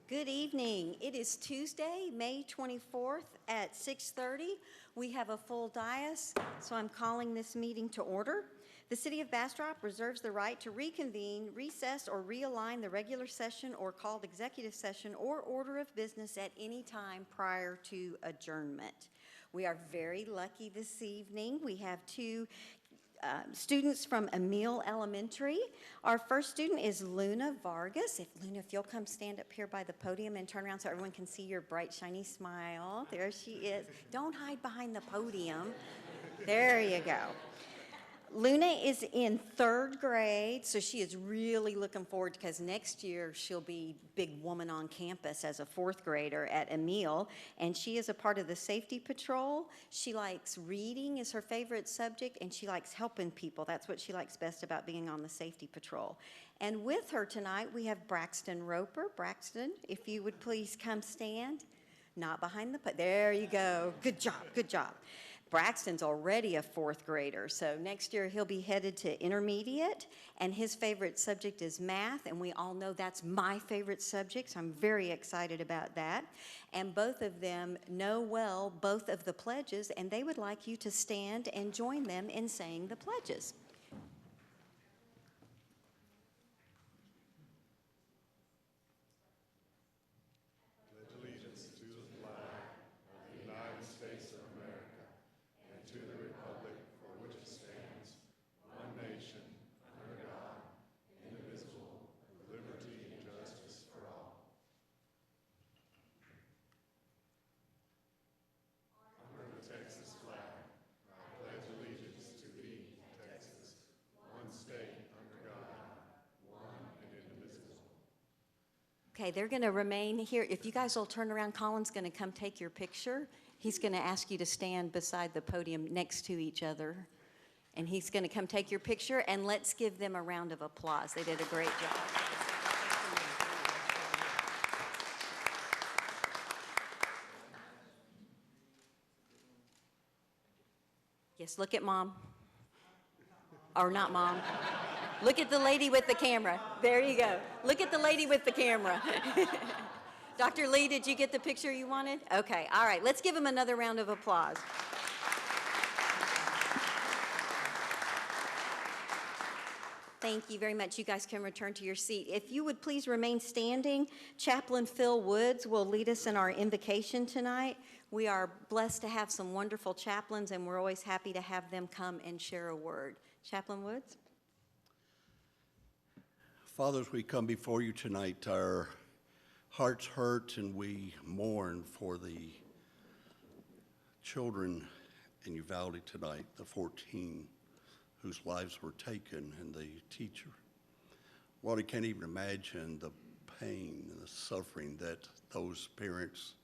Good evening. It is Tuesday, May 24th at 6:30. We have a full dais, so I'm calling this meeting to order. The City of Bastrop reserves the right to reconvene, recess, or realign the regular session or called executive session or order of business at any time prior to adjournment. We are very lucky this evening. We have two students from Emile Elementary. Our first student is Luna Vargas. If you'll come stand up here by the podium and turn around so everyone can see your bright, shiny smile. There she is. Don't hide behind the podium. There you go. Luna is in 3rd grade, so she is really looking forward because next year she'll be big woman on campus as a 4th grader at Emile, and she is a part of the safety patrol. She likes reading is her favorite subject, and she likes helping people. That's what she likes best about being on the safety patrol. And with her tonight, we have Braxton Roper. Braxton, if you would please come stand. Not behind the there you go. Good job, good job. Braxton's already a 4th grader, so next year he'll be headed to intermediate, and his favorite subject is math, and we all know that's my favorite subject, so I'm very excited about that. And both of them know well both of the pledges, and they would like you to stand and join them in saying the pledges. Okay, they're going to remain here. If you guys will turn around, Colin's going to come take your picture. He's going to ask you to stand beside the podium next to each other. And he's going to come take your picture, and let's give them a round of applause. They did a great job. Yes, look at Mom. Or not Mom. Look at the lady with the camera. There you go. Look at the lady with the camera. Dr. Lee, did you get the picture you wanted? Okay, all right. Let's give him another round of applause. Thank you very much. You guys can return to your seat. If you would please remain standing, Chaplain Phil Woods will lead us in our invocation tonight. We are blessed to have some wonderful chaplains, and we're always happy to have them come and share a word. Chaplain Woods? Father, as we come before you tonight, our hearts hurt and we mourn for the children in Uvalde tonight, the 14 whose lives were taken, and the teacher. Lord, I can't even imagine the pain and the suffering that those parents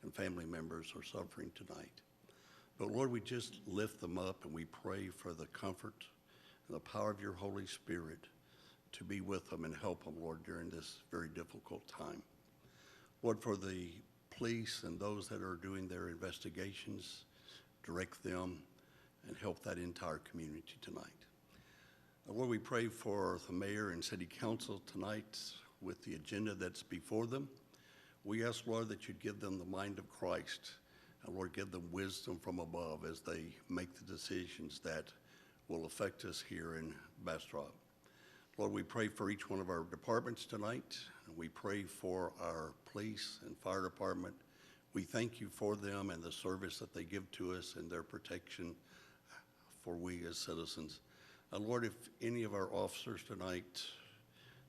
and family members are suffering tonight. But Lord, we just lift them up and we pray for the comfort and the power of your Holy Spirit to be with them and help them, Lord, during this very difficult time. Lord, for the police and those that are doing their investigations, direct them and help that entire community tonight. Lord, we pray for the mayor and city council tonight with the agenda that's before them. We ask, Lord, that you'd give them the mind of Christ, and Lord, give them wisdom from above as they make the decisions that will affect us here in Bastrop. Lord, we pray for each one of our departments tonight. We pray for our police and fire department. We thank you for them and the service that they give to us and their protection for we as citizens. Lord, if any of our officers tonight,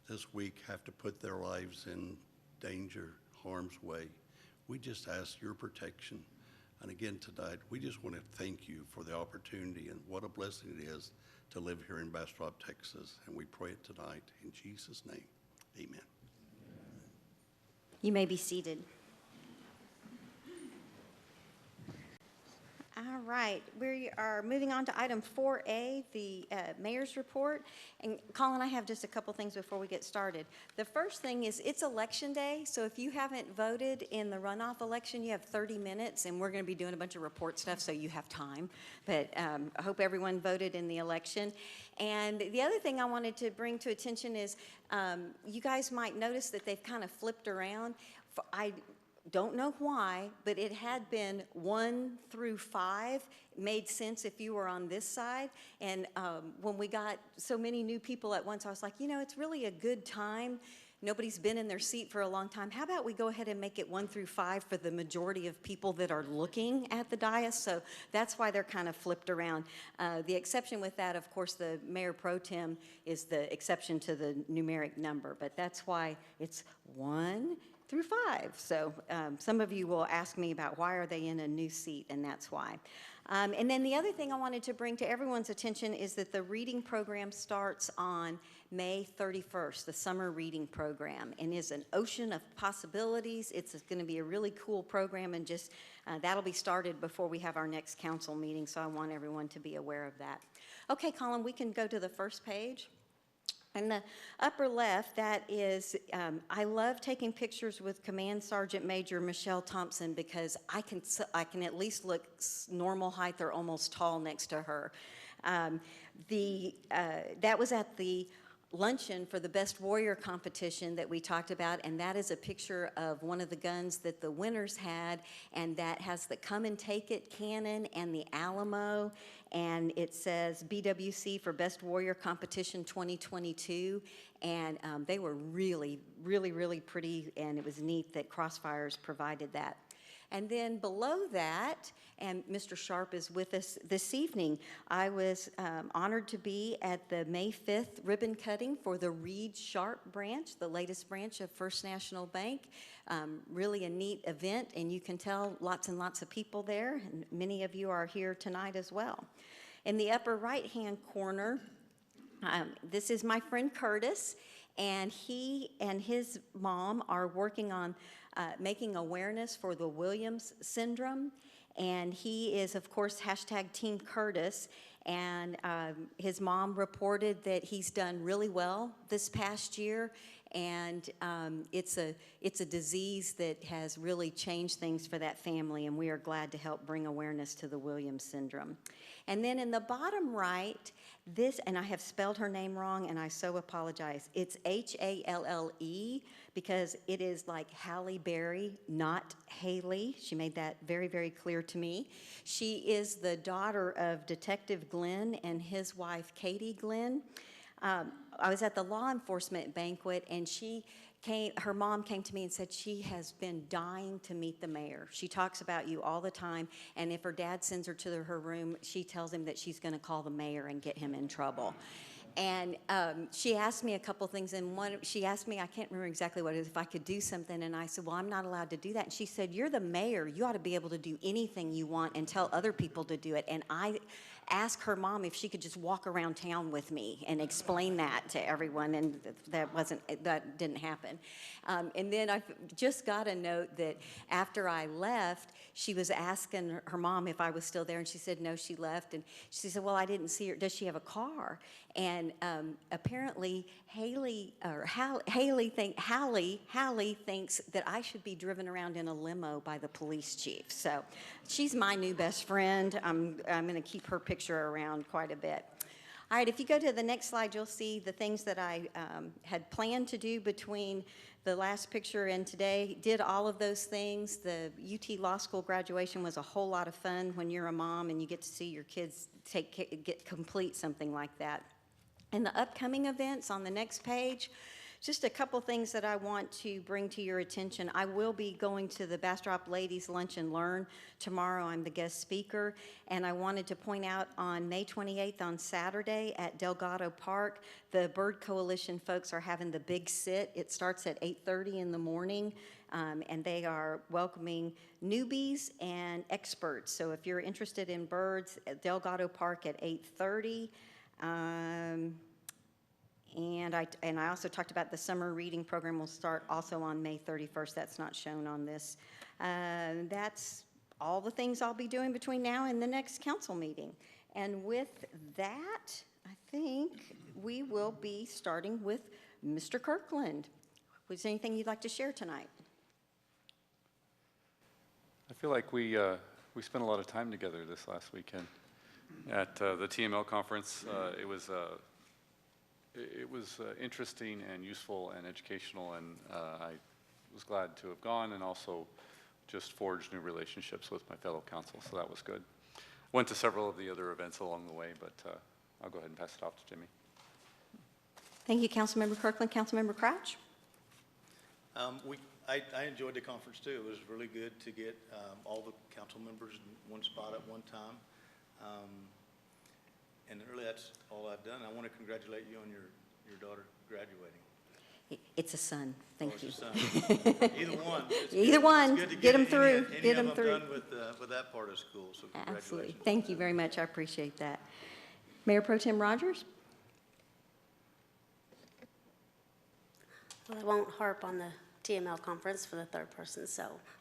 this week, have to put their lives in danger, harm's way, we just ask your protection. And again tonight, we just want to thank you for the opportunity and what a blessing it is to live here in Bastrop, Texas. And we pray it tonight in Jesus' name. Amen. You may be seated. All right, we are moving on to item 4A, the mayor's report. And Colin, I have just a couple things before we get started. The first thing is it's election day, so if you haven't voted in the runoff election, you have 30 minutes, and we're going to be doing a bunch of report stuff, so you have time. But I hope everyone voted in the election. And the other thing I wanted to bring to attention is you guys might notice that they've kind of flipped around. I don't know why, but it had been 1 through 5. It made sense if you were on this side. And when we got so many new people at once, I was like, you know, it's really a good time. Nobody's been in their seat for a long time. How about we go ahead and make it 1 through 5 for the majority of people that are looking at the dais? So that's why they're kind of flipped around. The exception with that, of course, the mayor pro tem is the exception to the numeric number, but that's why it's 1 through 5. So some of you will ask me about why are they in a new seat, and that's why. And then the other thing I wanted to bring to everyone's attention is that the reading program starts on May 31st, the summer reading program, and is an ocean of possibilities. It's going to be a really cool program, and just that'll be started before we have our next council meeting, so I want everyone to be aware of that. Okay, Colin, we can go to the first page. In the upper left, that is, I love taking pictures with Command Sergeant Major Michelle Thompson because I can at least look normal height or almost tall next to her. That was at the luncheon for the Best Warrior competition that we talked about, and that is a picture of one of the guns that the winners had, and that has the Come and Take It cannon and the Alamo, and it says BWC for Best Warrior Competition 2022, and they were really, really, really pretty, and it was neat that Crossfires provided that. And then below that, and Mr. Sharp is with us this evening, I was honored to be at the May 5th ribbon cutting for the Reed Sharp branch, the latest branch of First National Bank. Really a neat event, and you can tell lots and lots of people there, and many of you are here tonight as well. In the upper right-hand corner, this is my friend Curtis, and he and his mom are working on making awareness for the Williams syndrome, and he is, of course, hashtag Team Curtis, and his mom reported that he's done really well this past year, and it's a disease that has really changed things for that family, and we are glad to help bring awareness to the Williams syndrome. And then in the bottom right, this, and I have spelled her name wrong, and I so apologize. It's Halle, because it is like Halle Berry, not Haley. She made that very, very clear to me. She is the daughter of Detective Glenn and his wife, Katie Glenn. I was at the law enforcement banquet, and her mom came to me and said she has been dying to meet the mayor. She talks about you all the time, and if her dad sends her to her room, she tells him that she's going to call the mayor and get him in trouble. And she asked me a couple things, and she asked me, I can't remember exactly what it is, if I could do something, and I said, well, I'm not allowed to do that. And she said, you're the mayor. You ought to be able to do anything you want and tell other people to do it. And I asked her mom if she could just walk around town with me and explain that to everyone, and that didn't happen. And then I just got a note that after I left, she was asking her mom if I was still there, and she said no, she left. And she said, well, I didn't see her. Does she have a car? And apparently Hallie thinks that I should be driven around in a limo by the police chief. So she's my new best friend. I'm going to keep her picture around quite a bit. All right, if you go to the next slide, you'll see the things that I had planned to do between the last picture and today. Did all of those things. The UT Law School graduation was a whole lot of fun when you're a mom and you get to see your kids complete something like that. And the upcoming events on the next page, just a couple things that I want to bring to your attention. I will be going to the Bastrop Ladies Lunch and Learn tomorrow. I'm the guest speaker. And I wanted to point out on May 28th on Saturday at Delgado Park, the Bird Coalition folks are having the big sit. It starts at 8:30 in the morning, and they are welcoming newbies and experts. So if you're interested in birds, at Delgado Park at 8:30. And I also talked about the summer reading program will start also on May 31st. That's not shown on this. That's all the things I'll be doing between now and the next council meeting. And with that, I think we will be starting with Mr. Kirkland. Was there anything you'd like to share tonight? I feel like we spent a lot of time together this last weekend at the TML conference. It was interesting and useful and educational, and I was glad to have gone and also just forged new relationships with my fellow council, so that was good. Went to several of the other events along the way, but I'll go ahead and pass it off to Jimmy. Thank you, Councilmember Kirkland. Councilmember Crouch? I enjoyed the conference too. It was really good to get all the council members in one spot at one time. And really that's all I've done. I want to congratulate you on your daughter graduating. It's a son. Thank you. It's a son. Either one. Either one. Get them through. Get them through. Done with that part of school, so congratulations. Absolutely. Thank you very much. I appreciate that. Mayor Pro Tem Rogers? Well, I won't harp on the TML conference for the third person,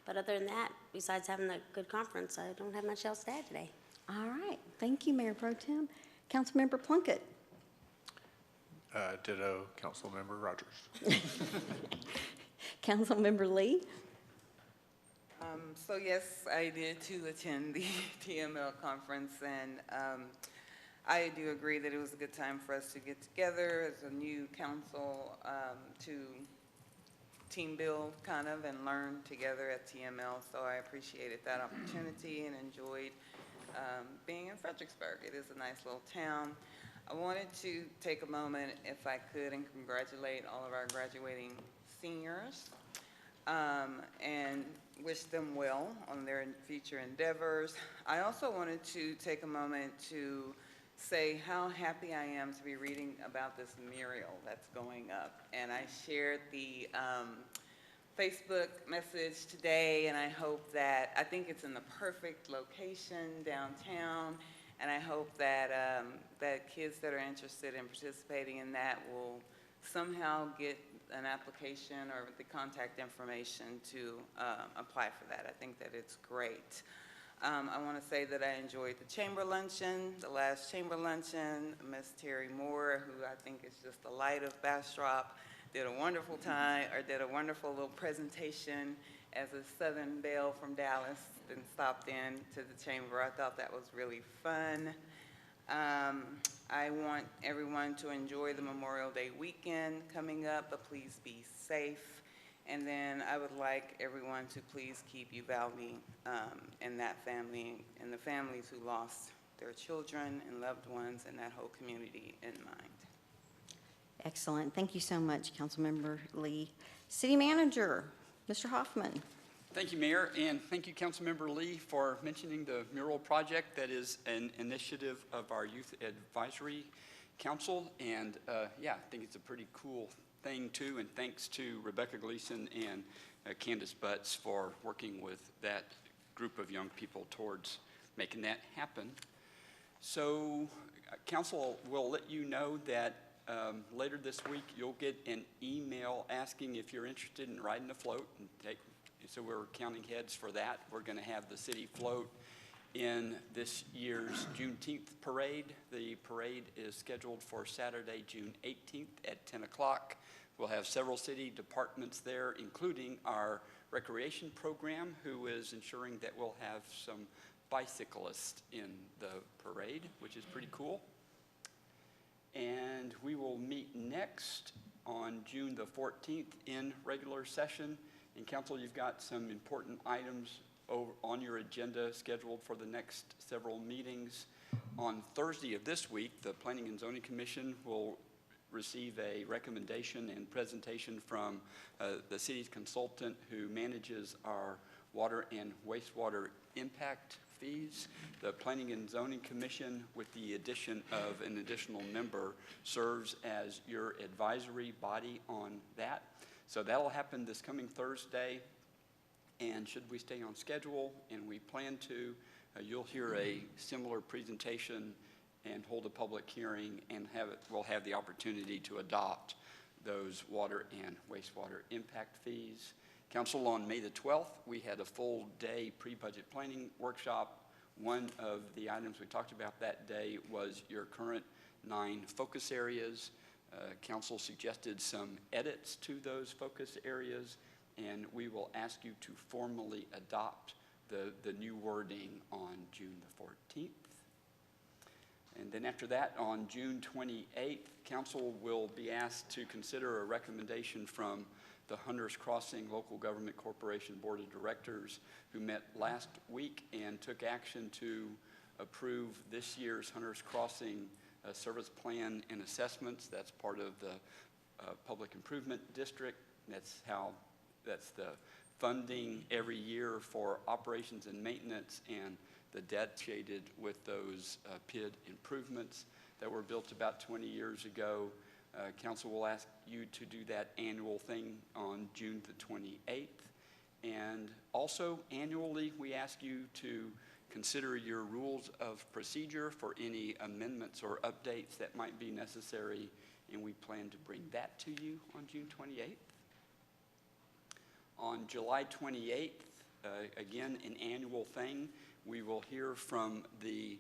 but other than that, besides having a good conference, I don't have much else to add today. All right. Thank you, Mayor Pro Tem. Councilmember Plunkett? Ditto, Councilmember Rogers. Councilmember Lee? So yes, I did too attend the TML conference, and I do agree that it was a good time for us to get together as a new council to team build kind of and learn together at TML. So I appreciated that opportunity and enjoyed being in Fredericksburg. It is a nice little town. I wanted to take a moment, if I could, and congratulate all of our graduating seniors and wish them well on their future endeavors. I also wanted to take a moment to say how happy I am to be reading about this mural that's going up. And I shared the Facebook message today, and I hope that, I think it's in the perfect location downtown, and I hope that that kids that are interested in participating in that will somehow get an application or the contact information to apply for that. I think that it's great. I want to say that I enjoyed the chamber luncheon, the last chamber luncheon. Miss Terry Moore, who I think is just the light of Bastrop, did a wonderful time, or did a wonderful little presentation as a Southern Belle from Dallas and stopped in to the chamber. I thought that was really fun. I want everyone to enjoy the Memorial Day weekend coming up, but please be safe. And then I would like everyone to please keep Uvalde and that family and the families who lost their children and loved ones and that whole community in mind. Excellent. Thank you so much, Councilmember Lee. City Manager, Mr. Hoffman. Thank you, Mayor, and thank you, Councilmember Lee, for mentioning the mural project. That is an initiative of our Youth Advisory Council, and yeah, I think it's a pretty cool thing too, and thanks to Rebecca Gleason and Candace Butts for working with that group of young people towards making that happen. So Council will let you know that later this week you'll get an email asking if you're interested in riding a float. And so we're counting heads for that. We're going to have the city float in this year's Juneteenth Parade. The parade is scheduled for Saturday, June 18th at 10 o'clock. We'll have several city departments there, including our recreation program, who is ensuring that we'll have some bicyclists in the parade, which is pretty cool. And we will meet next on June the 14th in regular session. And Council, you've got some important items on your agenda scheduled for the next several meetings. On Thursday of this week, the Planning and Zoning Commission will receive a recommendation and presentation from the city's consultant who manages our water and wastewater impact fees. The Planning and Zoning Commission, with the addition of an additional member, serves as your advisory body on that. So that'll happen this coming Thursday, and should we stay on schedule, and we plan to, you'll hear a similar presentation and hold a public hearing, and we'll have the opportunity to adopt those water and wastewater impact fees. Council, on May the 12th, we had a full-day pre-budget planning workshop. One of the items we talked about that day was your current 9 focus areas. Council suggested some edits to those focus areas, and we will ask you to formally adopt the new wording on June the 14th. And then after that, on June 28th, Council will be asked to consider a recommendation from the Hunters Crossing Local Government Corporation Board of Directors, who met last week and took action to approve this year's Hunters Crossing service plan and assessments. That's part of the Public Improvement District. That's the funding every year for operations and maintenance and the debt shaded with those PID improvements that were built about 20 years ago. Council will ask you to do that annual thing on June the 28th. And also annually, we ask you to consider your rules of procedure for any amendments or updates that might be necessary, and we plan to bring that to you on June 28th. On July 28th, again, an annual thing, we will hear from the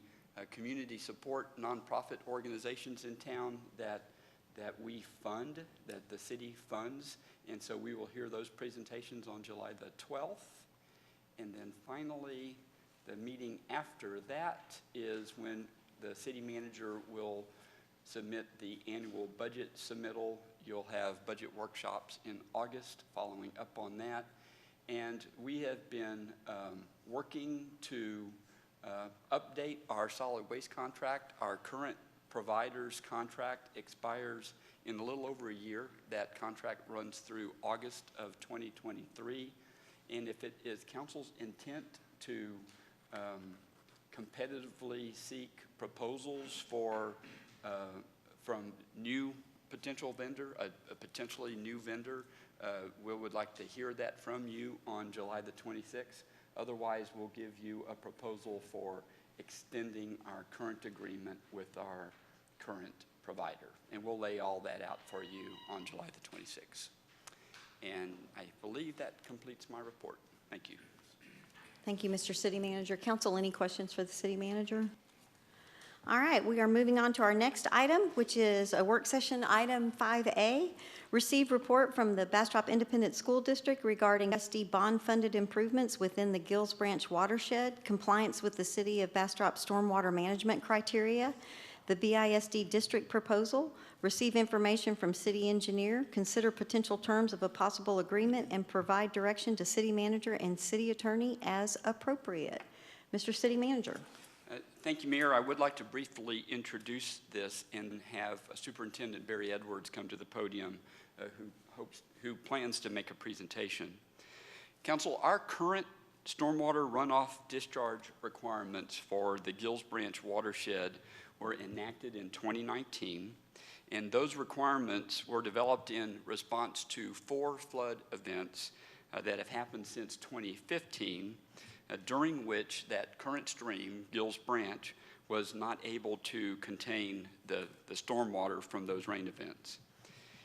community support nonprofit organizations in town that we fund, that the city funds, and so we will hear those presentations on July the 12th. And then finally, the meeting after that is when the city manager will submit the annual budget submittal. You'll have budget workshops in August following up on that. And we have been working to update our solid waste contract. Our current provider's contract expires in a little over a year. That contract runs through August of 2023. And if it is council's intent to competitively seek proposals from new potential vendor, a potentially new vendor, we would like to hear that from you on July the 26th. Otherwise, we'll give you a proposal for extending our current agreement with our current provider. And we'll lay all that out for you on July the 26th. And I believe that completes my report. Thank you. Thank you, Mr. City Manager. Council, any questions for the city manager? All right, we are moving on to our next item, which is a work session item 5A. Receive report from the Bastrop Independent School District regarding SD bond-funded improvements within the Gills Branch Watershed, compliance with the City of Bastrop stormwater management criteria, the BISD district proposal, receive information from city engineer, consider potential terms of a possible agreement, and provide direction to city manager and city attorney as appropriate. Mr. City Manager. Thank you, Mayor. I would like to briefly introduce this and have Superintendent Barry Edwards come to the podium, who plans to make a presentation. Council, our current stormwater runoff discharge requirements for the Gills Branch watershed were enacted in 2019, and those requirements were developed in response to 4 flood events that have happened since 2015, during which that current stream, Gills Branch, was not able to contain the stormwater from those rain events.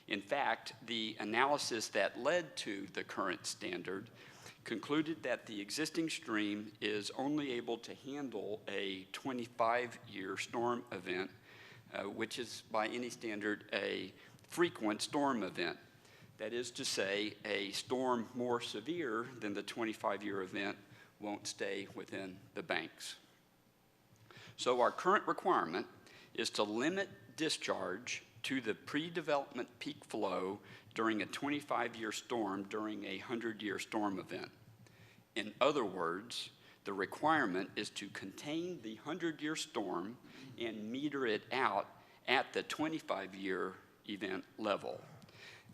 In fact, the analysis that led to the current standard concluded that the existing stream is only able to handle a 25-year storm event, which is by any standard a frequent storm event. That is to say, a storm more severe than the 25-year event won't stay within the banks. So our current requirement is to limit discharge to the pre-development peak flow during a 25-year storm during a 100-year storm event. In other words, the requirement is to contain the 100-year storm and meter it out at the 25-year event level.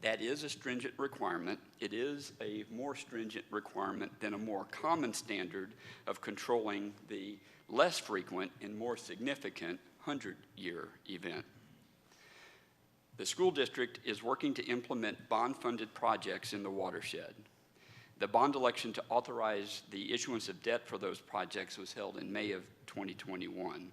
That is a stringent requirement. It is a more stringent requirement than a more common standard of controlling the less frequent and more significant 100-year event. The school district is working to implement bond-funded projects in the watershed. The bond election to authorize the issuance of debt for those projects was held in May of 2021.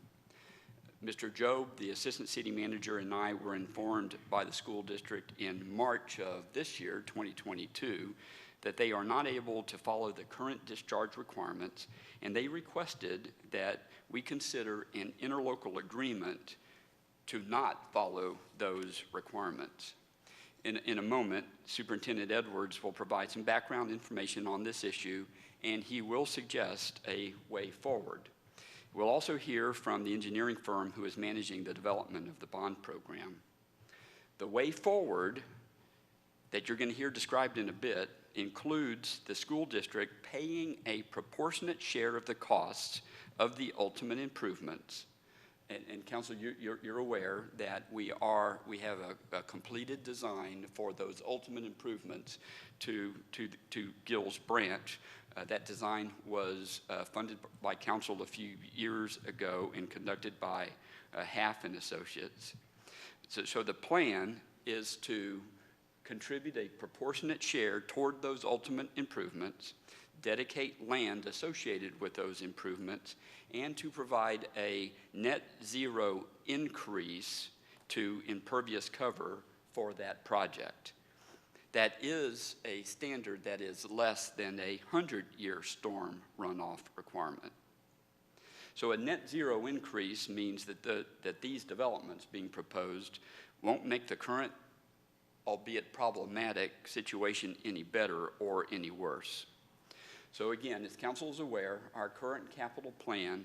Mr. Jobe, the assistant city manager, and I were informed by the school district in March of this year, 2022, that they are not able to follow the current discharge requirements, and they requested that we consider an interlocal agreement to not follow those requirements. In a moment, Superintendent Edwards will provide some background information on this issue, and he will suggest a way forward. We'll also hear from the engineering firm who is managing the development of the bond program. The way forward that you're going to hear described in a bit includes the school district paying a proportionate share of the costs of the ultimate improvements. And Council, you're aware that we have a completed design for those ultimate improvements to Gills Branch. That design was funded by Council a few years ago and conducted by Half and Associates. So the plan is to contribute a proportionate share toward those ultimate improvements, dedicate land associated with those improvements, and to provide a net zero increase to impervious cover for that project. That is a standard that is less than a 100-year storm runoff requirement. So a net zero increase means that these developments being proposed won't make the current, albeit problematic, situation any better or any worse. So again, as Council is aware, our current capital plan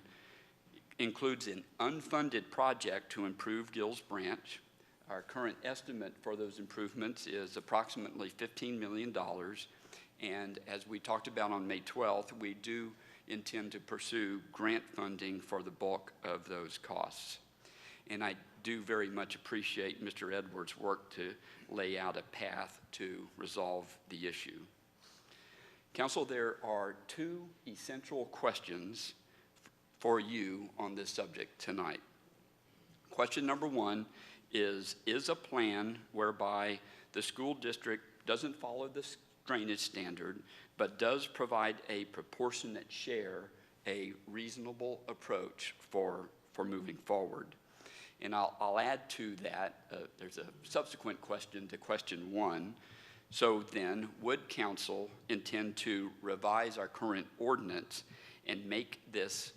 includes an unfunded project to improve Gills Branch. Our current estimate for those improvements is approximately $15 million. And as we talked about on May 12th, we do intend to pursue grant funding for the bulk of those costs. And I do very much appreciate Mr. Edwards' work to lay out a path to resolve the issue. Council, there are two essential questions for you on this subject tonight. Question number one is a plan whereby the school district doesn't follow the drainage standard, but does provide a proportionate share, a reasonable approach for moving forward? And I'll add to that, there's a subsequent question to question one. So then, would Council intend to revise our current ordinance and make this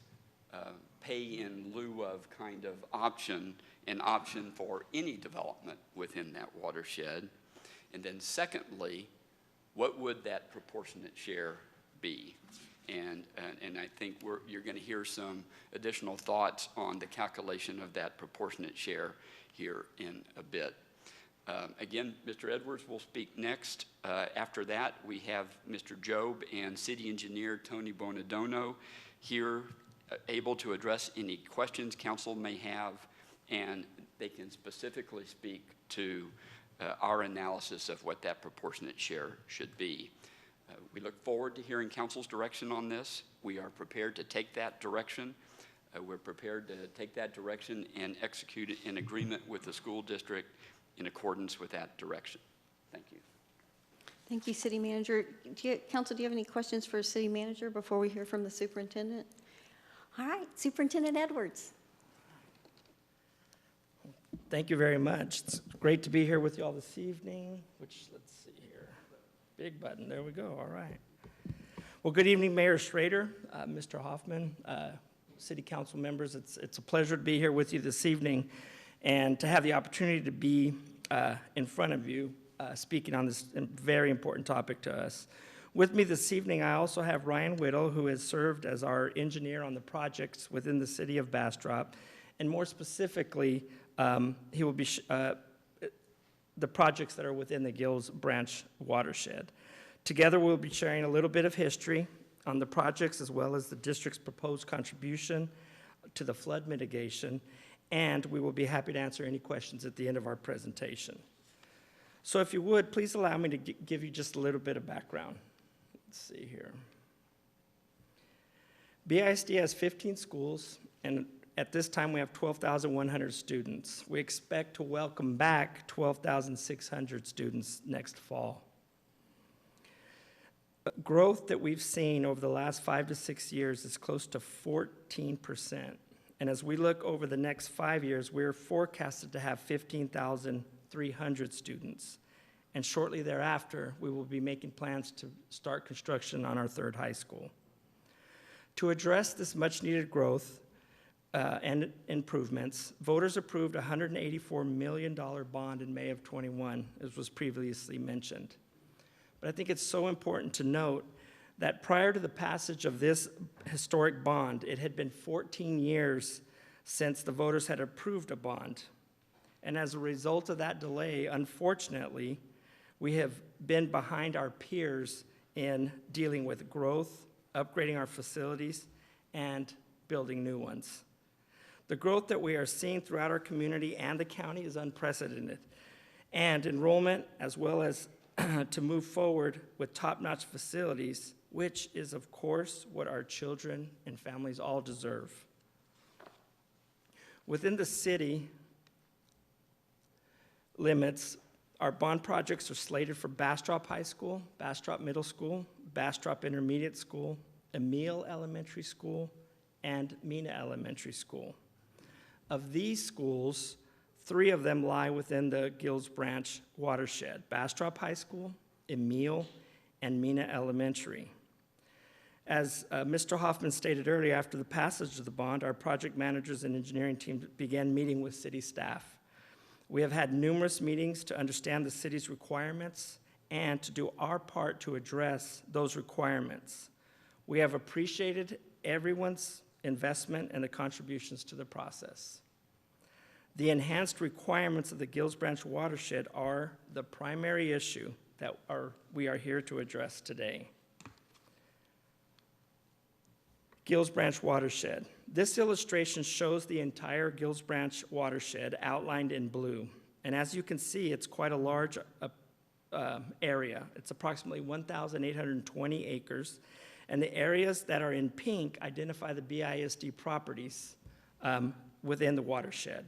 pay in lieu of kind of option, an option for any development within that watershed? And then secondly, what would that proportionate share be? And I think you're going to hear some additional thoughts on the calculation of that proportionate share here in a bit. Again, Mr. Edwards will speak next. After that, we have Mr. Job and City Engineer Tony Bonadono here, able to address any questions Council may have, and they can specifically speak to our analysis of what that proportionate share should be. We look forward to hearing Council's direction on this. We are prepared to take that direction. We're prepared to take that direction and execute it in agreement with the school district in accordance with that direction. Thank you. Thank you, City Manager. Council, do you have any questions for City Manager before we hear from the Superintendent? All right, Superintendent Edwards. Thank you very much. It's great to be here with you all this evening, which, let's see here, big button, there we go, all right. Well, good evening, Mayor Schrader, Mr. Hoffman, City Council members. It's a pleasure to be here with you this evening and to have the opportunity to be in front of you speaking on this very important topic to us. With me this evening, I also have Ryan Whittle, who has served as our engineer on the projects within the city of Bastrop, and more specifically, he will be the projects that are within the Gills Branch watershed. Together, we'll be sharing a little bit of history on the projects as well as the district's proposed contribution to the flood mitigation, and we will be happy to answer any questions at the end of our presentation. So if you would, please allow me to give you just a little bit of background. Let's see here. BISD has 15 schools, and at this time we have 12,100 students. We expect to welcome back 12,600 students next fall. Growth that we've seen over the last 5 to 6 years is close to 14%. And as we look over the next 5 years, we're forecasted to have 15,300 students. and shortly thereafter, we will be making plans to start construction on our third high school. To address this much-needed growth and improvements, voters approved a $184 million bond in May of '21, as was previously mentioned. But I think it's so important to note that prior to the passage of this historic bond, it had been 14 years since the voters had approved a bond. And as a result of that delay, unfortunately, we have been behind our peers in dealing with growth, upgrading our facilities, and building new ones. The growth that we are seeing throughout our community and the county is unprecedented, and enrollment, as well as to move forward with top-notch facilities, which is, of course, what our children and families all deserve. Within the city limits, our bond projects are slated for Bastrop High School, Bastrop Middle School, Bastrop Intermediate School, Emile Elementary School, and Mina Elementary School. Of these schools, 3 of them lie within the Gills Branch watershed: Bastrop High School, Emile, and Mina Elementary. As Mr. Hoffman stated earlier, after the passage of the bond, our project managers and engineering team began meeting with city staff. We have had numerous meetings to understand the city's requirements and to do our part to address those requirements. We have appreciated everyone's investment and the contributions to the process. The enhanced requirements of the Gills Branch watershed are the primary issue that we are here to address today. Gills Branch watershed. This illustration shows the entire Gills Branch watershed outlined in blue. And as you can see, it's quite a large area. It's approximately 1,820 acres. And the areas that are in pink identify the BISD properties within the watershed.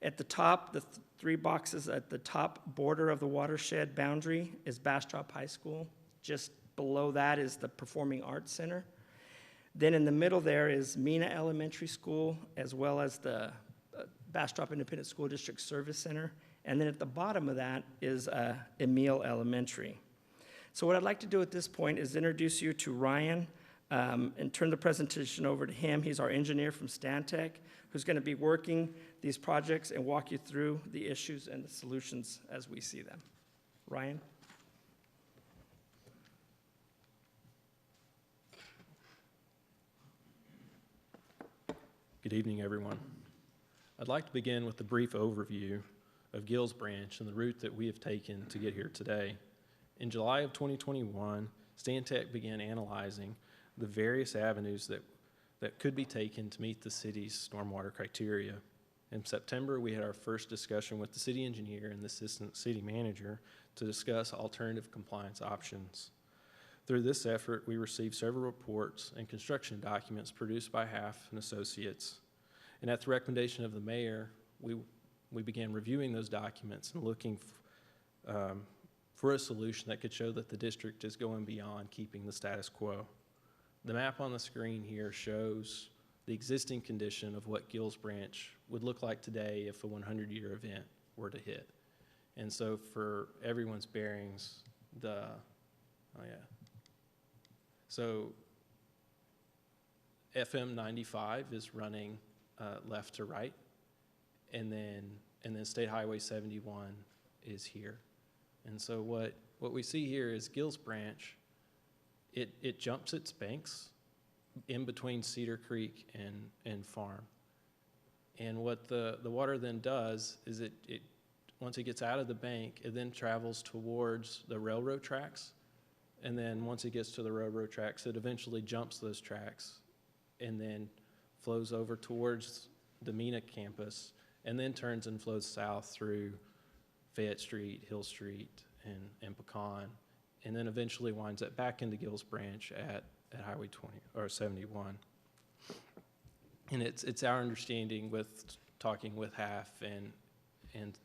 At the top, the 3 boxes at the top border of the watershed boundary is Bastrop High School. Just below that is the Performing Arts Center. Then in the middle there is Mina Elementary School, as well as the Bastrop Independent School District Service Center. And then at the bottom of that is Emile Elementary. So what I'd like to do at this point is introduce you to Ryan and turn the presentation over to him. He's our engineer from Stantec, who's going to be working these projects and walk you through the issues and the solutions as we see them. Ryan? Good evening, everyone. I'd like to begin with a brief overview of Gills Branch and the route that we have taken to get here today. In July of 2021, Stantec began analyzing the various avenues that could be taken to meet the city's stormwater criteria. In September, we had our first discussion with the city engineer and the assistant city manager to discuss alternative compliance options. Through this effort, we received several reports and construction documents produced by Half and Associates. And at the recommendation of the mayor, we began reviewing those documents and looking for a solution that could show that the district is going beyond keeping the status quo. The map on the screen here shows the existing condition of what Gills Branch would look like today if a 100-year event were to hit. And so for everyone's bearings, so FM 95 is running left to right, and then State Highway 71 is here. And so what we see here is Gills Branch, it jumps its banks in between Cedar Creek and Farm. And what the water then does is it once it gets out of the bank, it then travels towards the railroad tracks. And then once it gets to the railroad tracks, it eventually jumps those tracks and then flows over towards the Mina campus and then turns and flows south through Fayette Street, Hill Street, and Pecan, and then eventually winds up back into Gills Branch at Highway 20 or 71. And it's our understanding with talking with Half and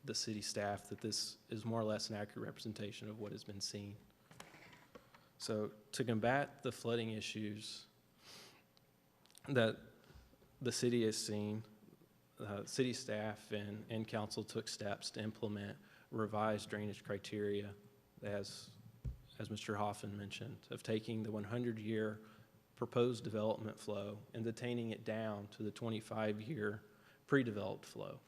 the city staff that this is more or less an accurate representation of what has been seen. So to combat the flooding issues that the city has seen, city staff and council took steps to implement revised drainage criteria, as Mr. Hoffman mentioned, of taking the 100-year proposed development flow and detaining it down to the 25-year pre-developed flow.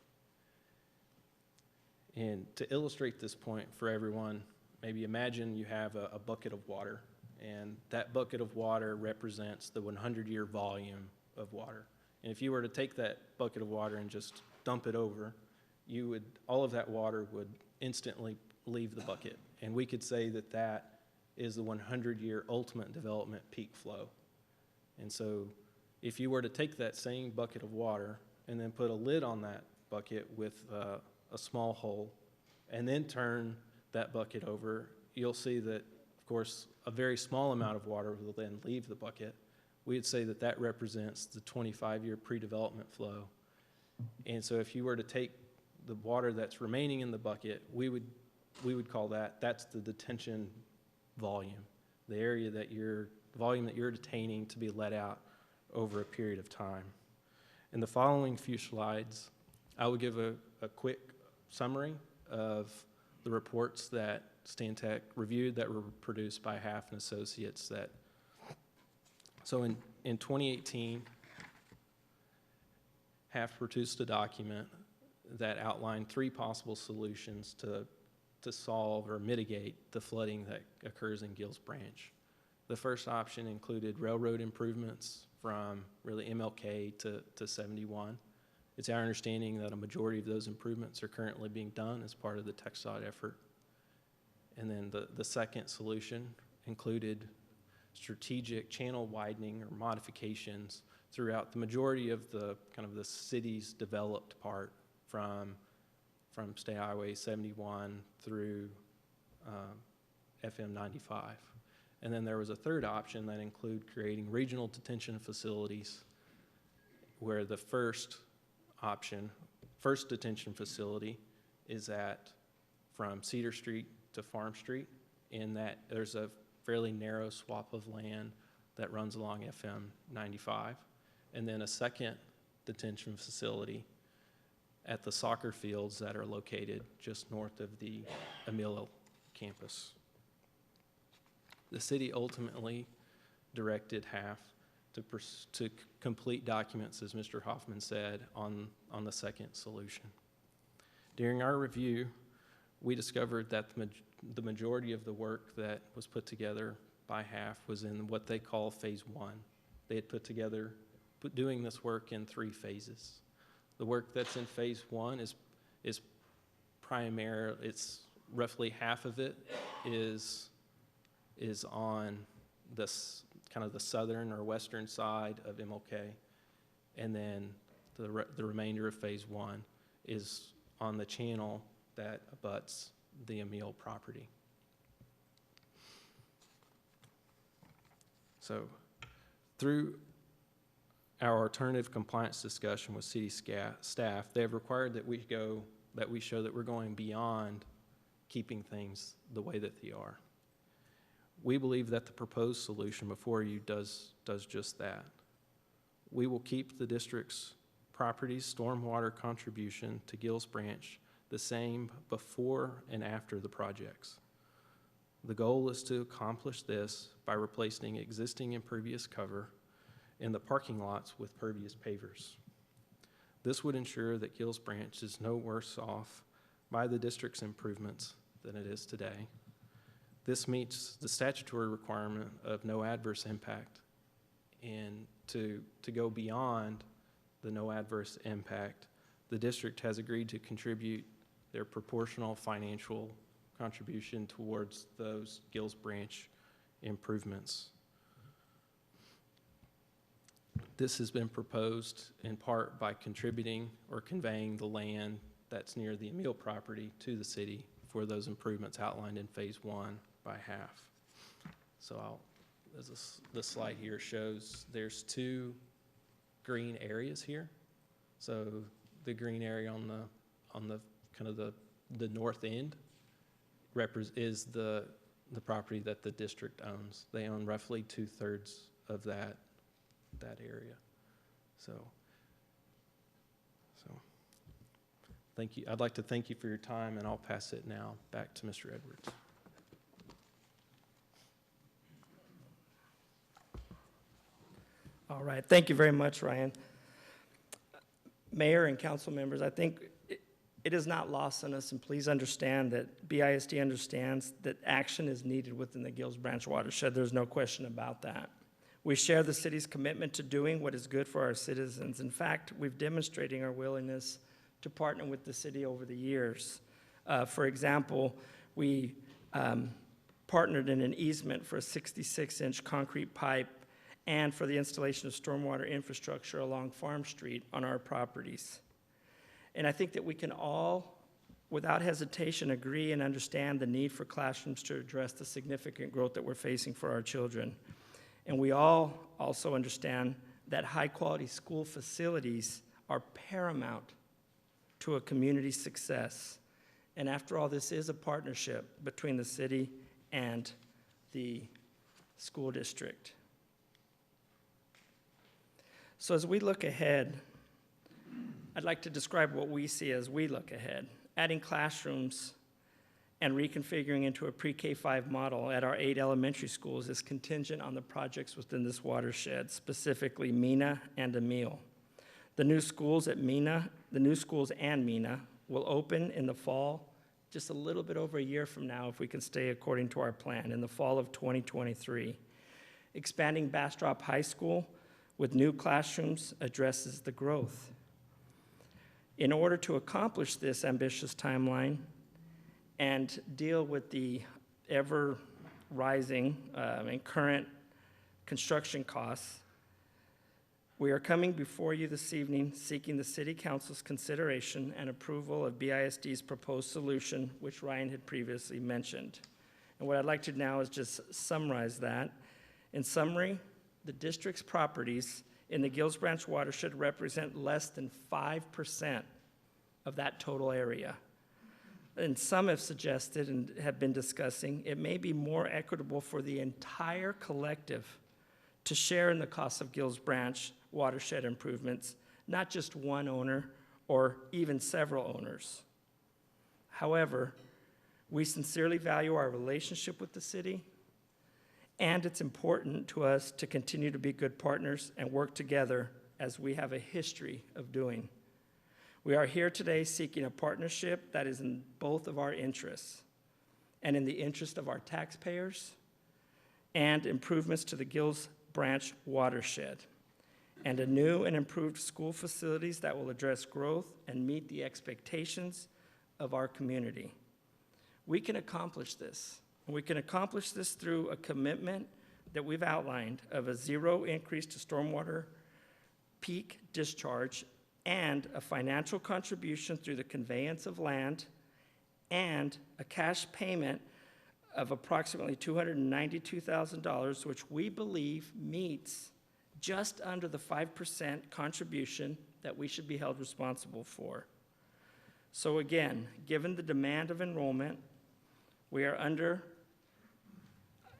And to illustrate this point for everyone, maybe imagine you have a bucket of water, and that bucket of water represents the 100-year volume of water. And if you were to take that bucket of water and just dump it over, all of that water would instantly leave the bucket. And we could say that that is the 100-year ultimate development peak flow. And so if you were to take that same bucket of water and then put a lid on that bucket with a small hole, and then turn that bucket over, you'll see that, of course, a very small amount of water will then leave the bucket. We would say that that represents the 25-year pre-development flow. And so if you were to take the water that's remaining in the bucket, we would call that's the detention volume, the volume that you're detaining to be let out over a period of time. In the following few slides, I will give a quick summary of the reports that Stantec reviewed that were produced by Half and Associates. So in 2018, Half produced a document that outlined 3 possible solutions to solve or mitigate the flooding that occurs in Gills Branch. The first option included railroad improvements from really MLK to 71. It's our understanding that a majority of those improvements are currently being done as part of the TxDOT effort. And then the second solution included strategic channel widening or modifications throughout the majority of the city's developed part from State Highway 71 through FM 95. And then there was a third option that included creating regional detention facilities, where the first detention facility is from Cedar Street to Farm Street, in that there's a fairly narrow swath of land that runs along FM 95. And then a second detention facility at the soccer fields that are located just north of the Emil campus. The city ultimately directed Half to complete documents, as Mr. Hoffman said, on the second solution. During our review, we discovered that the majority of the work that was put together by Half was in what they call phase 1. They had doing this work in 3 phases. The work that's in phase 1 is primary. It's roughly half of it is on this the southern or western side of MLK, and then the remainder of phase 1 is on the channel that abuts the Emil property. So through our alternative compliance discussion with city staff, they have required that we show that we're going beyond keeping things the way that they are. We believe that the proposed solution before you does just that. We will keep the district's property's stormwater contribution to Gills Branch the same before and after the projects. The goal is to accomplish this by replacing existing impervious cover in the parking lots with pervious pavers. This would ensure that Gills Branch is no worse off by the district's improvements than it is today. This meets the statutory requirement of no adverse impact, and to go beyond the no adverse impact, the district has agreed to contribute their proportional financial contribution towards those Gills Branch improvements. This has been proposed in part by contributing or conveying the land that's near the Emil property to the city for those improvements outlined in phase 1 by Half. So this slide here shows there's 2 green areas here. So the green area on the the north end is the property that the district owns. They own roughly 2/3 of that area. So thank you. I'd like to thank you for your time, and I'll pass it now back to Mr. Edwards. All right, thank you very much, Ryan. Mayor and council members, I think it is not lost on us, and please understand that BISD understands that action is needed within the Gills Branch watershed. There's no question about that. We share the city's commitment to doing what is good for our citizens. In fact, we've demonstrating our willingness to partner with the city over the years. For example, we partnered in an easement for a 66-inch concrete pipe and for the installation of stormwater infrastructure along Farm Street on our properties. And I think that we can all, without hesitation, agree and understand the need for classrooms to address the significant growth that we're facing for our children. And we all also understand that high-quality school facilities are paramount to a community's success. And after all, this is a partnership between the city and the school district. So as we look ahead, I'd like to describe what we see as we look ahead. Adding classrooms and reconfiguring into a pre-K-5 model at our 8 elementary schools is contingent on the projects within this watershed, specifically Mena and Emile. The new schools and Mena will open in the fall, just a little bit over a year from now if we can stay according to our plan, in the fall of 2023. Expanding Bastrop High School with new classrooms addresses the growth. In order to accomplish this ambitious timeline and deal with the ever-rising and current construction costs, we are coming before you this evening seeking the City Council's consideration and approval of BISD's proposed solution, which Ryan had previously mentioned. And what I'd like to now is just summarize that. In summary, the district's properties in the Gills Branch watershed represent less than 5% of that total area. And some have suggested and have been discussing it may be more equitable for the entire collective to share in the cost of Gills Branch watershed improvements, not just one owner or even several owners. However, we sincerely value our relationship with the city, and it's important to us to continue to be good partners and work together as we have a history of doing. We are here today seeking a partnership that is in both of our interests and in the interest of our taxpayers and improvements to the Gills Branch watershed, and a new and improved school facilities that will address growth and meet the expectations of our community. We can accomplish this. And we can accomplish this through a commitment that we've outlined of a zero increase to stormwater peak discharge and a financial contribution through the conveyance of land and a cash payment of approximately $292,000, which we believe meets just under the 5% contribution that we should be held responsible for. So again, given the demand of enrollment we are under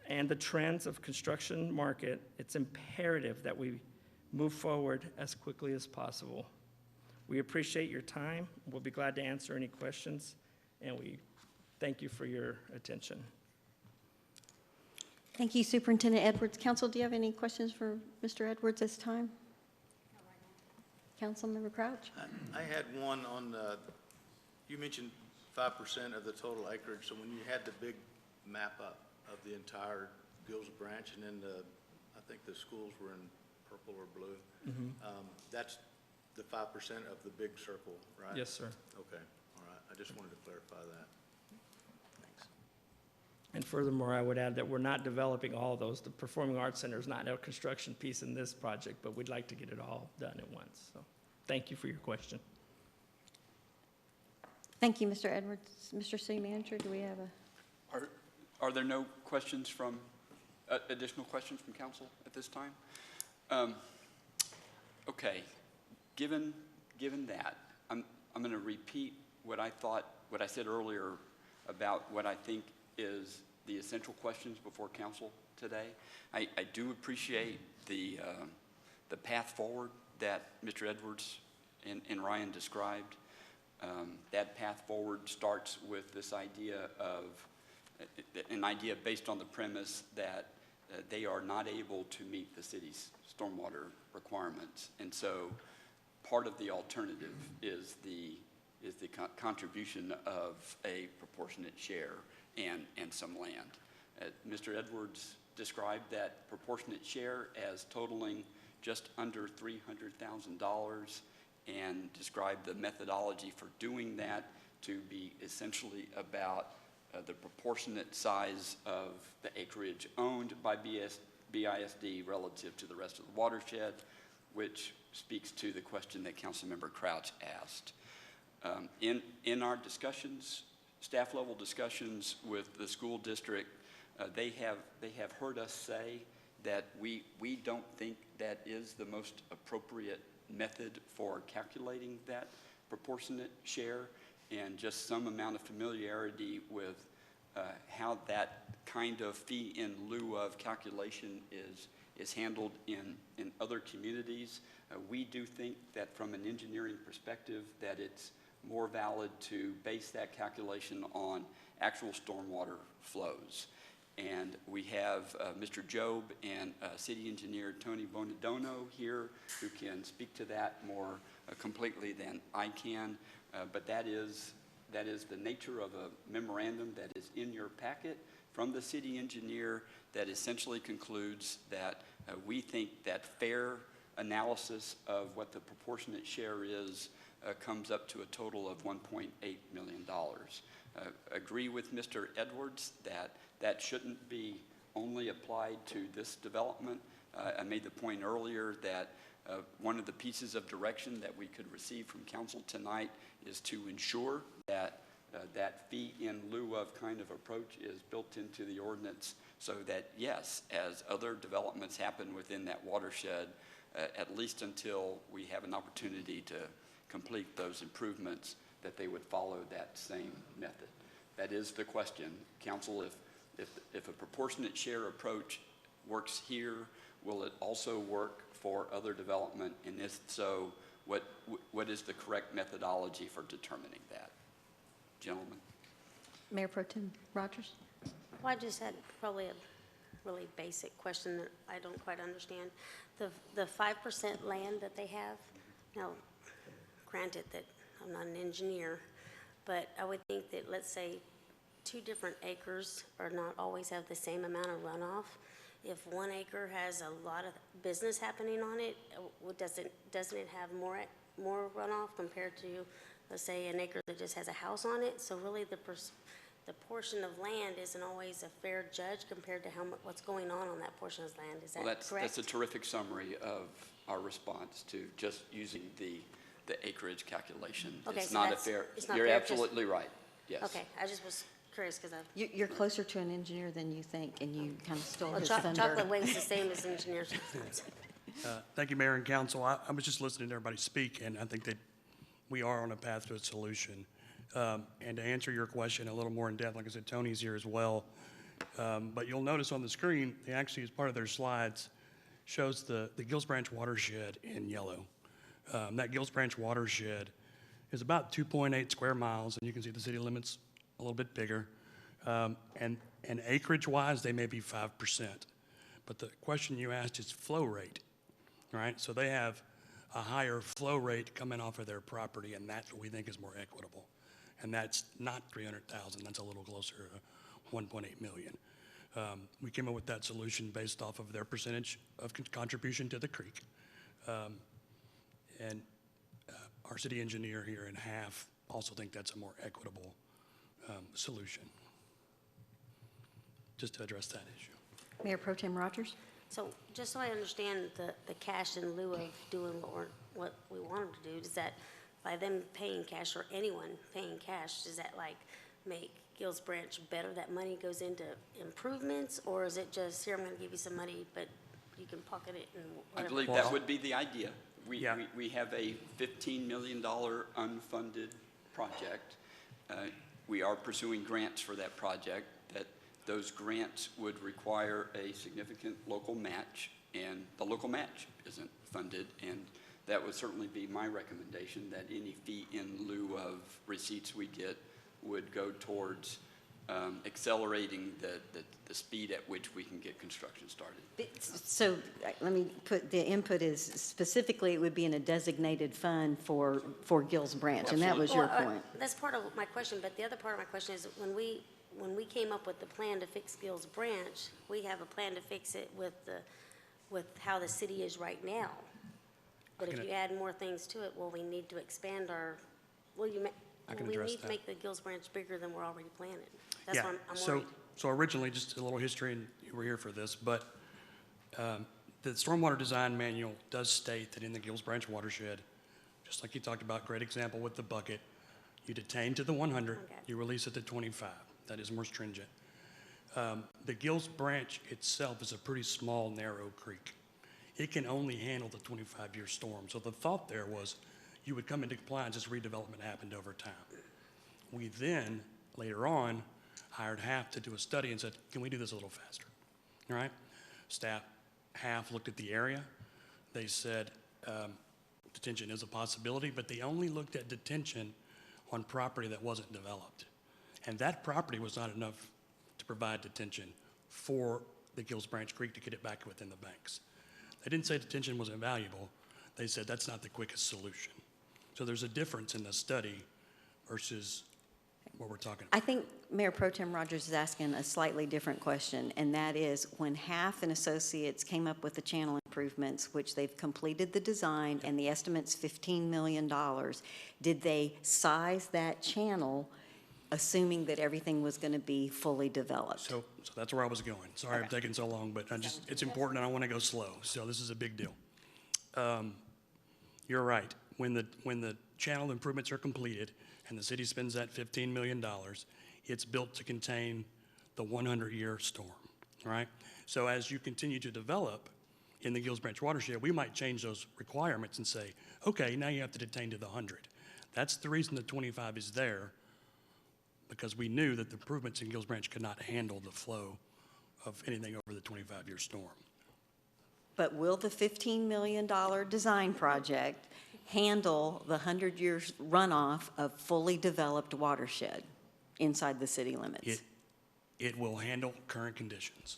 and the trends of construction market, it's imperative that we move forward as quickly as possible. We appreciate your time. We'll be glad to answer any questions, and we thank you for your attention. Thank you, Superintendent Edwards. Council, do you have any questions for Mr. Edwards this time? Councilmember Crouch? I had one on, you mentioned 5% of the total acreage, so when you had the big map up of the entire Gills Branch, and then I think the schools were in purple or blue, that's the 5% of the big circle, right? Yes, sir. Okay, all right. I just wanted to clarify that. Thanks. And furthermore, I would add that we're not developing all of those. The Performing Arts Center is not a construction piece in this project, but we'd like to get it all done at once. So thank you for your question. Thank you, Mr. Edwards. Mr. City Manager, do we have a? Are there no questions from, additional questions from council at this time? Okay, given that, I'm going to repeat what I said earlier about what I think is the essential questions before council today. I do appreciate the path forward that Mr. Edwards and Ryan described. That path forward starts with this idea of, an idea based on the premise that they are not able to meet the city's stormwater requirements. And so part of the alternative is the contribution of a proportionate share and some land. Mr. Edwards described that proportionate share as totaling just under $300,000 and described the methodology for doing that to be essentially about the proportionate size of the acreage owned by BISD relative to the rest of the watershed, which speaks to the question that Councilmember Crouch asked. In our discussions, staff level discussions with the school district, they have heard us say that we don't think that is the most appropriate method for calculating that proportionate share, and just some amount of familiarity with how that kind of fee in lieu of calculation is handled in other communities. We do think that from an engineering perspective that it's more valid to base that calculation on actual stormwater flows. And we have Mr. Job and City Engineer Tony Bonadono here who can speak to that more completely than I can. But that is the nature of a memorandum that is in your packet from the city engineer that essentially concludes that we think that fair analysis of what the proportionate share is comes up to a total of $1.8 million. Agree with Mr. Edwards that shouldn't be only applied to this development. I made the point earlier that one of the pieces of direction that we could receive from council tonight is to ensure that that fee in lieu of kind of approach is built into the ordinance so that, yes, as other developments happen within that watershed, at least until we have an opportunity to complete those improvements, that they would follow that same method. That is the question. Council, if a proportionate share approach works here, will it also work for other development? And if so, what is the correct methodology for determining that? Gentlemen. Mayor Pro Tem Rogers? Well, I just had probably a really basic question that I don't quite understand. The 5% land that they have, now, granted that I'm not an engineer, but I would think that, let's say, 2 different acres are not always have the same amount of runoff. If 1 acre has a lot of business happening on it, doesn't it have more runoff compared to, let's say, an acre that just has a house on it? So really the portion of land isn't always a fair judge compared to what's going on that portion of land. Is that correct? That's a terrific summary of our response to just using the acreage calculation. Okay, it's so not a fair. it's not You're fair, absolutely right. Yes. Okay, I just was curious because You're closer to an engineer than you think, and you kind of stole his chocolate thunder. weighs the same as engineers. Thank you, Mayor and Council. I was just listening to everybody speak, and I think that we are on a path to a solution. And to answer your question a little more in depth, like I said, Tony's here as well. But you'll notice on the screen, they actually, as part of their slides, shows the Gills Branch watershed in yellow. That Gills Branch watershed is about 2.8 square miles, and you can see the city limits a little bit bigger. And acreage-wise, they may be 5%. But the question you asked is flow rate, right? So they have a higher flow rate coming off of their property, and that's what we think is more equitable. And that's not 300,000, that's a little closer to 1.8 million. We came up with that solution based off of their percentage of contribution to the creek. And our city engineer here in half also think that's a more equitable solution, just to address that issue. Mayor Pro Tem Rogers? So just so I understand the cash in lieu of doing what we want them to do, does that, by them paying cash or anyone paying cash, does that like make Gills Branch better? That money goes into improvements, or is it just, here, I'm going to give you some money, but you can pocket it and whatever? I believe that would be the idea. We have a $15 million unfunded project. We are pursuing grants for that project. Those grants would require a significant local match, and the local match isn't funded, and that would certainly be my recommendation, that any fee in lieu of receipts we get would go towards accelerating the speed at which we can get construction started. So let me put, the input is specifically it would be in a designated fund for Gills Branch, and that was your Well, point. That's part of my question, but the other part of my question is when we came up with the plan to fix Gills Branch, we have a plan to fix it with how the city is right now. But if you add more things to it, will we need to expand our, will we address need to that. make the Gills Branch bigger than we're already planning? That's Yeah, why I'm worried. so originally, just a little history, and you were here for this, but the Stormwater Design Manual does state that in the Gills Branch watershed, just like you talked about, great example with the bucket, you detain to the 100, Okay. you release it to 25. That is more stringent. The Gills Branch itself is a pretty small, narrow creek. It can only handle the 25-year storm. So the thought there was you would come into compliance as redevelopment happened over time. We then, later on, hired HAF to do a study and said, can we do this a little faster? All right? Staff, HAF looked at the area. They said detention is a possibility, but they only looked at detention on property that wasn't developed. And that property was not enough to provide detention for the Gills Branch Creek to get it back within the banks. They didn't say detention was invaluable. They said that's not the quickest solution. So there's a difference in the study versus what we're talking about. I think Mayor Pro Tem Rogers is asking a slightly different question, and that is when HAF and Associates came up with the channel improvements, which they've completed the design and the estimate's $15 million, did they size that channel assuming that everything was going to be fully developed? So that's where I was going. Sorry I'm taking so long, but it's important and I want to go slow. So this is a big deal. You're right. When the channel improvements are completed and the city spends that $15 million, it's built to contain the 100-year storm, all right? So as you continue to develop in the Gills Branch watershed, we might change those requirements and say, okay, now you have to detain to the 100. That's the reason the 25 is there, because we knew that the improvements in Gills Branch could not handle the flow of anything over the 25-year storm. But will the $15 million design project handle the 100-year runoff of fully developed watershed inside the city limits? It will handle current conditions.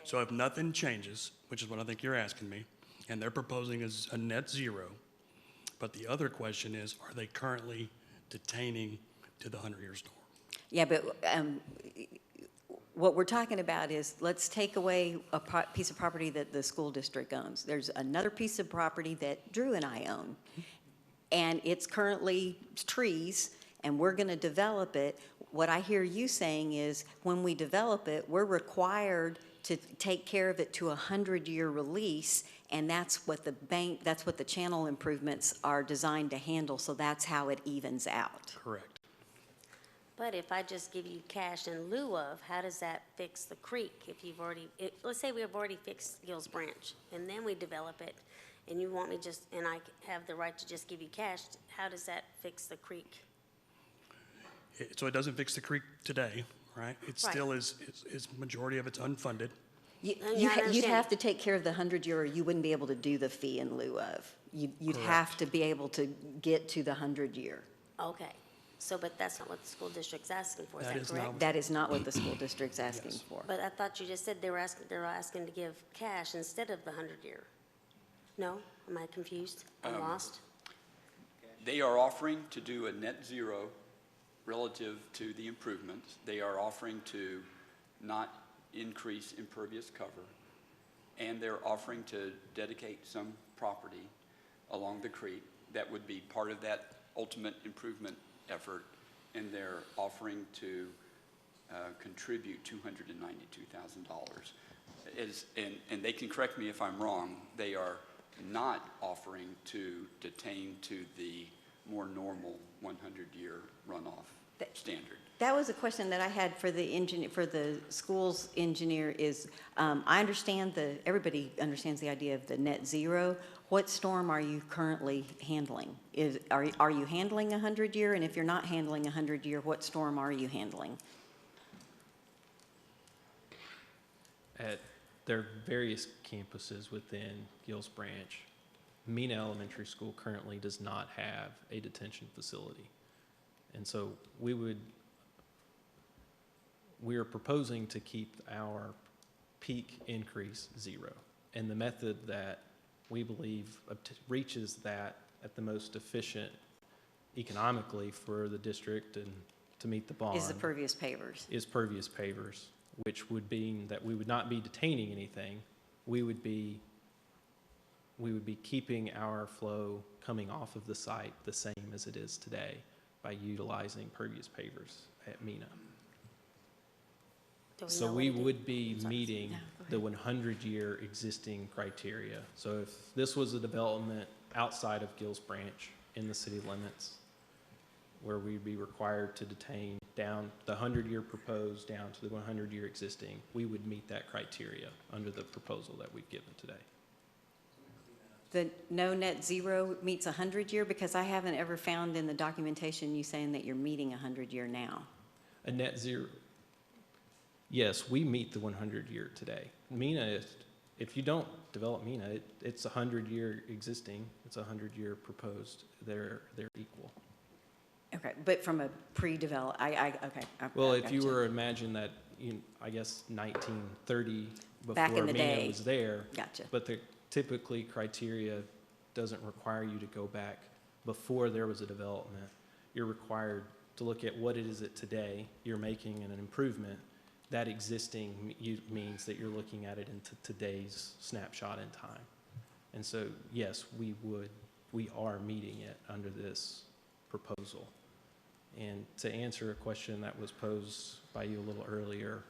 So if nothing changes, which is what I think you're asking me, and they're proposing is a net zero, but the other question is, are they currently detaining to the 100-year storm? Yeah, but what we're talking about is, let's take away a piece of property that the school district owns. There's another piece of property that Drew and I own, and it's currently trees, and we're going to develop it. What I hear you saying is, when we develop it, we're required to take care of it to a 100-year release, and that's what the channel improvements are designed to handle, so that's how it evens out. Correct. But if I just give you cash in lieu of, how does that fix the creek? If you've already, let's say we've already fixed Gills Branch, and then we develop it, and you want me and I have the right to just give you cash, how does that fix the creek? So it doesn't fix the creek today, right? It still is majority of it's unfunded. You'd have to take care of the 100-year, or you wouldn't be able to do the fee in lieu of. You'd have to be able to get to the 100-year. Okay. So, but that's not what the school district's asking for, is That that is correct? not- That is not what the school district's asking Yes. for. But I thought you just said they're asking to give cash instead of the 100-year. No? Am I confused? I'm lost? They are offering to do a net zero relative to the improvements. They are offering to not increase impervious cover, and they're offering to dedicate some property along the creek that would be part of that ultimate improvement effort, and they're offering to contribute $292,000. And they can correct me if I'm wrong, they are not offering to detain to the more normal 100-year runoff standard. That was a question that I had for the engineer, for the school's engineer is, I understand everybody understands the idea of the net zero. What storm are you currently handling? Are you handling a 100-year? And if you're not handling a 100-year, what storm are you handling? At their various campuses within Gills Branch, Mena Elementary School currently does not have a detention facility. And so we're proposing to keep our peak increase 0. And the method that we believe reaches that at the most efficient economically for the district and to meet the bond. Is the pervious pavers. Is pervious pavers, which would mean that we would not be detaining anything. We would be keeping our flow coming off of the site the same as it is today by utilizing pervious pavers at Mena. So we would be meeting the 100-year existing criteria. So if this was a development outside of Gills Branch in the city limits, where we'd be required to detain down the 100-year proposed down to the 100-year existing, we would meet that criteria under the proposal that we've given today. The no net zero meets 100-year, because I haven't ever found in the documentation you saying that you're meeting 100-year now. A net zero, yes, we meet the 100-year today. Mena, if you don't develop Mena, it's a 100-year existing, it's a 100-year proposed. They're equal. Okay, but from a pre-develop, okay. Well, if you were to imagine that, I guess 1930, Back before in the Mena day. was there. Gotcha. But the typically criteria doesn't require you to go back before there was a development. You're required to look at what it is that today you're making an improvement. That existing means that you're looking at it into today's snapshot in time. And so, yes, we are meeting it under this proposal. And to answer a question that was posed by you a little earlier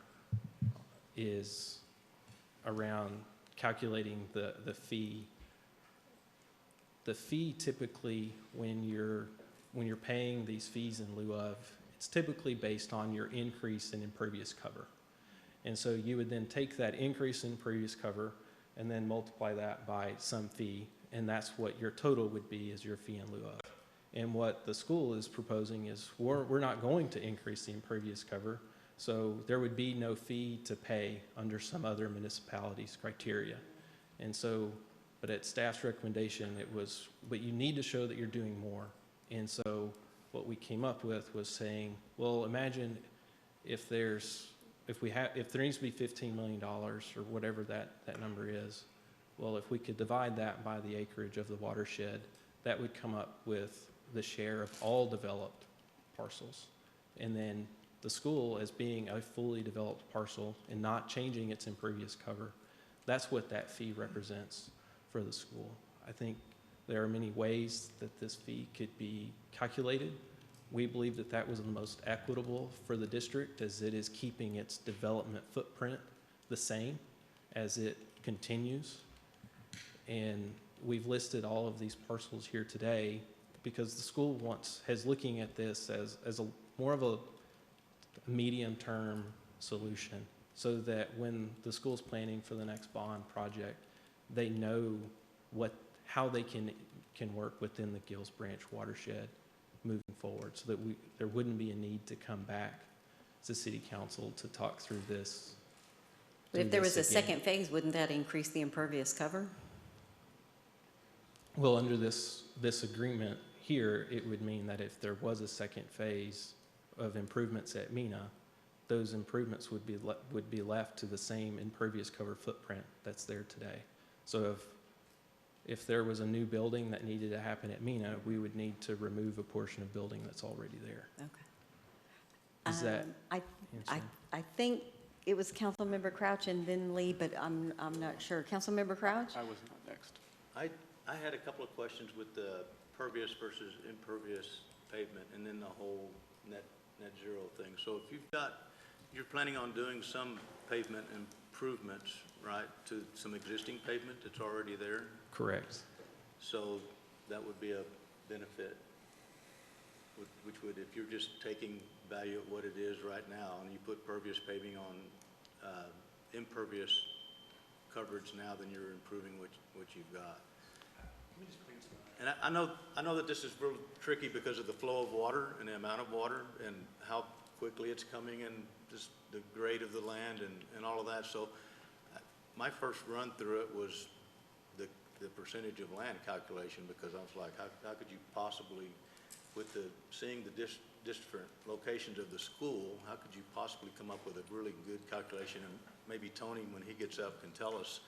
is around calculating the fee. The fee typically, when you're paying these fees in lieu of, it's typically based on your increase in impervious cover. And so you would then take that increase in impervious cover and then multiply that by some fee, and that's what your total would be as your fee in lieu of. And what the school is proposing is we're not going to increase the impervious cover, so there would be no fee to pay under some other municipality's criteria. And so, but at staff's recommendation, it was, but you need to show that you're doing more. And so what we came up with was saying, well, imagine if there needs to be $15 million or whatever that number is, well, if we could divide that by the acreage of the watershed, that would come up with the share of all developed parcels. And then the school, as being a fully developed parcel and not changing its impervious cover, that's what that fee represents for the school. I think there are many ways that this fee could be calculated. We believe that that was the most equitable for the district, as it is keeping its development footprint the same as it continues. And we've listed all of these parcels here today because the school is looking at this as more of a medium-term solution, so that when the school's planning for the next bond project, they know how they can work within the Gills Branch watershed moving forward, so that there wouldn't be a need to come back to City Council to talk through this. But if there was a second phase, wouldn't that increase the impervious cover? Well, under this agreement here, it would mean that if there was a second phase of improvements at Mena, those improvements would be left to the same impervious cover footprint that's there today. So if there was a new building that needed to happen at Mena, we would need to remove a portion of building that's already there. Okay. Is that I think it was Councilmember Crouch and then Lee, but I'm not sure. Councilmember Crouch? I was not next. I had a couple of questions with the pervious versus impervious pavement, and then the whole net zero thing. So if you're planning on doing some pavement improvements, right, to some existing pavement that's already there? Correct. So that would be a benefit, which would, if you're just taking value at what it is right now, and you put pervious paving on impervious coverage now, then you're improving what you've got. And I know that this is real tricky because of the flow of water and the amount of water and how quickly it's coming and just the grade of the land and all of that. So my first run through it was the the percentage of land calculation, because I was like, how could you possibly, with seeing the different locations of the school, how could you possibly come up with a really good calculation? And maybe Tony, when he gets up, can tell us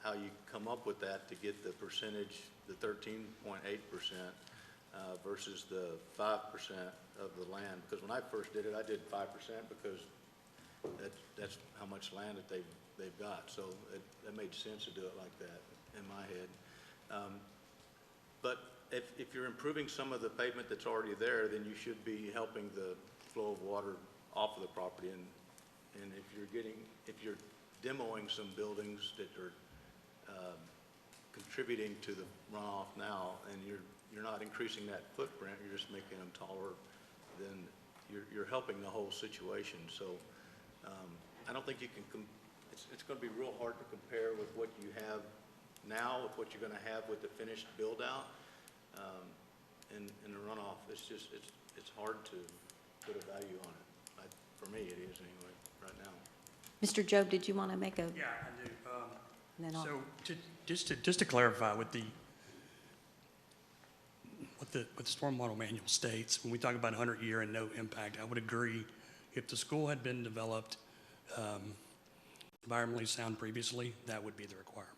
how you come up with that to get the percentage, the 13.8% versus the 5% of the land. Because when I first did it, I did 5% because that's how much land that they've got. So it made sense to do it like that in my head. But if you're improving some of the pavement that's already there, then you should be helping the flow of water off of the property. And if you're demoing some buildings that are contributing to the runoff now, and you're not increasing that footprint, you're just making them taller, then you're helping the whole situation. So I don't think you can. It's going to be real hard to compare with what you have now with what you're going to have with the finished build out in the runoff. It's hard to put a value on it. For me, it is anyway right now. Mr. Job, did you want to make a? Yeah, I do. And then I'll- So just to clarify what the stormwater manual states, when we talk about 100-year and no impact, I would agree. If the school had been developed environmentally sound previously, that would be the requirement.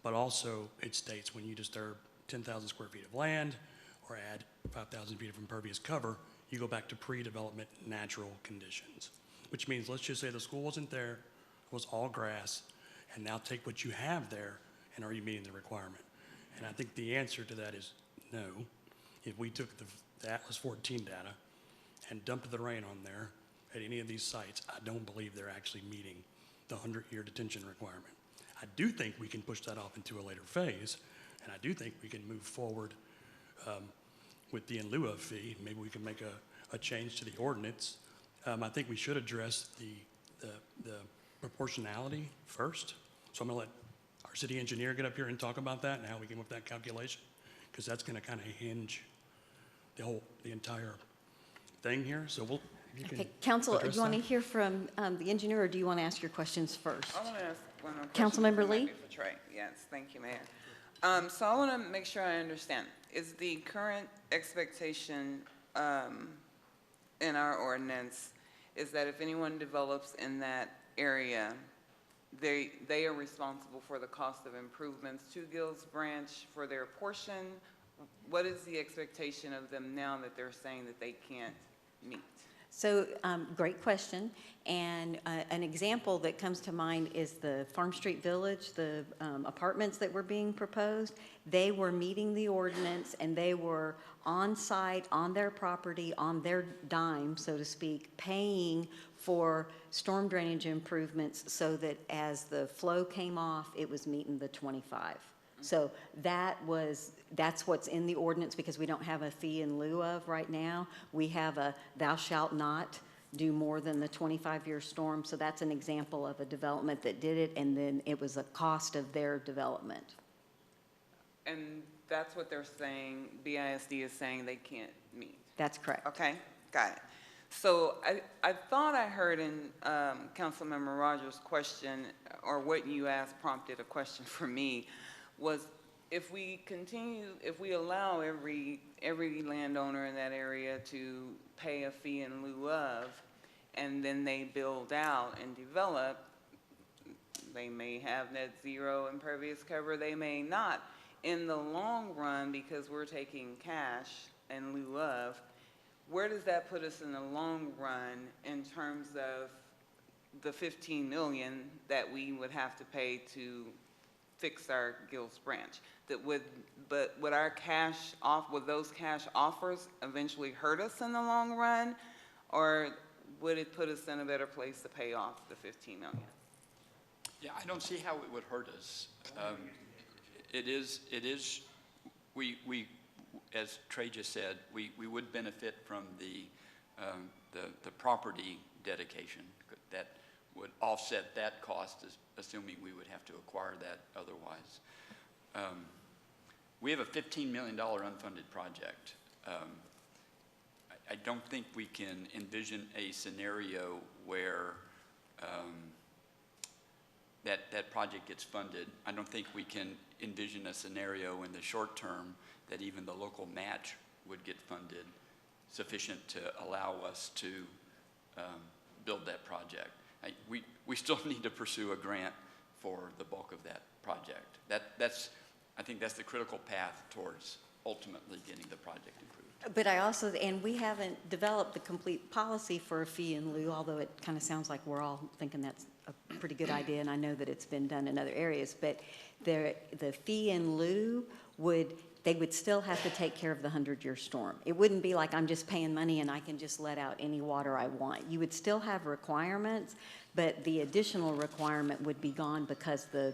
But also it states when you disturb 10,000 square feet of land or add 5,000 feet of impervious cover, you go back to pre-development natural conditions, which means let's just say the school wasn't there, it was all grass, and now take what you have there and are you meeting the requirement? And I think the answer to that is no. If we took the Atlas 14 data and dumped the rain on there at any of these sites, I don't believe they're actually meeting the 100-year detention requirement. I do think we can push that off into a later phase, and I do think we can move forward with the in lieu of fee. Maybe we can make a change to the ordinance. I think we should address the proportionality first. So I'm going to let our city engineer get up here and talk about that and how we came up with that calculation, because that's going to kind of hinge the entire thing here. So you can Okay, Council, do address you want to that. hear from the engineer, or do you want to ask your questions first? I want to ask one more question. Councilmember It might Lee? be for Trey. Yes, thank you, Mayor. So I want to make sure I understand. Is the current expectation in our ordinance is that if anyone develops in that area, they are responsible for the cost of improvements to Gills Branch for their portion? What is the expectation of them now that they're saying that they can't meet? So, great question. And an example that comes to mind is the Farm Street Village, the apartments that were being proposed. They were meeting the ordinance, and they were on site, on their property, on their dime, so to speak, paying for storm drainage improvements so that as the flow came off, it was meeting the 25. So that's what's in the ordinance, because we don't have a fee in lieu of right now. We have a thou shalt not do more than the 25-year storm. So that's an example of a development that did it, and then it was a cost of their development. And that's what they're saying, BISD is saying they can't meet? That's correct. Okay, got it. So I thought I heard in Councilmember Rogers' question, or what you asked prompted a question for me, was if we allow every landowner in that area to pay a fee in lieu of, and then they build out and develop, they may have net zero impervious cover, they may not. In the long run, because we're taking cash in lieu of, where does that put us in the long run in terms of the $15 million that we would have to pay to fix our Gills Branch? Would those cash offers eventually hurt us in the long run, or would it put us in a better place to pay off the $15 million? Yeah, I don't see how it would hurt us. We, as Trey just said, we would benefit from the property dedication that would offset that cost, assuming we would have to acquire that otherwise. We have a $15 million unfunded project. I don't think we can envision a scenario where that project gets funded. I don't think we can envision a scenario in the short term that even the local match would get funded sufficient to allow us to build that project. We still need to pursue a grant for the bulk of that project. I think that's the critical path towards ultimately getting the project improved. But I also, and we haven't developed the complete policy for a fee in lieu, although it kind of sounds like we're all thinking that's a pretty good idea, and I know that it's been done in other areas, but the fee in lieu they would still have to take care of the 100-year storm. It wouldn't be like I'm just paying money and I can just let out any water I want. You would still have requirements, but the additional requirement would be gone because the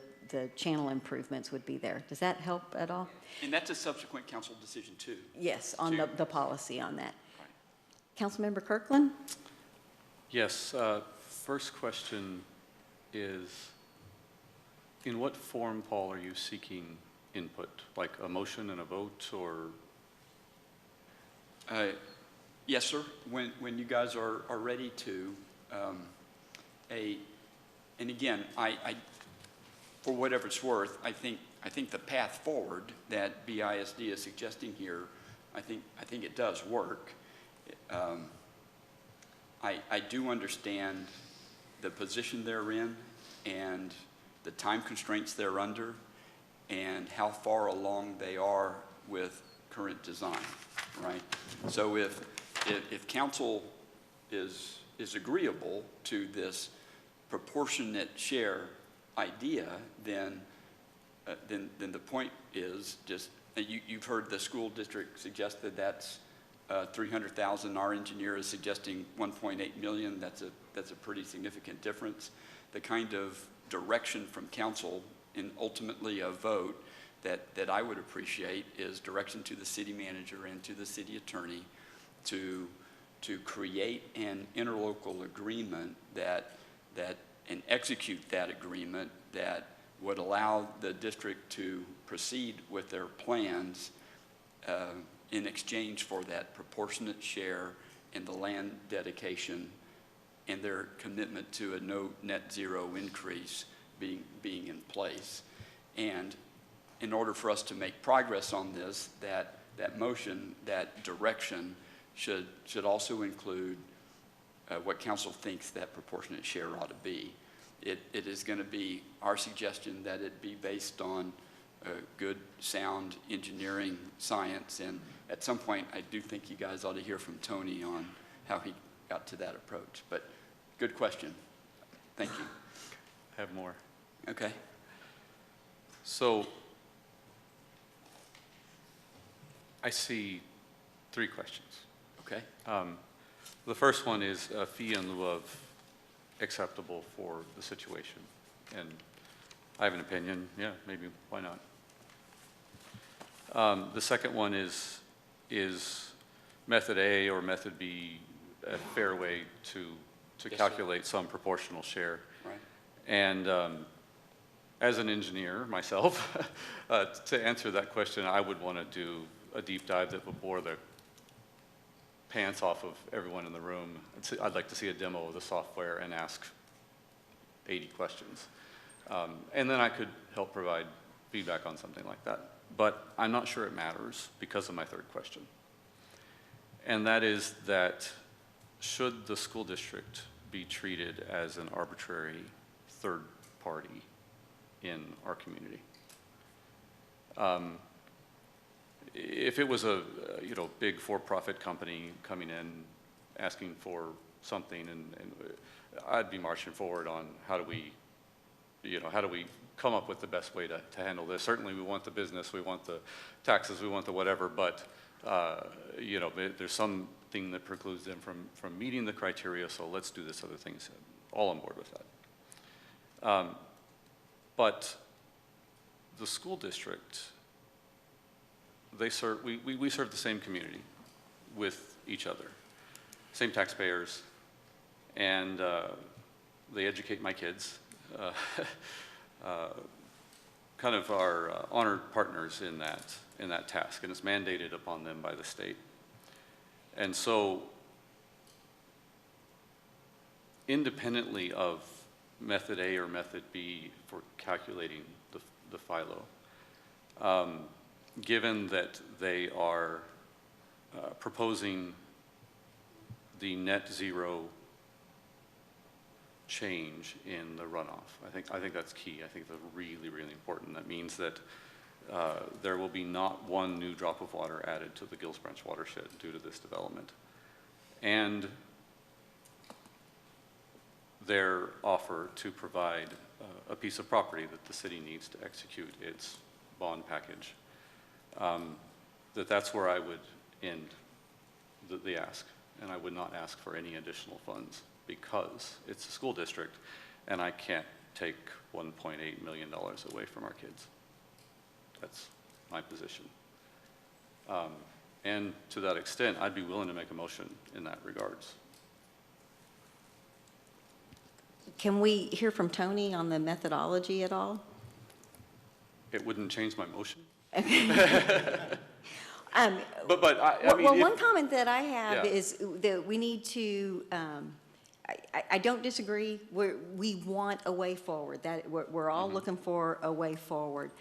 channel improvements would be there. Does that help at all? And that's a subsequent council decision too. Yes, on the policy on that. Right. Councilmember Kirkland? Yes, first question is, in what form, Paul, are you seeking input? Like a motion and a vote, or? Yes, sir. When you guys are ready to, and again, I for whatever it's worth, I think the path forward that BISD is suggesting here, I think it does work. I do understand the position they're in and the time constraints they're under and how far along they are with current design, right? So if council is agreeable to this proportionate share idea, then the point is just, you've heard the school district suggest that that's 300,000. Our engineer is suggesting 1.8 million. That's a pretty significant difference. The kind of direction from council and ultimately a vote that I would appreciate is direction to the city manager and to the city attorney to create an interlocal agreement and execute that agreement that would allow the district to proceed with their plans in exchange for that proportionate share in the land dedication and their commitment to a no net zero increase being in place. And in order for us to make progress on this, that motion, that direction should also include what council thinks that proportionate share ought to be. It is going to be our suggestion that it be based on good, sound engineering science, and at some point I do think you guys ought to hear from Tony on how he got to that approach. But good question. Thank you. I have more. Okay. So I see 3 questions. Okay. The first one is a fee in lieu of acceptable for the situation. And I have an opinion. Yeah, maybe, why not? The second one is method A or method B a fair way to Yes, calculate some proportional share? Right. And as an engineer myself, to answer that question, I would want to do a deep dive that would bore the pants off of everyone in the room. I'd like to see a demo of the software and ask 80 questions. And then I could help provide feedback on something like that. But I'm not sure it matters because of my third question. And that is that should the school district be treated as an arbitrary third party in our community? If it was a big for-profit company coming in asking for something, and I'd be marching forward on how do we come up with the best way to handle this. Certainly we want the business, we want the taxes, we want the whatever, but there's something that precludes them from meeting the criteria, so let's do this other thing. So all on board with that. But the school district, we serve the same community with each other, same taxpayers, and they educate my kids. Kind of our honored partners in that task, and it's mandated upon them by the state. And so, independently of method A or method B for calculating the FILO. Given that they are proposing the net zero change in the runoff, I think that's key. I think that's really, really important. That means that there will be not one new drop of water added to the Gills Branch watershed due to this development. And their offer to provide a piece of property that the city needs to execute its bond package, that's where I would end the ask, and I would not ask for any additional funds because it's a school district and I can't take $1.8 million away from our kids. That's my position. And to that extent, I'd be willing to make a motion in that regards. Can we hear from Tony on the methodology at all? It wouldn't change my motion. Um, But I Well, mean, one comment that I have Yeah. is that we need to, I don't disagree, we want a way forward, that, we're all looking for a way forward.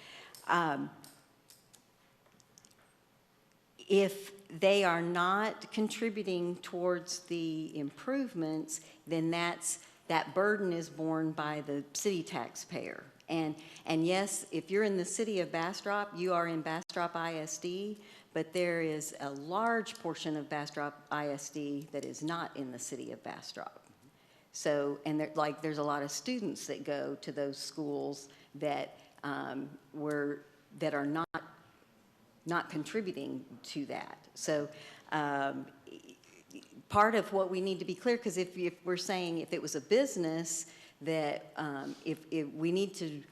If they are not contributing towards the improvements, then that burden is borne by the city taxpayer. And yes, if you're in the city of Bastrop, you are in Bastrop ISD, but there is a large portion of Bastrop ISD that is not in the city of Bastrop. So, and there's a lot of students that go to those schools that that are not contributing to that. So, part of what we need to be clear, because if we're saying if it was a business, that if we need to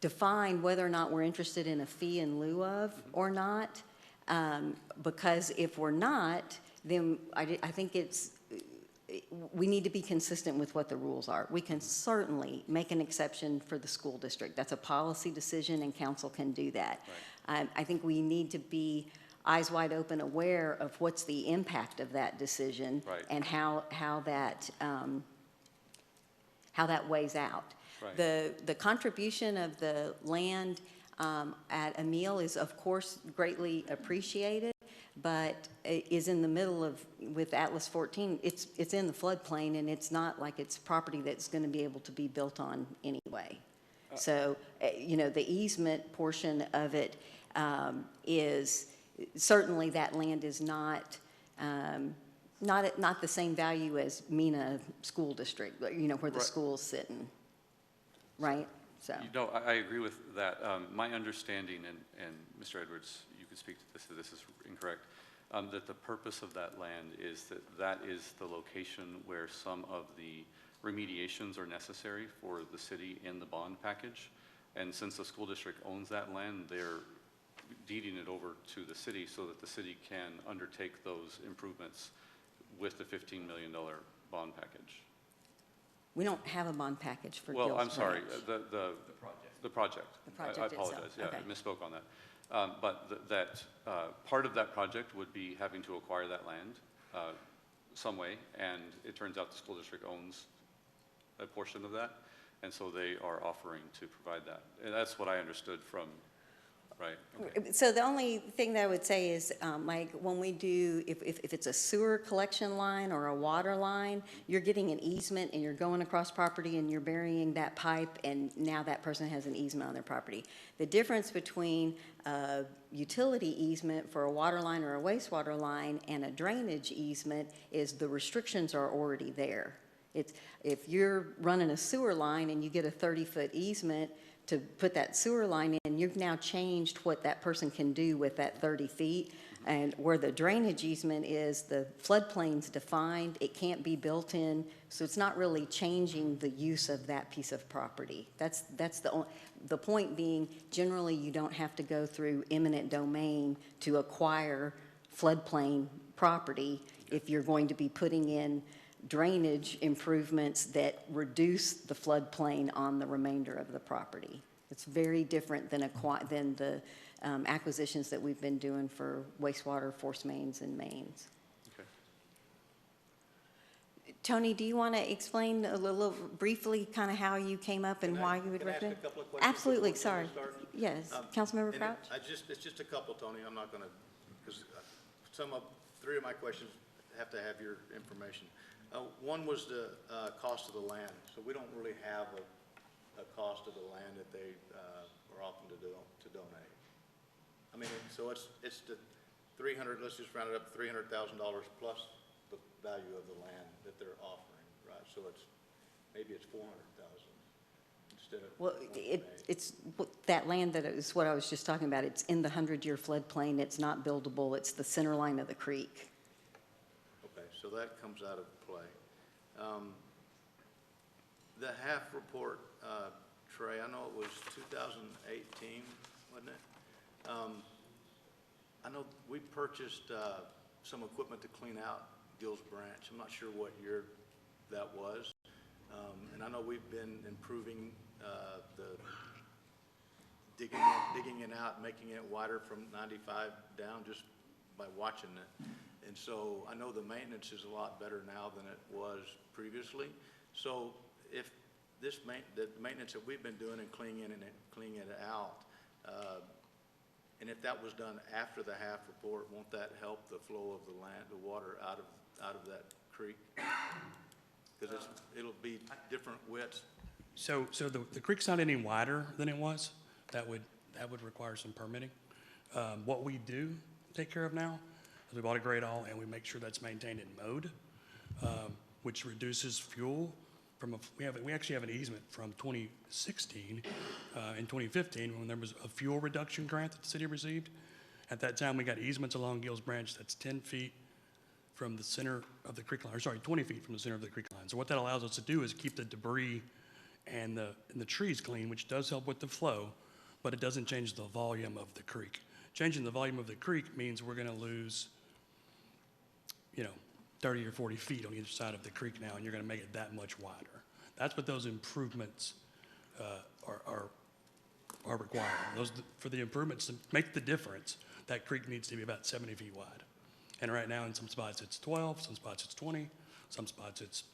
define whether or not we're interested in a fee in lieu of or not, because if we're not, then I think we need to be consistent with what the rules are. We can certainly make an exception for the school district. That's a policy decision and council can do that. Right. I think we need to be eyes wide open aware of what's the impact of that decision, right, and how that weighs out. Right. The contribution of the land at Emile is of course greatly appreciated, but is in the middle of, with Atlas 14, it's in the floodplain and it's not like it's property that's going to be able to be built on anyway. So, you know, the easement portion of it is, certainly that land is not the same value as Mena School District, you know, where the school's sitting, right? So. You know, I agree with that. My understanding, and Mr. Edwards, you could speak to this if this is incorrect, that the purpose of that land is that is the location where some of the remediations are necessary for the city in the bond package. And since the school district owns that land, they're deeding it over to the city so that the city can undertake those improvements with the $15 million bond package. We don't have a bond package for Well, Gills I'm sorry, Branch. the project. The project I itself. apologize, yeah, Okay. I misspoke on that. But part of that project would be having to acquire that land some way, and it turns out the school district owns a portion of that, and so they are offering to provide that. And that's what I understood from, right? Okay. So the only thing that I would say is, like, when we do, if it's a sewer collection line or a water line, you're getting an easement and you're going across property and you're burying that pipe, and now that person has an easement on their property. The difference between a utility easement for a water line or a wastewater line and a drainage easement is the restrictions are already there. If you're running a sewer line and you get a 30-foot easement to put that sewer line in, you've now changed what that person can do with that 30 feet. And where the drainage easement is, the floodplain's defined, it can't be built in, so it's not really changing the use of that piece of property. That's the point being, generally you don't have to go through eminent domain to acquire floodplain property if you're going to be putting in drainage improvements that reduce the floodplain on the remainder of the property. It's very different than the acquisitions that we've been doing for wastewater, force mains, and mains. Okay. Tony, do you want to explain a little briefly kind of how you came up and why you would Can I ask recommend? a couple of questions? Absolutely, before sorry. Tony starts? Yes, Councilmember Crouch? It's just a couple, Tony, I'm not gonna, because three of my questions have to have your information. One was the cost of the land, so we don't really have a cost of the land that they are offering to donate. I mean, so it's the 300, let's just round it up, $300,000 plus the value of the land that they're offering, right? So maybe it's 400,000 instead of. Well, 1.8. it's that land that is what I was just talking about. It's in the 100-year floodplain. It's not buildable. It's the center line of the creek. Okay, so that comes out of play. The half report, Trey, I know it was 2018, wasn't it? I know we purchased some equipment to clean out Gills Branch. I'm not sure what year that was. And I know we've been improving the digging it out, making it wider from 95 down just by watching it. And so I know the maintenance is a lot better now than it was previously. So if the maintenance that we've been doing and cleaning it out, and if that was done after the half report, won't that help the flow of the water out of that creek? Because it'll be different widths. So the creek's not any wider than it was. That would require some permitting. What we do take care of now is we bought a grade all and we make sure that's maintained and mowed, which reduces fuel. We actually have an easement from 2016 and 2015 when there was a fuel reduction grant that the city received. At that time, we got easements along Gills Branch that's 10 feet from the center of the creek line, or sorry, 20 feet from the center of the creek line. So what that allows us to do is keep the debris and the trees clean, which does help with the flow, but it doesn't change the volume of the creek. Changing the volume of the creek means we're gonna lose, 30 or 40 feet on each side of the creek now, and you're gonna make it that much wider. That's what those improvements are required. For the improvements to make the difference, that creek needs to be about 70 feet wide. And right now, in some spots, it's 12, some spots it's 20, some spots it's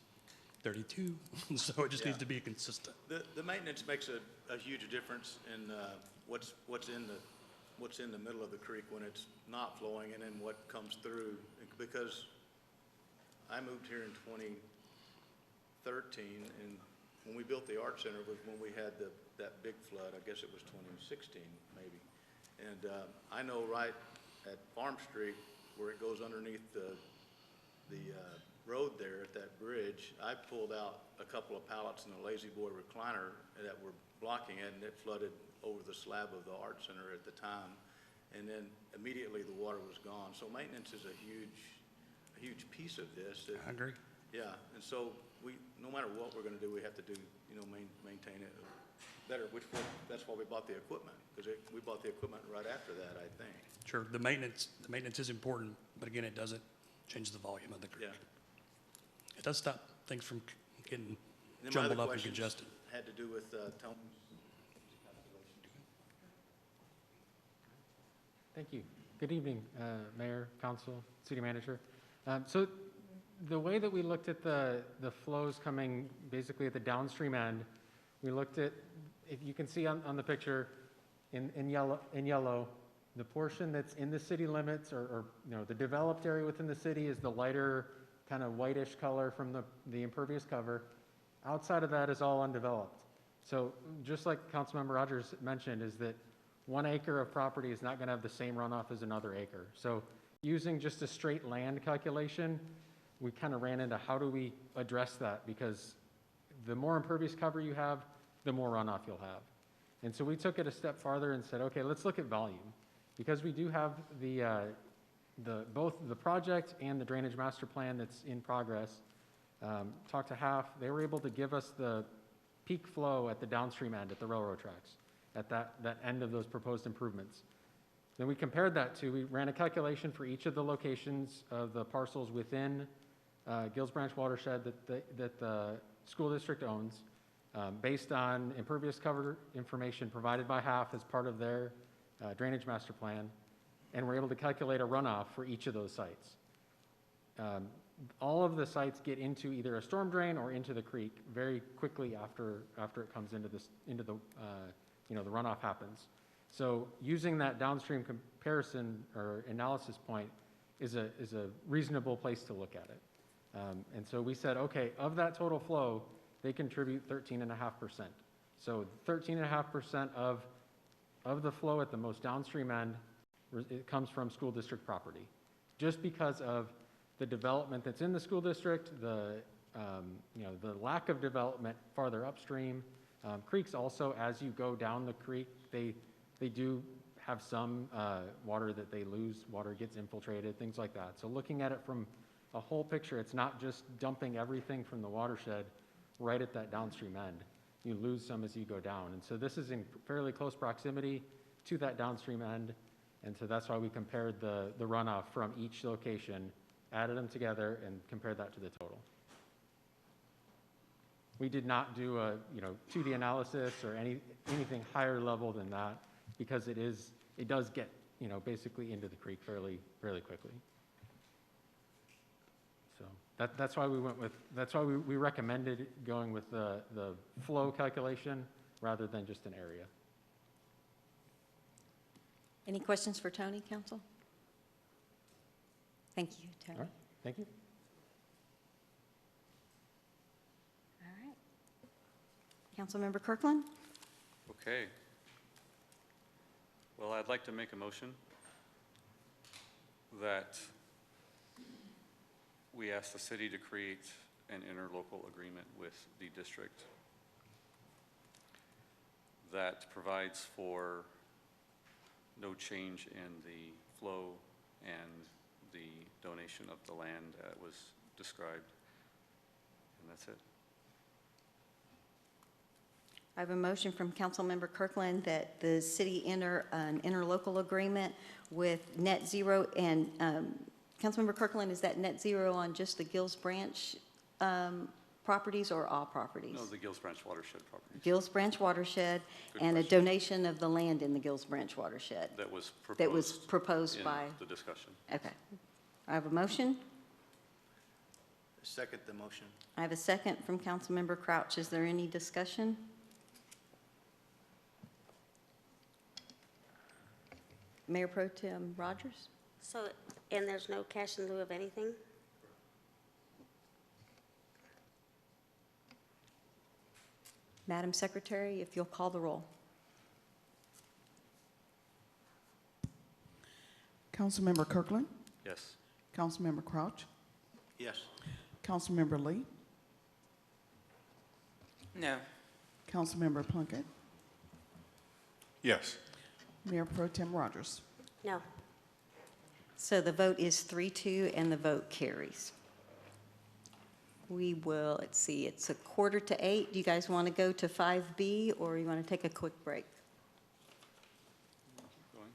32. So it just needs to be consistent. The maintenance makes a huge difference in what's in the middle of the creek when it's not flowing, and then what comes through. Because I moved here in 2013, and when we built the art center was when we had that big flood. I guess it was 2016 maybe. And I know right at Farm Street where it goes underneath the road there at that bridge, I pulled out a couple of pallets in a Lazy Boy recliner that were blocking it, and it flooded over the slab of the art center at the time. And then immediately the water was gone. So maintenance is a huge piece of this. I agree. Yeah, and so no matter what we're gonna do, we have to do, maintain it better, that's why we bought the equipment, because we bought the equipment right after that, I think. Sure, the maintenance is important, but again, it doesn't change the volume of the creek. Yeah. It does stop things from getting And then my jumbled other up and questions congested. had to do with Tony's. Thank you. Good evening, Mayor, Council, City Manager. So the way that we looked at the flows coming basically at the downstream end, we looked at, if you can see on the picture in yellow, the portion that's in the city limits or the developed area within the city is the lighter kind of whitish color from the impervious cover. Outside of that is all undeveloped. So just like Councilmember Rogers mentioned, is that 1 acre of property is not going to have the same runoff as another acre. So using just a straight land calculation, we kind of ran into how do we address that, because the more impervious cover you have, the more runoff you'll have. And so we took it a step farther and said, okay, let's look at volume, because we do have both the project and the drainage master plan that's in progress. Talked to HAF, they were able to give us the peak flow at the downstream end at the railroad tracks, at that end of those proposed improvements. Then we compared that we ran a calculation for each of the locations of the parcels within Gills Branch Watershed that the school district owns, based on impervious cover information provided by HAF as part of their drainage master plan, and we're able to calculate a runoff for each of those sites. all of the sites get into either a storm drain or into the creek very quickly after it comes into the the runoff happens. So using that downstream comparison or analysis point is a reasonable place to look at it. And so we said, okay, of that total flow, they contribute 13.5%. So 13.5% of the flow at the most downstream end, it comes from school district property. Just because of the development that's in the school district, the lack of development farther upstream. Creeks also, as you go down the creek, they do have some water that they lose, water gets infiltrated, things like that. So looking at it from a whole picture, it's not just dumping everything from the watershed right at that downstream end. You lose some as you go down. And so this is in fairly close proximity to that downstream end. And so that's why we compared the runoff from each location, added them together, and compared that to the total. We did not do a 2D analysis or anything higher level than that, because it does get basically into the creek fairly quickly. So that's why we recommended going with the flow calculation rather than just an area. Any questions for Tony, council? Thank you, Tony. All right, thank you. All right. Councilmember Kirkland? Okay. Well, I'd like to make a motion that we ask the city to create an interlocal agreement with the district that provides for no change in the flow and the donation of the land that was described. And that's it. I have a motion from Councilmember Kirkland that the city enter an interlocal agreement with net zero. And Councilmember Kirkland, is that net zero on just the Gills Branch properties or all properties? No, the Gills Branch Watershed properties. Gills Branch Watershed. Good and question. A donation of the land in the Gills Branch Watershed. That was proposed in by. the discussion. Okay. I have a motion. Second the motion. I have a second from Councilmember Crouch. Is there any discussion? Mayor Pro Tem Rogers? So, and there's no cash in lieu of anything? Madam Secretary, if you'll call the roll. Councilmember Kirkland, Yes. Councilmember Crouch, Yes. Councilmember Lee, No. Councilmember Plunkett, Yes. Mayor Pro Tem Rogers. No. So the vote is 3-2 and the vote carries. We will, let's see, it's 7:45. Do you guys want to go to 5B or you want to take a quick break? Going.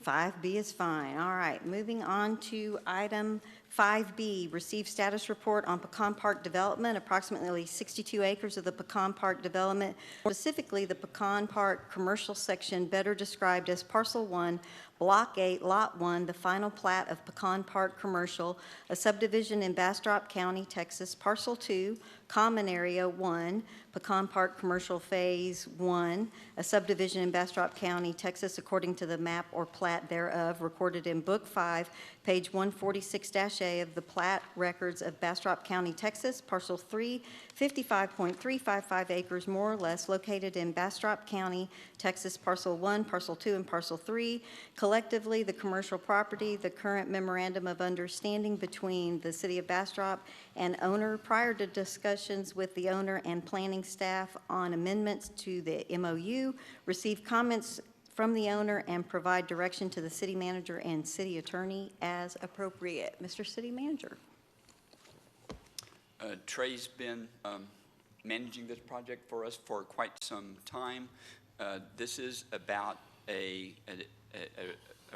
5B is fine. All right, moving on to item 5B, receive status report on Pecan Park development, approximately 62 acres of the Pecan Park development, specifically the Pecan Park commercial section, better described as Parcel 1, Block 8, Lot 1, the final plat of Pecan Park Commercial, a subdivision in Bastrop County, Texas. Parcel 2, Common Area 1, Pecan Park Commercial Phase 1, a subdivision in Bastrop County, Texas, according to the map or plat thereof, recorded in Book 5, page 146-A of the plat records of Bastrop County, Texas. Parcel 3, 55.355 acres, more or less, located in Bastrop County, Texas. Parcel 1, Parcel 2, and Parcel 3, collectively the commercial property. The current memorandum of understanding between the City of Bastrop and owner, prior to discussions with the owner and planning staff on amendments to the MOU, receive comments from the owner and provide direction to the city manager and city attorney as appropriate. Mr. City Manager. Trey's been managing this project for us for quite some time. This is about a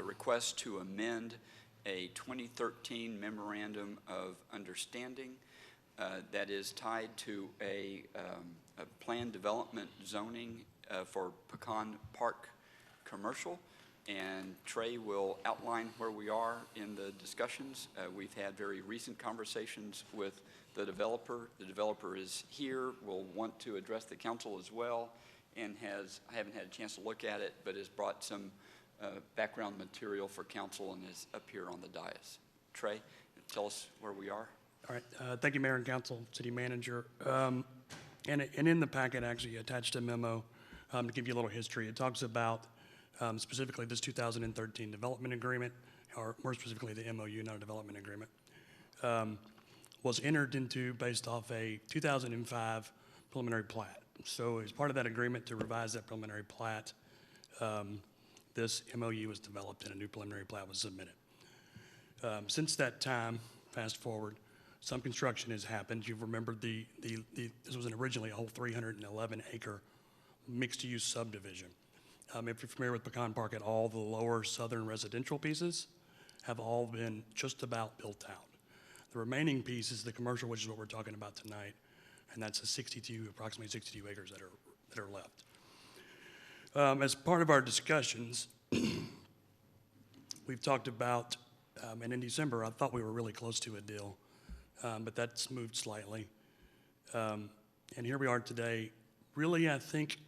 request to amend a 2013 memorandum of understanding that is tied to a planned development zoning for Pecan Park Commercial. and Trey will outline where we are in the discussions. We've had very recent conversations with the developer. The developer is here, will want to address the council as well, and I haven't had a chance to look at it, but has brought some background material for council and is up here on the dais. Trey, tell us where we are. All right, thank you, Mayor and Council, City Manager. And in the packet, actually attached a memo to give you a little history. It talks about specifically this 2013 development agreement, or more specifically the MOU, not a development agreement, was entered into based off a 2005 preliminary plat. So as part of that agreement to revise that preliminary plat, this MOU was developed and a new preliminary plat was submitted. Since that time, fast forward, some construction has happened. You've remembered this was originally a whole 311-acre mixed-use subdivision. If you're familiar with Pecan Park at all, the lower southern residential pieces have all been just about built out. The remaining piece is the commercial, which is what we're talking about tonight, and that's approximately 62 acres that are left. As part of our discussions, we've talked about, and in December, I thought we were really close to a deal, but that's moved slightly. And here we are today, really, I think,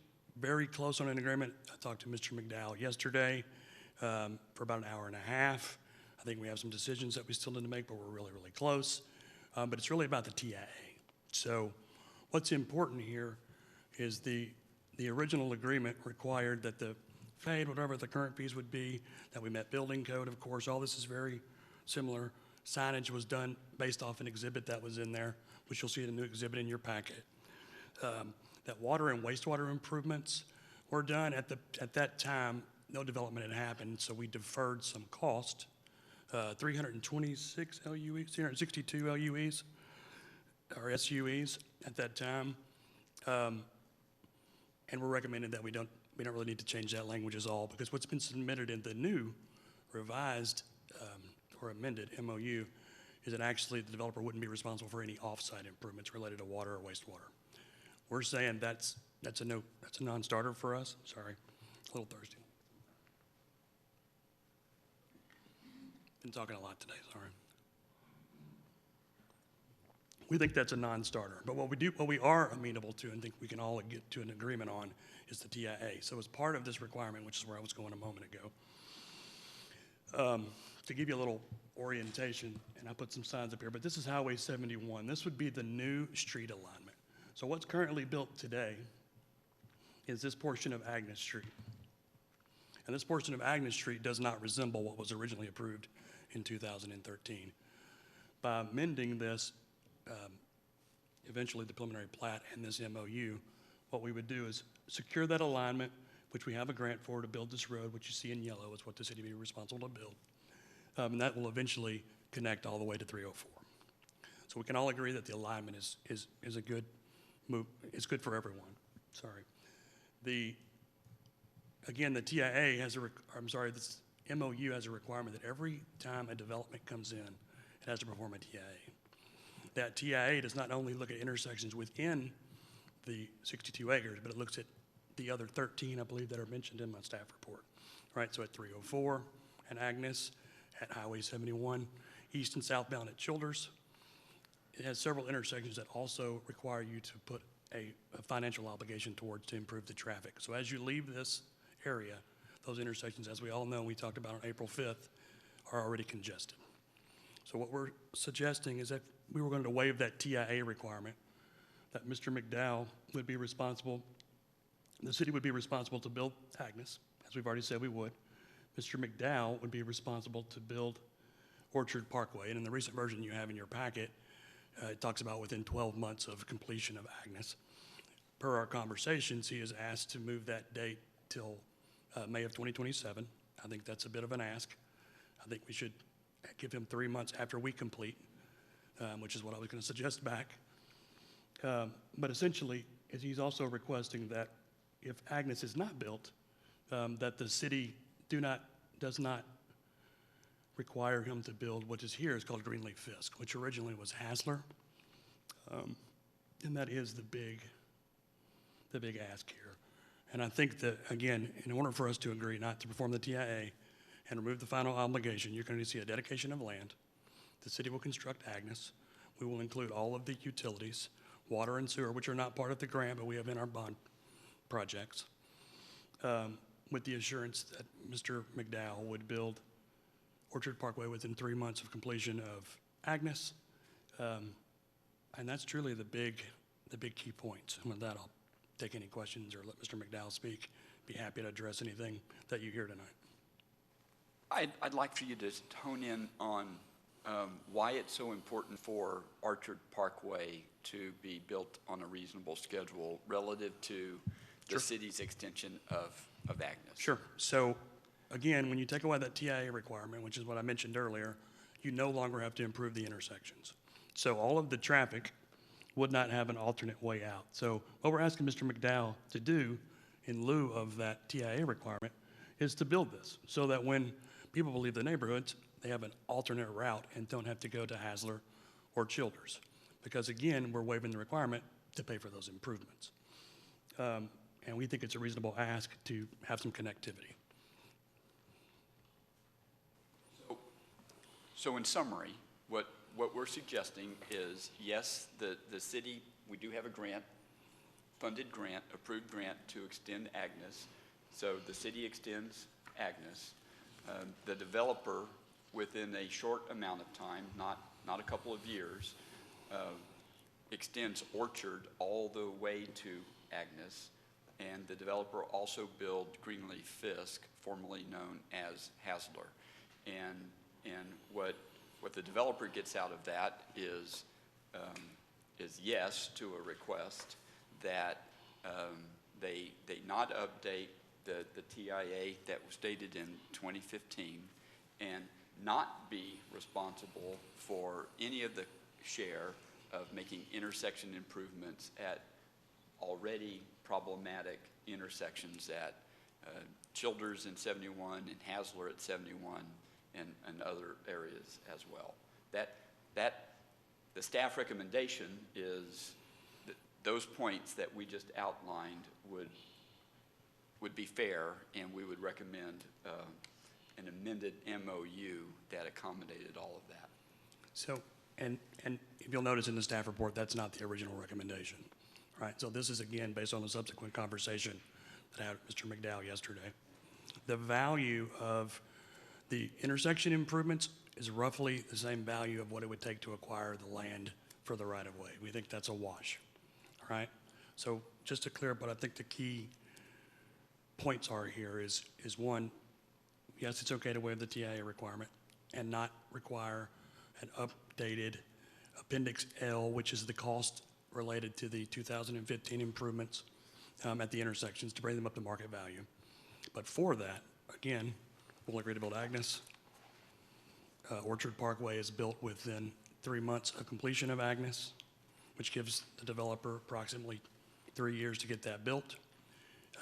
very close on an agreement. I talked to Mr. McDowell yesterday for about an hour and a half. I think we have some decisions that we still need to make, but we're really, really close. But it's really about the TIA. So what's important here is the original agreement required that the fade, whatever the current fees would be, that we met building code, of course. All this is very similar. Signage was done based off an exhibit that was in there, which you'll see in a new exhibit in your packet. That water and wastewater improvements were done. At that time, no development had happened, so we deferred some cost. 326 LUEs, 362 LUEs, or SUEs at that time. And we're recommending that we don't really need to change that language at all, because what's been submitted in the new revised or amended MOU is that actually the developer wouldn't be responsible for any off-site improvements related to water or wastewater. We're saying that's a non-starter for us. Sorry, a little thirsty. Been talking a lot today, sorry. We think that's a non-starter, but what we are amenable to and think we can all get to an agreement on is the TIA. So as part of this requirement, which is where I was going a moment ago, to give you a little orientation, and I put some signs up here, but this is Highway 71. This would be the new street alignment. So what's currently built today is this portion of Agnes Street. And this portion of Agnes Street does not resemble what was originally approved in 2013. By amending this, eventually the preliminary plat and this MOU, what we would do is secure that alignment, which we have a grant for to build this road, which you see in yellow is what the city will be responsible to build. And that will eventually connect all the way to 304. So we can all agree that the alignment is a good move. It's good for everyone. Sorry. Again, the TIA has this MOU has a requirement that every time a development comes in, it has to perform a TIA. That TIA does not only look at intersections within the 62 acres, but it looks at the other 13, I believe, that are mentioned in my staff report. Right, so at 304 and Agnes, at Highway 71, east and southbound at Childers. It has several intersections that also require you to put a financial obligation towards to improve the traffic. So as you leave this area, those intersections, as we all know, we talked about on April 5th, are already congested. So what we're suggesting is that we were going to waive that TIA requirement, that Mr. McDowell would be responsible, the city would be responsible to build Agnes, as we've already said we would. Mr. McDowell would be responsible to build Orchard Parkway. And in the recent version you have in your packet, it talks about within 12 months of completion of Agnes. Per our conversations, he has asked to move that date till May of 2027. I think that's a bit of an ask. I think we should give him 3 months after we complete, which is what I was going to suggest back. But essentially, he's also requesting that if Agnes is not built, that the city does not require him to build what is here is called Greenleaf Fisk, which originally was Hassler. And that is the big ask here. And I think that, again, in order for us to agree not to perform the TIA and remove the final obligation, you're going to see a dedication of land. The city will construct Agnes. We will include all of the utilities, water and sewer, which are not part of the grant, but we have in our bond projects, with the assurance that Mr. McDowell would build Orchard Parkway within 3 months of completion of Agnes. And that's truly the big key points. And with that, I'll take any questions or let Mr. McDowell speak. Be happy to address anything that you hear tonight. I'd like for you to hone in on why it's so important for Orchard Parkway to be built on a reasonable schedule relative to the city's extension of Agnes. Sure. So again, when you take away that TIA requirement, which is what I mentioned earlier, you no longer have to improve the intersections. So all of the traffic would not have an alternate way out. So what we're asking Mr. McDowell to do in lieu of that TIA requirement is to build this so that when people leave the neighborhoods, they have an alternate route and don't have to go to Hasler or Childers. Because again, we're waiving the requirement to pay for those improvements. And we think it's a reasonable ask to have some connectivity. So in summary, what we're suggesting is, yes, the city, we do have a grant, funded grant, approved grant to extend Agnes. So the city extends Agnes. The developer, within a short amount of time, not a couple of years, extends Orchard all the way to Agnes. And the developer also built Greenleaf Fisk, formerly known as Hasler. And what the developer gets out of that is yes to a request that they not update the TIA that was dated in 2015 and not be responsible for any of the share of making intersection improvements at already problematic intersections at Childers in 71 and Hasler at 71 and other areas as well. The staff recommendation is that those points that we just outlined would be fair, and we would recommend an amended MOU that accommodated all of that. So, and if you'll notice in the staff report, that's not the original recommendation, right? So this is, again, based on the subsequent conversation that I had with Mr. McDowell yesterday. The value of the intersection improvements is roughly the same value of what it would take to acquire the land for the right-of-way. We think that's a wash, all right? So just to clear up what I think the key points are here is one, yes, it's okay to waive the TIA requirement and not require an updated Appendix L, which is the cost related to the 2015 improvements at the intersections to bring them up to market value. But for that, again, we'll agree to build Agnes. Orchard Parkway is built within 3 months of completion of Agnes, which gives the developer approximately 3 years to get that built.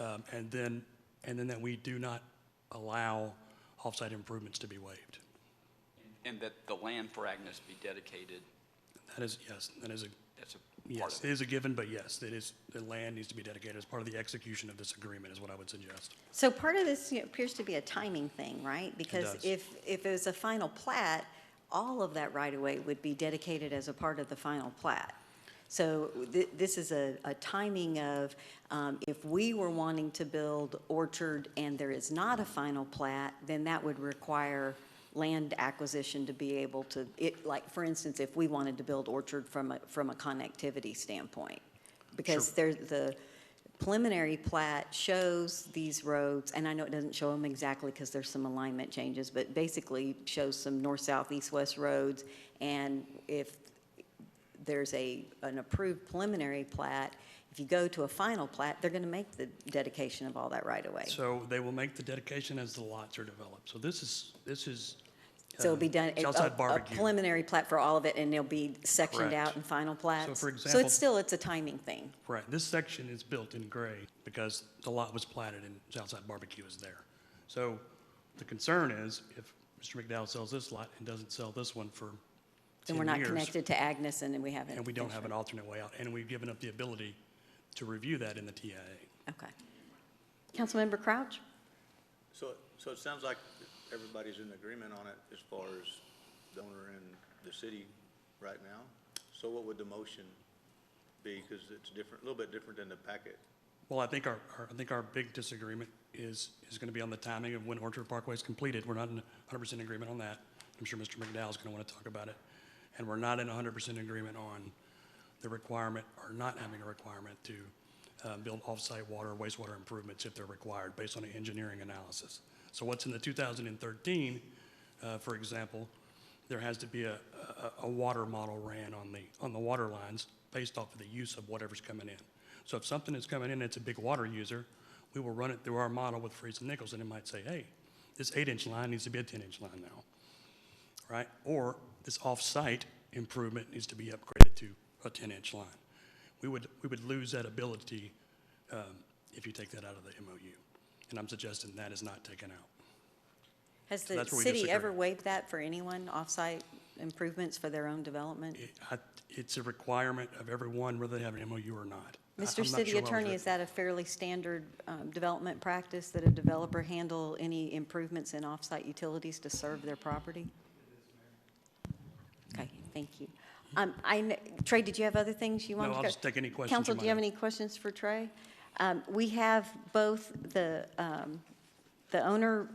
And then that we do not allow off-site improvements to be waived. And that the land for Agnes be dedicated. That is, yes, That's a part yes, of it is a given, but yes, the land needs to be dedicated as part of the execution of this agreement is what I would suggest. So part of this appears to be a timing thing, right? Because does. if it was a final plat, all of that right-of-way would be dedicated as a part of the final plat. So this is a timing of, if we were wanting to build Orchard and there is not a final plat, then that would require land acquisition to be able to, like, for instance, if we wanted to build Orchard from a connectivity standpoint. Because there's the preliminary plat shows these roads, and I know it doesn't show them exactly because there's some alignment changes, but basically shows some north, south, east, west roads. And if there's an approved preliminary plat, if you go to a final plat, they're going to make the dedication of all that right away. So they will make the dedication as the lots are developed. So this is So it'll be done, Southside a Barbecue. preliminary plat for all of it, and they'll be sectioned Correct. out in final plats? So for So example- it's a timing thing. Right, this section is built in gray because the lot was platted and Southside Barbecue is there. So the concern is if Mr. McDowell sells this lot and doesn't sell this one for 10 Then we're not years, connected to Agnes, and then we haven't. and we don't have an finished alternate way out, and we've given up the ability to review that in the TIA. it. Okay. Councilmember Crouch? So it sounds like everybody's in agreement on it as far as the owner and the city right now. So what would the motion be? Because it's different, a little bit different than the packet. Well, I think our big disagreement is going to be on the timing of when Orchard Parkway is completed. We're not in 100% agreement on that. I'm sure Mr. McDowell is going to want to talk about it. And we're not in 100% agreement on the requirement or not having a requirement to build off-site water or wastewater improvements if they're required based on an engineering analysis. So what's in the 2013, for example, there has to be a water model ran on the water lines based off of the use of whatever's coming in. So if something is coming in that's a big water user, we will run it through our model with Freeze and Nichols, and it might say, hey, this 8-inch line needs to be a 10-inch line now, right? Or this off-site improvement needs to be upgraded to a 10-inch line. We would lose that ability if you take that out of the MOU, and I'm suggesting that is not taken out. Has So the that's where we city disagree. ever waived that for anyone, off-site improvements for their own development? It's a requirement of everyone, whether they have an MOU or not. I'm Mr. not City sure why it was Attorney, is that a fairly standard development practice that a developer handle any improvements in off-site utilities to serve their property? Okay, thank you. Trey, did you have other things you wanted to No, I'll go? just take any questions you Council, do might you have have. any questions for Trey? We have both the owner,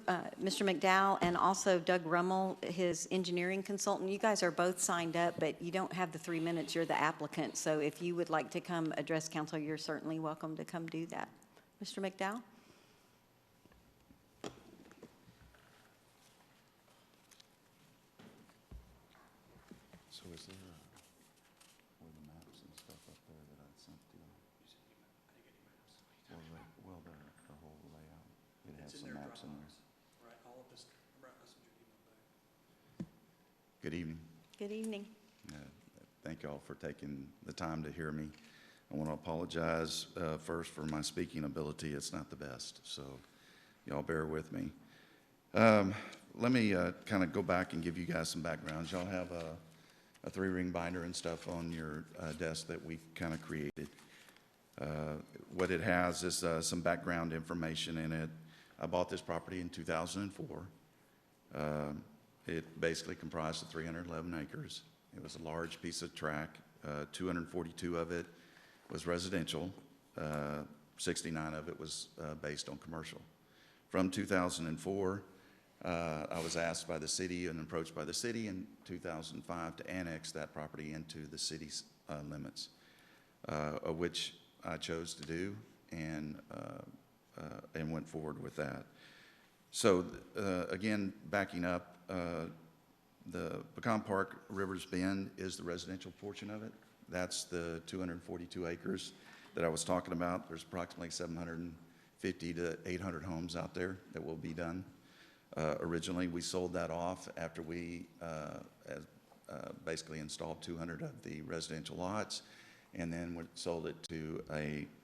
Mr. McDowell, and also Doug Rummel, his engineering consultant. You guys are both signed up, but you don't have the 3 minutes. You're the applicant. So if you would like to come address council, you're certainly welcome to come do that. Mr. McDowell? So is there were the maps and stuff up there that I sent to you? Well, the whole layout, it has some maps in there. Right, all of this, Good evening. Good evening. Thank y'all for taking the time to hear me. I want to apologize first for my speaking ability. It's not the best, so y'all bear with me. Let me kind of go back and give you guys some backgrounds. Y'all have a 3-ring binder and stuff on your desk that we kind of created. What it has is some background information in it. I bought this property in 2004. It basically comprised of 311 acres. It was a large piece of tract. 242 of it was residential. 69 of it was based on commercial. From 2004, I was asked by the city and approached by the city in 2005 to annex that property into the city's limits, of which I chose to do and went forward with that. So again, backing up, the Pecan Park Rivers Bend is the residential portion of it. That's the 242 acres that I was talking about. There's approximately 750 to 800 homes out there that will be done. Originally, we sold that off after we basically installed 200 of the residential lots, and then we sold it to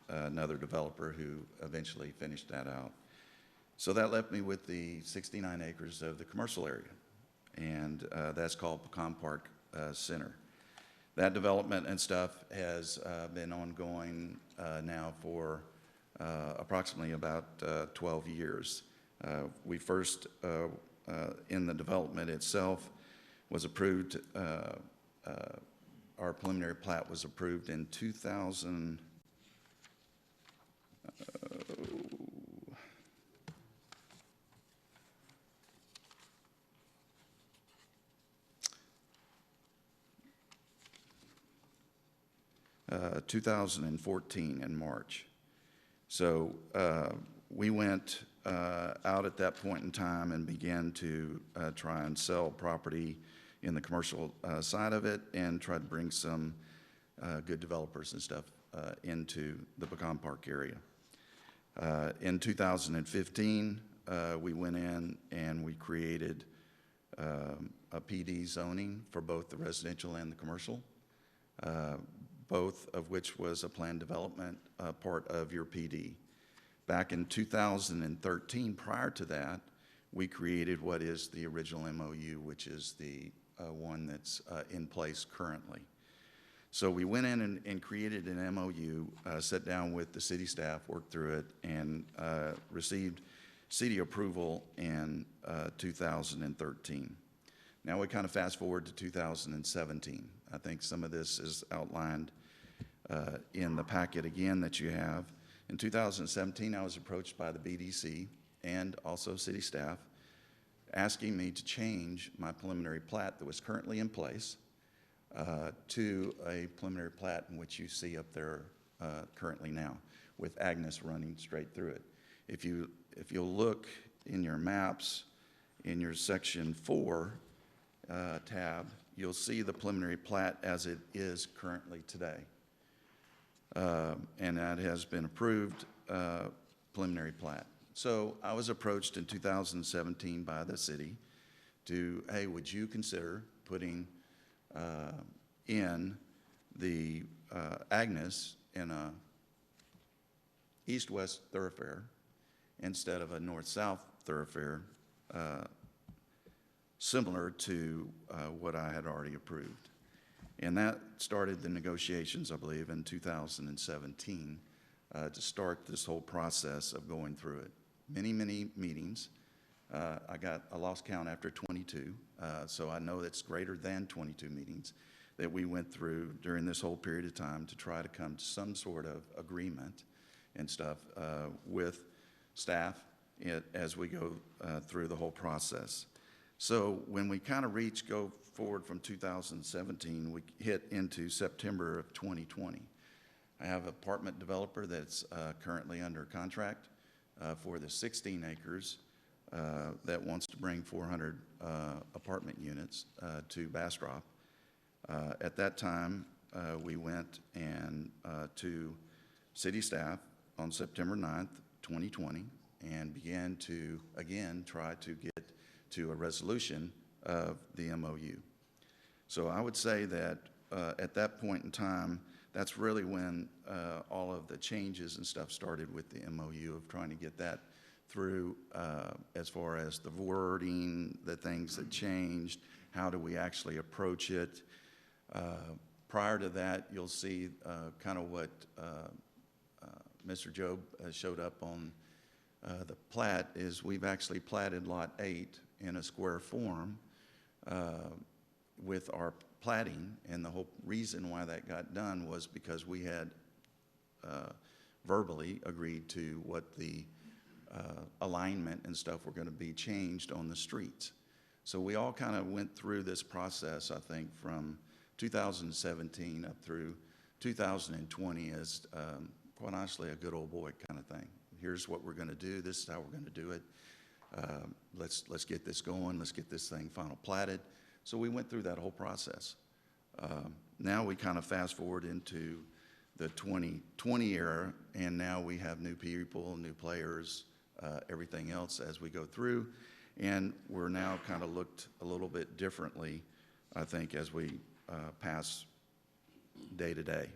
another developer who eventually finished that out. So that left me with the 69 acres of the commercial area, and that's called Pecan Park Center. That development and stuff has been ongoing now for approximately about 12 years. We first, in the development itself, was approved, our preliminary plat was approved in 2000. 2014 in March. So we went out at that point in time and began to try and sell property in the commercial side of it and try to bring some good developers and stuff into the Pecan Park area. In 2015, we went in and we created a PD zoning for both the residential and the commercial, both of which was a planned development part of your PD. Back in 2013, prior to that, we created what is the original MOU, which is the one that's in place currently. So we went in and created an MOU, sat down with the city staff, worked through it, and received city approval in 2013. Now we kind of fast forward to 2017. I think some of this is outlined in the packet again that you have. In 2017, I was approached by the BDC and also city staff asking me to change my preliminary plat that was currently in place to a preliminary plat in which you see up there currently now, with Agnes running straight through it. If you'll look in your maps, in your section 4 tab, you'll see the preliminary plat as it is currently today. And that has been approved preliminary plat. So I was approached in 2017 by the city to, hey, would you consider putting in the Agnes in a east-west thoroughfare instead of a north-south thoroughfare, similar to what I had already approved. And that started the negotiations, I believe, in 2017 to start this whole process of going through it. Many, many meetings. I lost count after 22, so I know it's greater than 22 meetings that we went through during this whole period of time to try to come to some sort of agreement and stuff with staff as we go through the whole process. So when we kind of go forward from 2017, we hit into September of 2020. I have an apartment developer that's currently under contract for the 16 acres that wants to bring 400 apartment units to Bastrop. At that time, we went and to city staff on September 9th, 2020, and began to, again, try to get to a resolution of the MOU. So I would say that at that point in time, that's really when all of the changes and stuff started with the MOU of trying to get that through as far as the wording, the things that changed, how do we actually approach it. Prior to that, you'll see kind of what Mr. Job showed up on the plat is we've actually platted Lot 8 in a square form with our platting, and the whole reason why that got done was because we had verbally agreed to what the alignment and stuff were going to be changed on the streets. So we all kind of went through this process, I think, from 2017 up through 2020 as, quite honestly, a good old boy kind of thing. Here's what we're going to do. This is how we're going to do it. Let's get this going. Let's get this thing final platted. So we went through that whole process. Now we kind of fast forward into the 2020 era, and now we have new people, new players, everything else as we go through. And we're now kind of looked a little bit differently, I think, as we pass day to day.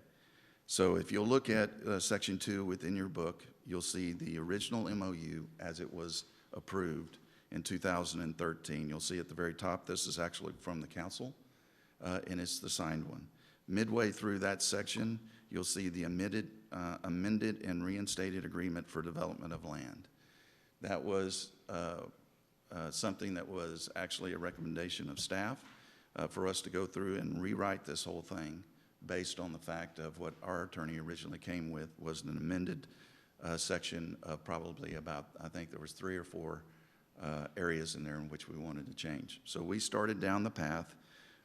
So if you'll look at Section 2 within your book, you'll see the original MOU as it was approved in 2013. You'll see at the very top, this is actually from the council, and it's the signed one. Midway through that section, you'll see the amended and reinstated agreement for development of land. That was something that was actually a recommendation of staff for us to go through and rewrite this whole thing based on the fact of what our attorney originally came with was an amended section of probably about, I think there was 3 or 4 areas in there in which we wanted to change. So we started down the path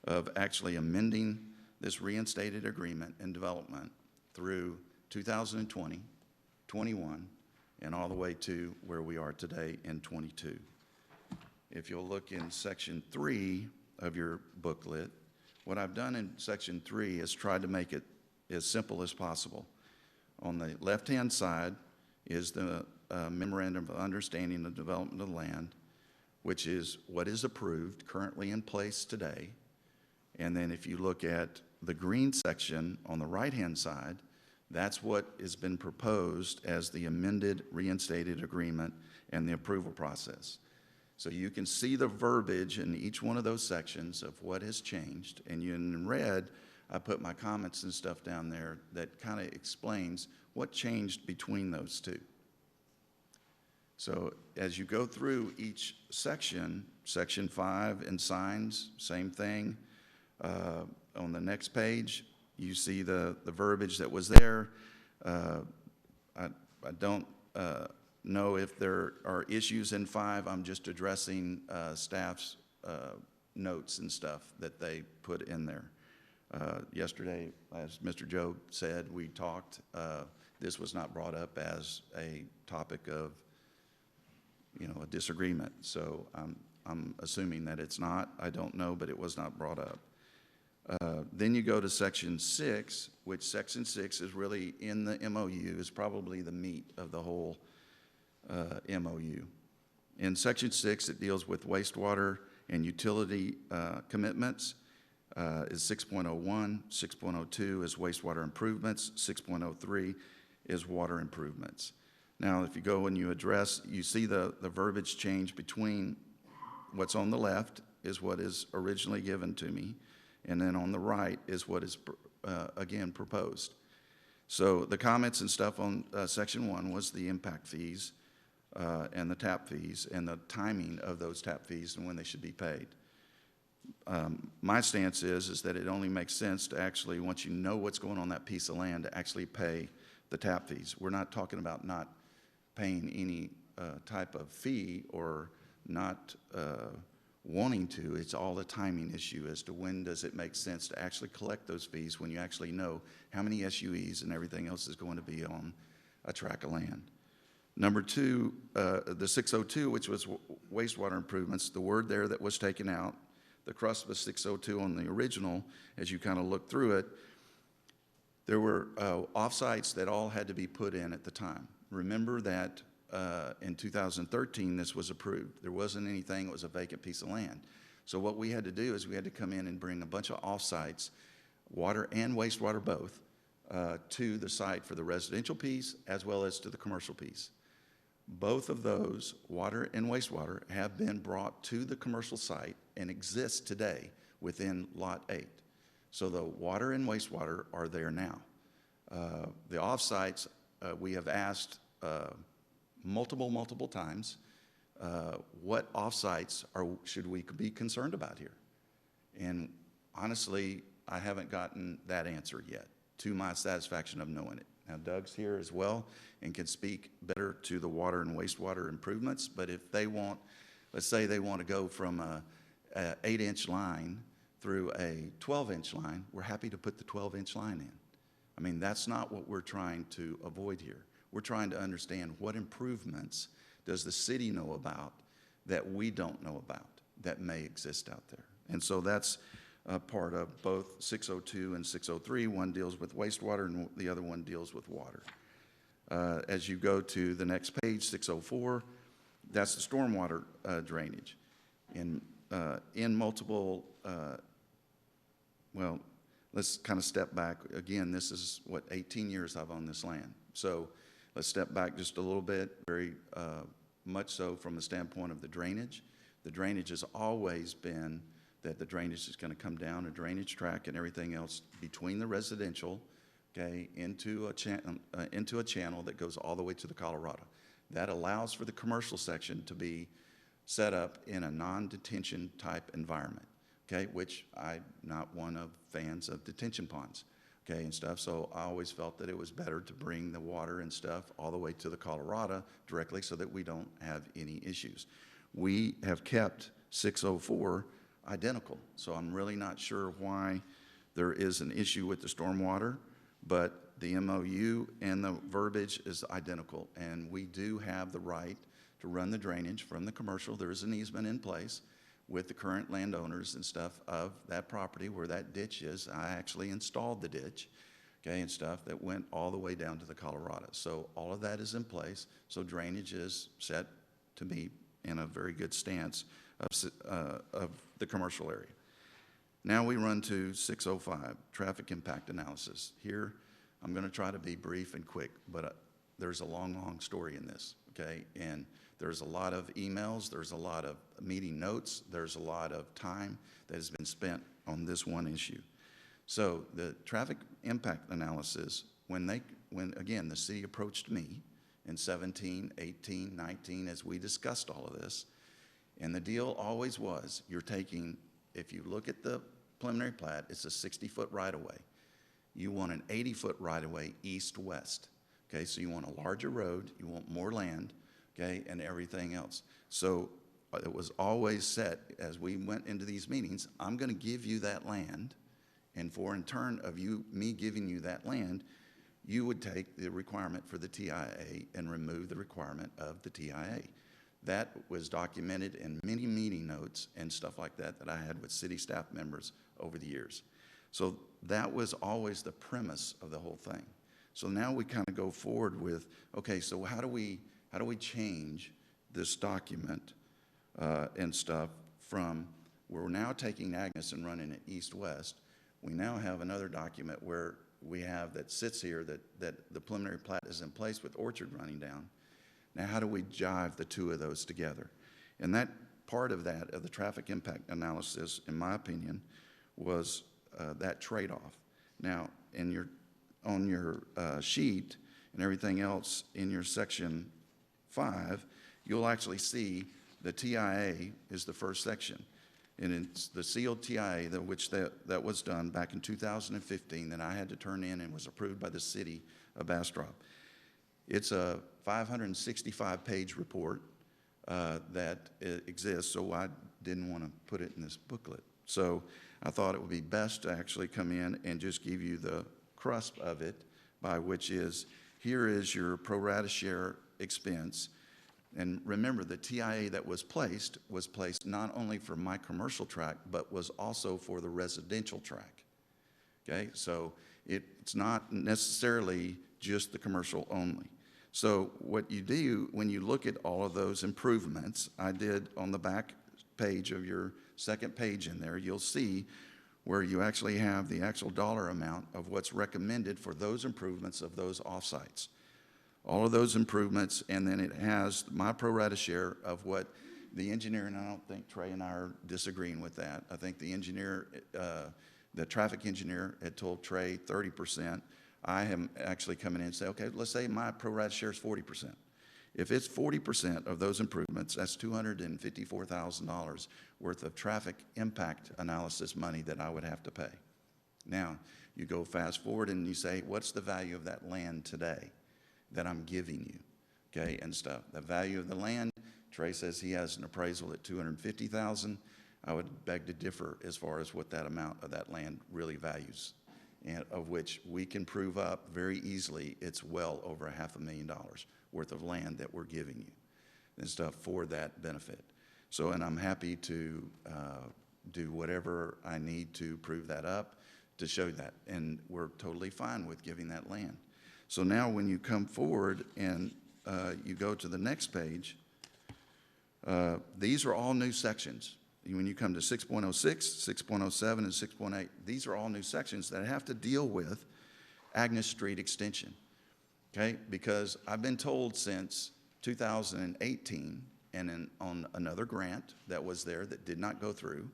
of actually amending this reinstated agreement and development through 2020, 21, and all the way to where we are today in 22. If you'll look in Section 3 of your booklet, what I've done in Section 3 is tried to make it as simple as possible. On the left-hand side is the Memorandum of Understanding of Development of Land, which is what is approved, currently in place today. And then if you look at the green section on the right-hand side, that's what has been proposed as the amended reinstated agreement and the approval process. So you can see the verbiage in each one of those sections of what has changed. And in red I put my comments and stuff down there that kind of explains what changed between those two. So as you go through each section, section 5 and signs, same thing. On the next page, you see the verbiage that was there. I don't know if there are issues in 5. I'm just addressing staff's notes and stuff that they put in there. Yesterday, as Mr. Job said, we talked. This was not brought up as a topic of, a disagreement. So I'm assuming that it's not. I don't know, but it was not brought up. Then you go to section 6, which section 6 is really in the MOU, is probably the meat of the whole MOU. In section 6, it deals with wastewater and utility commitments. Is 6.01, 6.02 is wastewater improvements, 6.03 is water improvements. Now, if you go and you address, you see the verbiage change between what's on the left is what is originally given to me, and then on the right is what is, again, proposed. So the comments and stuff on section 1 was the impact fees and the tap fees and the timing of those tap fees and when they should be paid. My stance is that it only makes sense to actually, once you know what's going on that piece of land, to actually pay the tap fees. We're not talking about not paying any type of fee or not wanting to. It's all a timing issue as to when does it make sense to actually collect those fees when you actually know how many SUEs and everything else is going to be on a tract of land. Number 2, the 602, which was wastewater improvements, the word there that was taken out, the crust was 602 on the original. As you kind of look through it, there were offsites that all had to be put in at the time. Remember that in 2013, this was approved. There wasn't anything, it was a vacant piece of land. So what we had to do is we had to come in and bring a bunch of offsites, water and wastewater both, to the site for the residential piece as well as to the commercial piece. Both of those, water and wastewater, have been brought to the commercial site and exist today within Lot 8. So the water and wastewater are there now. The offsites, we have asked multiple times, what offsites should we be concerned about here? And honestly, I haven't gotten that answer yet, to my satisfaction of knowing it. Now, Doug's here as well and can speak better to the water and wastewater improvements, but if they want, let's say they want to go from a 8-inch line through a 12-inch line, we're happy to put the 12-inch line in. I mean, that's not what we're trying to avoid here. We're trying to understand what improvements does the city know about that we don't know about that may exist out there. And so that's part of both 602 and 603. One deals with wastewater and the other one deals with water. As you go to the next page, 604, that's the stormwater drainage. In multiple, well, let's kind of step back. Again, this is, 18 years I've owned this land. So let's step back just a little bit, very much so from the standpoint of the drainage. The drainage has always been that the drainage is going to come down a drainage track and everything else between the residential, okay, into a channel that goes all the way to the Colorado. That allows for the commercial section to be set up in a non-detention type environment, okay, which I'm not one of fans of detention ponds, okay, and stuff. So I always felt that it was better to bring the water and stuff all the way to the Colorado directly so that we don't have any issues. We have kept 604 identical, so I'm really not sure why there is an issue with the stormwater, but the MOU and the verbiage is identical, and we do have the right to run the drainage from the commercial. There is an easement in place with the current landowners and stuff of that property where that ditch is. I actually installed the ditch, okay, and stuff that went all the way down to the Colorado. So all of that is in place, so drainage is set to be in a very good stance of the commercial area. Now we run to 605, traffic impact analysis. Here, I'm going to try to be brief and quick, but there's a long story in this, okay? And there's a lot of emails, there's a lot of meeting notes, there's a lot of time that has been spent on this one issue. So the traffic impact analysis, when again, the city approached me in 17, 18, 19, as we discussed all of this, and the deal always was, you're taking, if you look at the preliminary plat, it's a 60-foot right-of-way. You want an 80-foot right-of-way east-west, okay? So you want a larger road, you want more land, okay, and everything else. So it was always set, as we went into these meetings, I'm going to give you that land, and for in turn of me giving you that land, you would take the requirement for the TIA and remove the requirement of the TIA. That was documented in many meeting notes and stuff like that that I had with city staff members over the years. So that was always the premise of the whole thing. So now we kind of go forward with, okay, so how do we change this document and stuff from, we're now taking Agnes and running it east-west. We now have another document where we have that sits here that the preliminary plat is in place with Orchard running down. Now, how do we jive the two of those together? And that part of that, of the traffic impact analysis, in my opinion, was that trade-off. Now, on your sheet and everything else in your section 5, you'll actually see the TIA is the first section. And it's the sealed TIA that was done back in 2015 that I had to turn in and was approved by the city of Bastrop. It's a 565-page report that exists, so I didn't want to put it in this booklet. So I thought it would be best to actually come in and just give you the crust of it, by which is, here is your pro rata share expense. And remember, the TIA that was placed not only for my commercial tract, but was also for the residential tract. Okay, so it's not necessarily just the commercial only. So what you do when you look at all of those improvements, I did on the back page of your second page in there, you'll see where you actually have the actual dollar amount of what's recommended for those improvements of those offsites. All of those improvements, and then it has my pro rata share of what the engineer, and I don't think Trey and I are disagreeing with that. I think the engineer, the traffic engineer had told Trey 30%. I am actually coming in and say, okay, let's say my pro rata share is 40%. If it's 40% of those improvements, that's $254,000 worth of traffic impact analysis money that I would have to pay. Now, you go fast forward and you say, what's the value of that land today that I'm giving you, okay, and stuff. The value of the land, Trey says he has an appraisal at $250,000. I would beg to differ as far as what that amount of that land really values, and of which we can prove up very easily it's well over $500,000 worth of land that we're giving you and stuff for that benefit. So, and I'm happy to do whatever I need to prove that up to show that, and we're totally fine with giving that land. So now when you come forward and you go to the next page, these are all new sections. When you come to 6.06, 6.07, and 6.8, these are all new sections that have to deal with Agnes Street extension, okay? Because I've been told since 2018, and on another grant that was there that did not go through,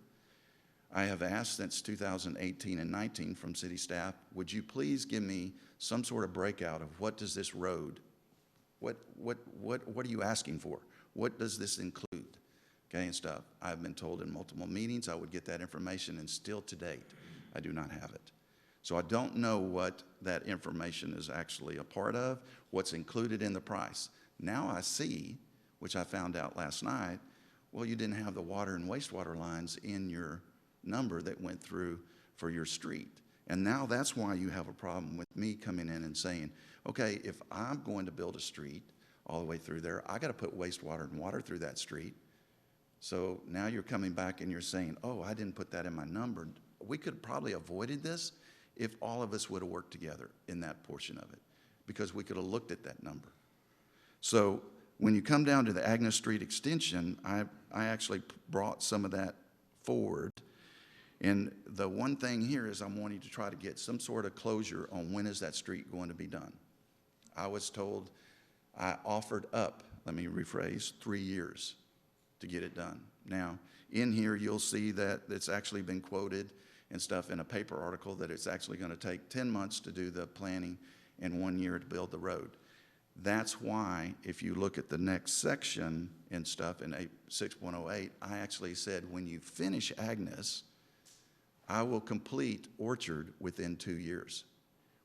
I have asked since 2018 and 19 from city staff, would you please give me some sort of breakout of what does this road, what are you asking for? What does this include? Okay, and stuff. I've been told in multiple meetings I would get that information, and still to date, I do not have it. So I don't know what that information is actually a part of, what's included in the price. Now I see, which I found out last night, well, you didn't have the water and wastewater lines in your number that went through for your street. And now that's why you have a problem with me coming in and saying, okay, if I'm going to build a street all the way through there, I got to put wastewater and water through that street. So now you're coming back and you're saying, oh, I didn't put that in my number. We could have probably avoided this if all of us would have worked together in that portion of it, because we could have looked at that number. So when you come down to the Agnes Street extension, I actually brought some of that forward. And the one thing here is I'm wanting to try to get some sort of closure on when is that street going to be done. I was told, I offered up, let me rephrase, 3 years to get it done. Now, in here, you'll see that it's actually been quoted and stuff in a paper article that it's actually going to take 10 months to do the planning and 1 year to build the road. That's why, if you look at the next section and stuff in 6.08, I actually said, when you finish Agnes, I will complete Orchard within 2 years.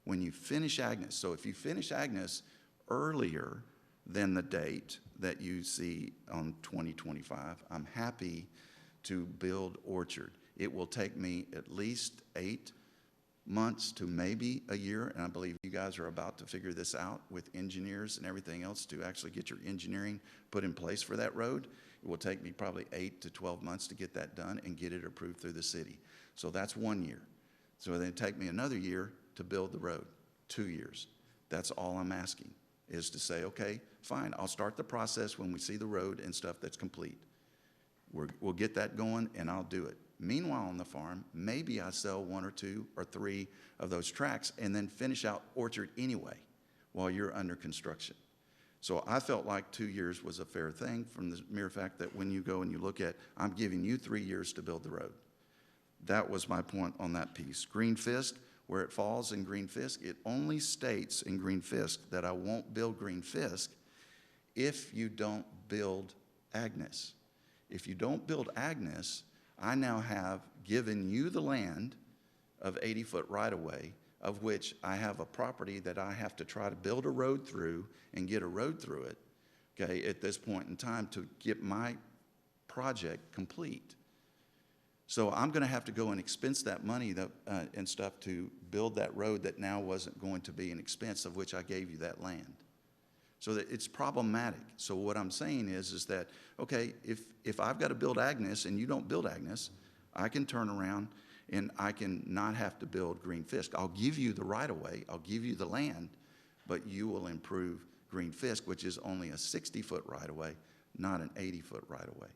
When you finish Agnes, so if you finish Agnes earlier than the date that you see on 2025, I'm happy to build Orchard. It will take me at least 8 months to maybe a year, and I believe you guys are about to figure this out with engineers and everything else to actually get your engineering put in place for that road. It will take me probably 8 to 12 months to get that done and get it approved through the city. So that's 1 year. So then it'll take me another year to build the road, 2 years. That's all I'm asking, is to say, okay, fine, I'll start the process when we see the road and stuff that's complete. We'll get that going, and I'll do it. Meanwhile, on the farm, maybe I sell 1 or 2 or 3 of those tracks and then finish out Orchard anyway while you're under construction. So I felt like 2 years was a fair thing from the mere fact that when you go and you look at, I'm giving you 3 years to build the road. That was my point on that piece. Green Fisk, where it falls in Green Fisk, it only states in Green Fisk that I won't build Green Fisk if you don't build Agnes. If you don't build Agnes, I now have given you the land of 80-foot right-of-way, of which I have a property that I have to try to build a road through and get a road through it, okay, at this point in time to get my project complete. So I'm going to have to go and expense that money and stuff to build that road that now wasn't going to be an expense, of which I gave you that land. So that it's problematic. So what I'm saying is that, okay, if I've got to build Agnes and you don't build Agnes, I can turn around and I can not have to build Green Fisk. I'll give you the right-of-way, I'll give you the land, but you will improve Green Fisk, which is only a 60-foot right-of-way, not an 80-foot right-of-way.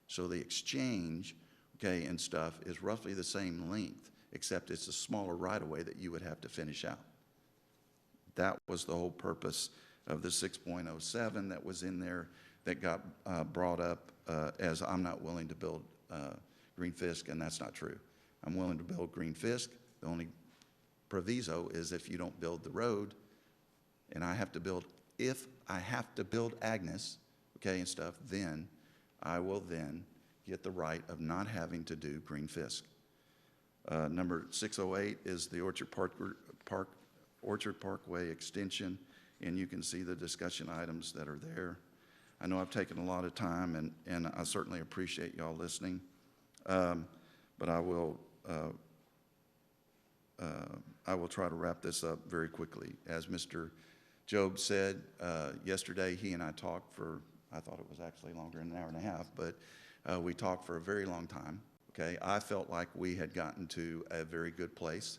So the exchange, okay, and stuff is roughly the same length, except it's a smaller right-of-way that you would have to finish out. That was the whole purpose of the 6.07 that was in there that got brought up as I'm not willing to build Green Fisk, and that's not true. I'm willing to build Green Fisk. The only proviso is if you don't build the road, and I have to build, if I have to build Agnes, okay, and stuff, then I will then get the right of not having to do Green Fisk. Number 608 is the Orchard Parkway extension, and you can see the discussion items that are there. I know I've taken a lot of time, and I certainly appreciate y'all listening, but I will try to wrap this up very quickly. As Mr. Job said, yesterday he and I talked for, I thought it was actually longer than an hour and a half, but we talked for a very long time, okay? I felt like we had gotten to a very good place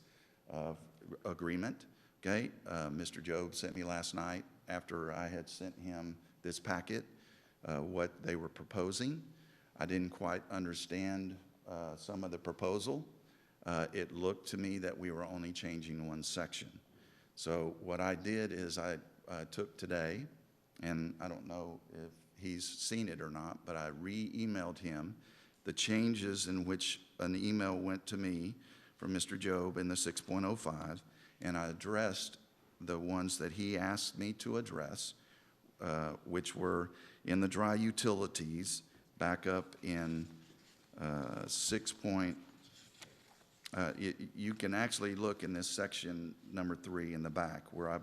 of agreement, okay? Mr. Job sent me last night, after I had sent him this packet, what they were proposing. I didn't quite understand some of the proposal. It looked to me that we were only changing one section. So what I did is I took today, and I don't know if he's seen it or not, but I re-emailed him the changes in which an email went to me from Mr. Job in the 6.05, and I addressed the ones that he asked me to address, which were in the dry utilities, back up in 6. You can actually look in this section number 3 in the back where I've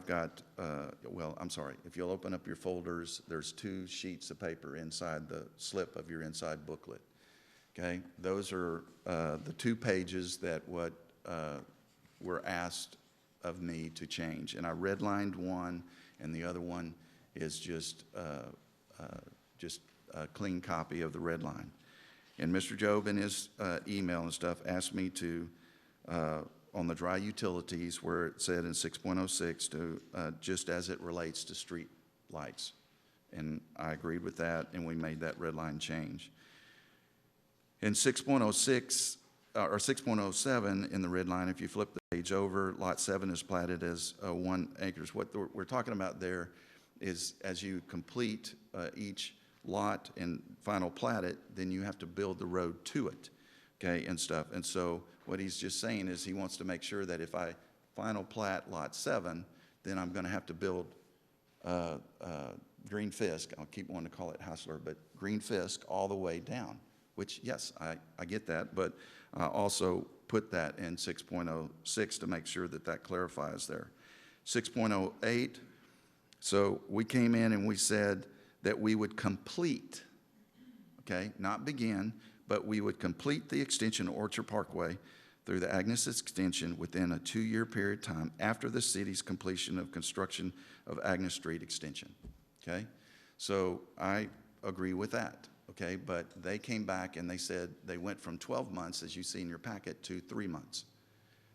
got, well, I'm sorry, if you'll open up your folders, there's 2 sheets of paper inside the slip of your inside booklet, okay? Those are the 2 pages that were asked of me to change, and I redlined one, and the other one is just a clean copy of the red line. And Mr. Job, in his email and stuff, asked me to, on the dry utilities, where it said in 6.06, to just as it relates to street lights. And I agreed with that, and we made that red line change. In 6.06, or 6.07 in the red line, if you flip the page over, Lot 7 is platted as 1 acres. What we're talking about there is as you complete each lot and final plat it, then you have to build the road to it. okay, and stuff. And so what he's just saying is he wants to make sure that if I final plat Lot 7, then I'm going to have to build Green Fisk. I'll keep wanting to call it Hassler, but Green Fisk all the way down, which, yes, I get that, but I also put that in 6.06 to make sure that that clarifies there. 6.08, so we came in and we said that we would complete, okay, not begin, but we would complete the extension of Orchard Parkway through the Agnes extension within a 2-year period of time after the city's completion of construction of Agnes Street extension, okay? So I agree with that, okay? But they came back and they said they went from 12 months, as you see in your packet, to 3 months.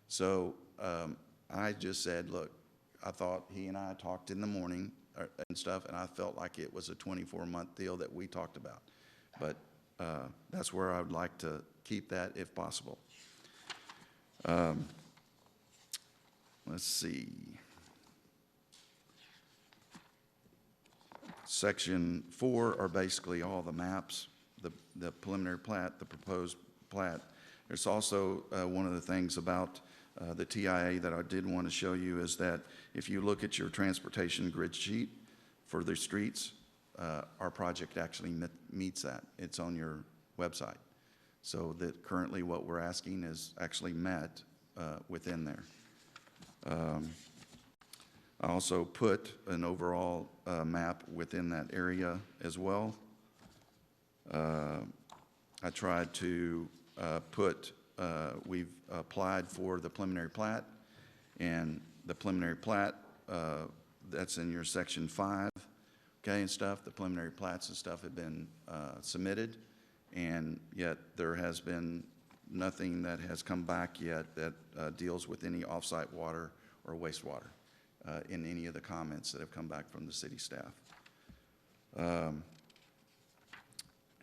So I just said, look, I thought he and I talked in the morning and stuff, and I felt like it was a 24-month deal that we talked about. But that's where I would like to keep that if possible. Let's see. Section 4 are basically all the maps, the preliminary plat, the proposed plat. There's also one of the things about the TIA that I did want to show you is that if you look at your transportation grid sheet for the streets, our project actually meets that. It's on your website. So that currently what we're asking is actually met within there. I also put an overall map within that area as well. I tried to put, we've applied for the preliminary plat, and the preliminary plat, that's in your section 5, okay, and stuff. The preliminary plats and stuff have been submitted, and yet there has been nothing that has come back yet that deals with any off-site water or wastewater in any of the comments that have come back from the city staff.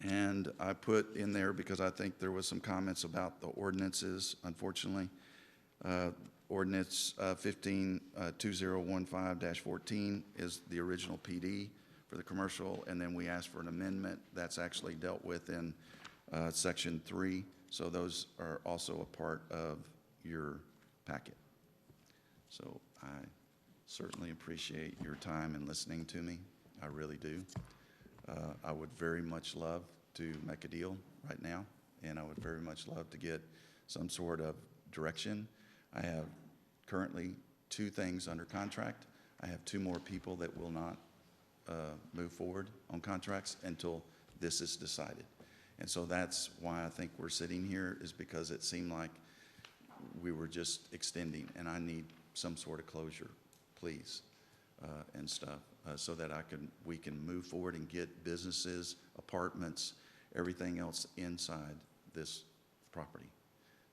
And I put in there, because I think there was some comments about the ordinances, unfortunately. Ordinance 2015 is the original PD for the commercial, and then we asked for an amendment that's actually dealt with in section 3. So those are also a part of your packet. So I certainly appreciate your time and listening to me. I really do. I would very much love to make a deal right now, and I would very much love to get some sort of direction. I have currently 2 things under contract. I have 2 more people that will not move forward on contracts until this is decided. And so that's why I think we're sitting here, is because it seemed like we were just extending, and I need some sort of closure, please, and stuff, so that we can move forward and get businesses, apartments, everything else inside this property.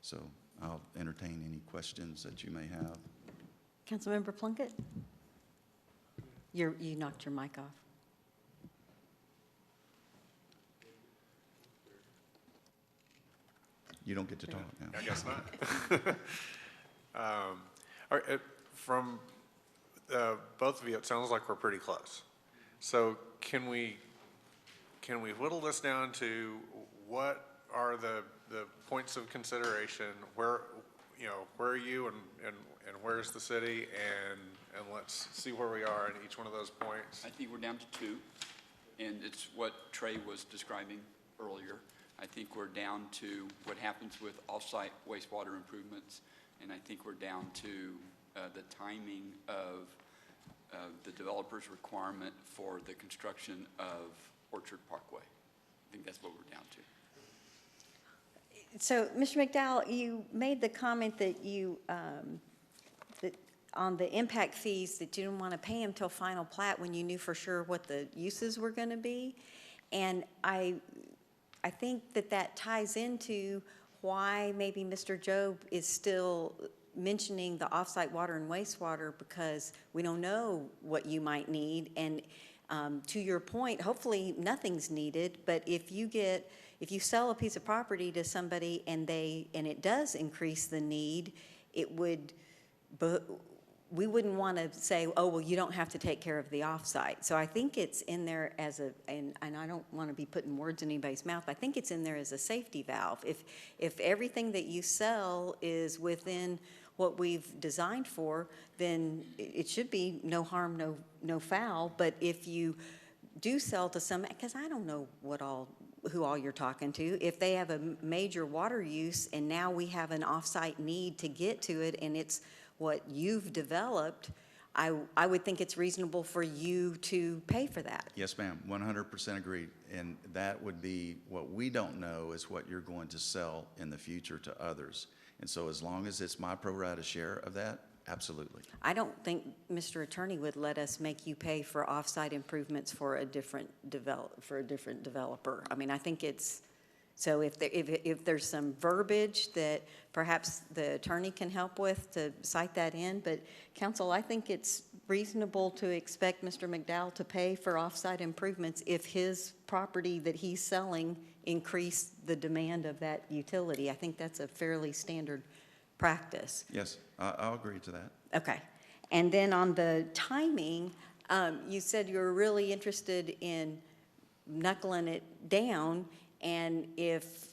So I'll entertain any questions that you may have. Councilmember Plunkett? You knocked your mic off. You don't get to talk now. I guess not. All right, from both of you, it sounds like we're pretty close. So can we whittle this down to what are the points of consideration? Where are you and where's the city, and let's see where we are in each one of those points. I think we're down to 2, and it's what Trey was describing earlier. I think we're down to what happens with off-site wastewater improvements, and I think we're down to the timing of the developer's requirement for the construction of Orchard Parkway. I think that's what we're down to. So, Mr. McDowell, you made the comment that that on the impact fees, that you didn't want to pay them till final plat when you knew for sure what the uses were going to be. And I think that ties into why maybe Mr. Job is still mentioning the off-site water and wastewater, because we don't know what you might need. And to your point, hopefully nothing's needed, but if you sell a piece of property to somebody and it does increase the need, it would we wouldn't want to say, oh, well, you don't have to take care of the offsite. So I think it's in there as and I don't want to be putting words in anybody's mouth, but I think it's in there as a safety valve. If everything that you sell is within what we've designed for, then it should be no harm, no foul. But if you do sell to some, because I don't know who all you're talking to, if they have a major water use and now we have an offsite need to get to it and it's what you've developed, I would think it's reasonable for you to pay for that. Yes, ma'am, 100% agree. And that would be, what we don't know is what you're going to sell in the future to others. And so as long as it's my pro rata share of that, absolutely. I don't think Mr. Attorney would let us make you pay for offsite improvements for a different developer. I mean, I think it's, so if there's some verbiage that perhaps the attorney can help with to cite that in, but counsel, I think it's reasonable to expect Mr. McDowell to pay for offsite improvements if his property that he's selling increase the demand of that utility. I think that's a fairly standard practice. Yes, I'll agree to that. Okay. And then on the timing, you said you were really interested in knuckling it down, and if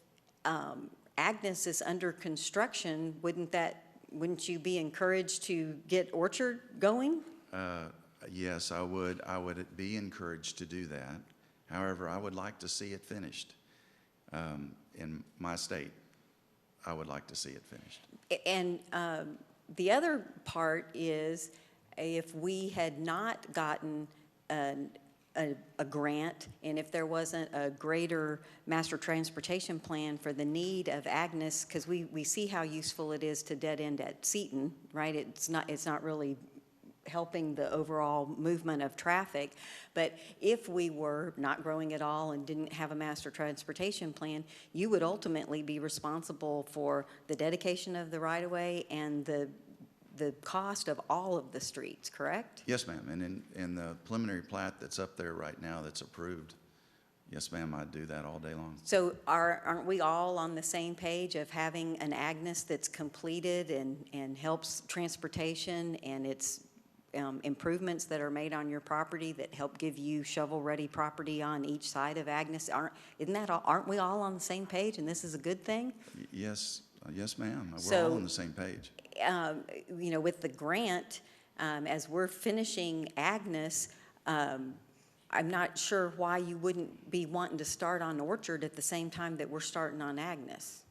Agnes is under construction, wouldn't you be encouraged to get Orchard going? Yes, I would be encouraged to do that. However, I would like to see it finished. In my state, I would like to see it finished. And the other part is, if we had not gotten a grant, and if there wasn't a greater master transportation plan for the need of Agnes, because we see how useful it is to dead end at Seton, right? It's not really helping the overall movement of traffic. But if we were not growing at all and didn't have a master transportation plan, you would ultimately be responsible for the dedication of the right-of-way and the cost of all of the streets, correct? Yes, ma'am. And in the preliminary plat that's up there right now that's approved, yes, ma'am, I'd do that all day long. So aren't we all on the same page of having an Agnes that's completed and helps transportation, and it's improvements that are made on your property that help give you shovel-ready property on each side of Agnes? Aren't we all on the same page, and this is a good thing? Yes, yes, ma'am. We're So, all on the same page. You know, with the grant, as we're finishing Agnes, I'm not sure why you wouldn't be wanting to start on Orchard at the same time that we're starting on Agnes.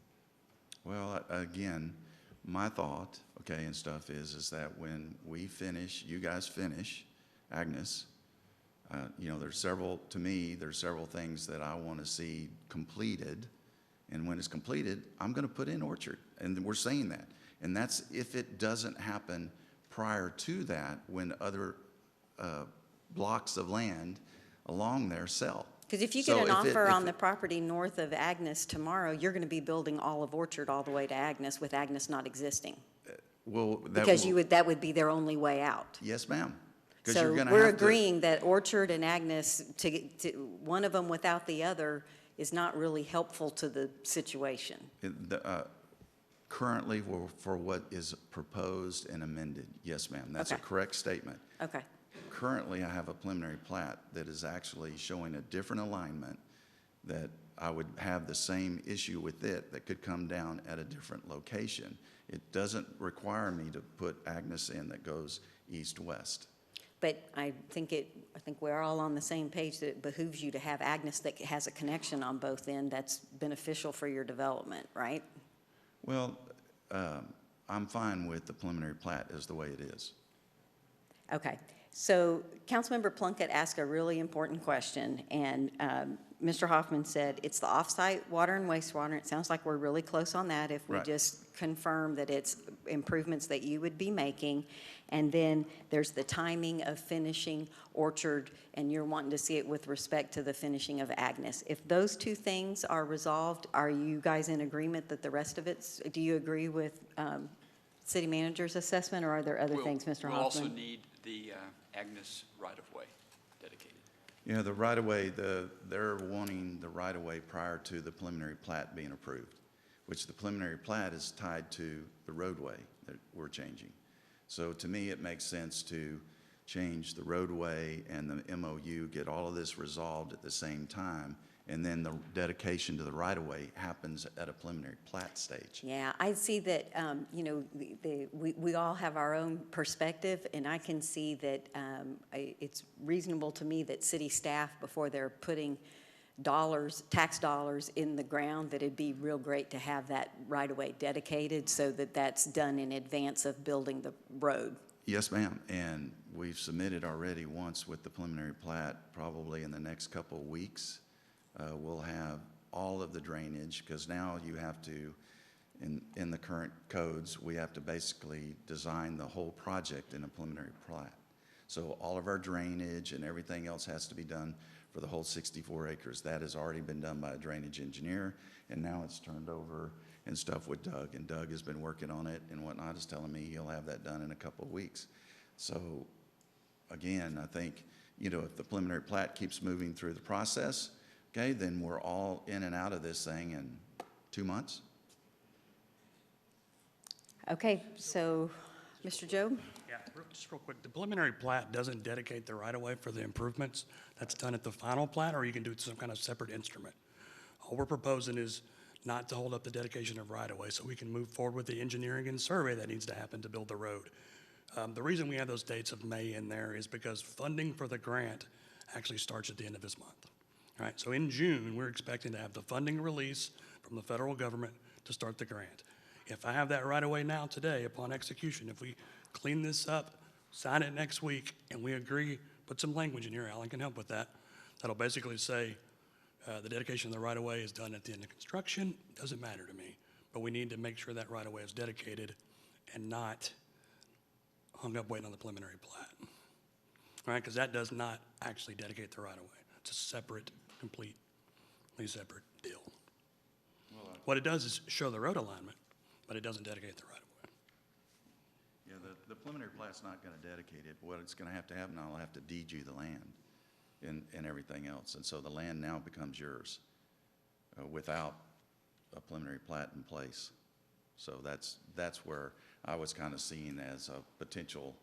Well, again, my thought, okay, and stuff is that when we finish, you guys finish Agnes, you know, there's several things that I want to see completed. And when it's completed, I'm going to put in Orchard. And we're saying that. And that's if it doesn't happen prior to that, when other blocks of land along there sell. Because if you get an offer on the property north of Agnes tomorrow, you're going to be building all of Orchard all the way to Agnes with Agnes not existing. Well, that would be their only way out. Yes, ma'am. So we're agreeing that Orchard and Agnes, to one of them without the other, is not really helpful to the situation. Currently, for what is proposed and amended, yes, ma'am. That's a correct statement. Okay. Currently, I have a preliminary plat that is actually showing a different alignment, that I would have the same issue with it that could come down at a different location. It doesn't require me to put Agnes in that goes east-west. But I think we're all on the same page that it behooves you to have Agnes that has a connection on both ends that's beneficial for your development, right? Well, I'm fine with the preliminary plat as the way it is. Okay. So Councilmember Plunkett asked a really important question, and Mr. Hoffman said it's the off-site water and wastewater. It sounds like we're really close on that if we just confirm that it's improvements that you would be making. And then there's the timing of finishing Orchard, and you're wanting to see it with respect to the finishing of Agnes. If those two things are resolved, are you guys in agreement that the rest of it's, do you agree with City Manager's assessment, or are there other things, Mr. Hoffman? We'll also need the Agnes right-of-way dedicated. Yeah, the right-of-way, they're wanting the right-of-way prior to the preliminary plat being approved, which the preliminary plat is tied to the roadway that we're changing. So to me, it makes sense to change the roadway and the MOU, get all of this resolved at the same time, and then the dedication to the right-of-way happens at a preliminary plat stage. Yeah, I see that, you know, we all have our own perspective, and I can see that it's reasonable to me that city staff, before they're putting tax dollars in the ground, that it'd be real great to have that right-of-way dedicated so that that's done in advance of building the road. Yes, ma'am, and we've submitted already once with the preliminary plat, probably in the next couple of weeks. We'll have all of the drainage, because now you have to, in the current codes, we have to basically design the whole project in a preliminary plat. So all of our drainage and everything else has to be done for the whole 64 acres. That has already been done by a drainage engineer, and now it's turned over and stuff with Doug, and Doug has been working on it and whatnot, is telling me he'll have that done in a couple of weeks. So again, I think, you know, if the preliminary plat keeps moving through the process, okay, then we're all in and out of this thing in 2 months. Okay, so, Mr. Job? Yeah, just real quick, the preliminary plat doesn't dedicate the right-of-way for the improvements. That's done at the final plat, or you can do it some kind of separate instrument. All we're proposing is not to hold up the dedication of right-of-way, so we can move forward with the engineering and survey that needs to happen to build the road. The reason we have those dates of May in there is because funding for the grant actually starts at the end of this month. All right, so in June, we're expecting to have the funding release from the federal government to start the grant. If I have that right away now today, upon execution, if we clean this up, sign it next week, and we agree, put some language in here, Alan can help with that, that'll basically say the dedication of the right-of-way is done at the end of construction, doesn't matter to me, but we need to make sure that right-of-way is dedicated and not hung up waiting on the preliminary plat. All right, because that does not actually dedicate the right-of-way. It's a separate, completely separate deal. What it does is show the road alignment, but it doesn't dedicate the right-of-way. Yeah, the preliminary plat's not going to dedicate it. What it's going to happen, I'll have to deed you the land and everything else. And so the land now becomes yours without a preliminary plat in place. So that's where I was kind of seeing as a potential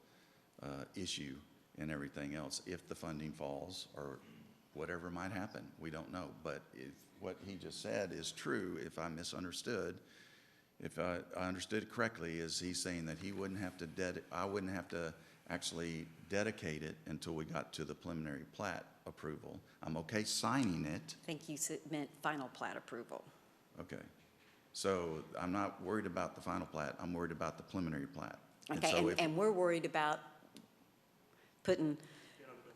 issue and everything else. If the funding falls or whatever might happen, we don't know. But if what he just said is true, if I misunderstood, if I understood it correctly, is he's saying that he wouldn't have to I wouldn't have to actually dedicate it until we got to the preliminary plat approval. I'm okay signing it. I think you meant final plat approval. Okay. So I'm not worried about the final plat. I'm worried about the preliminary plat. Okay, and we're worried about putting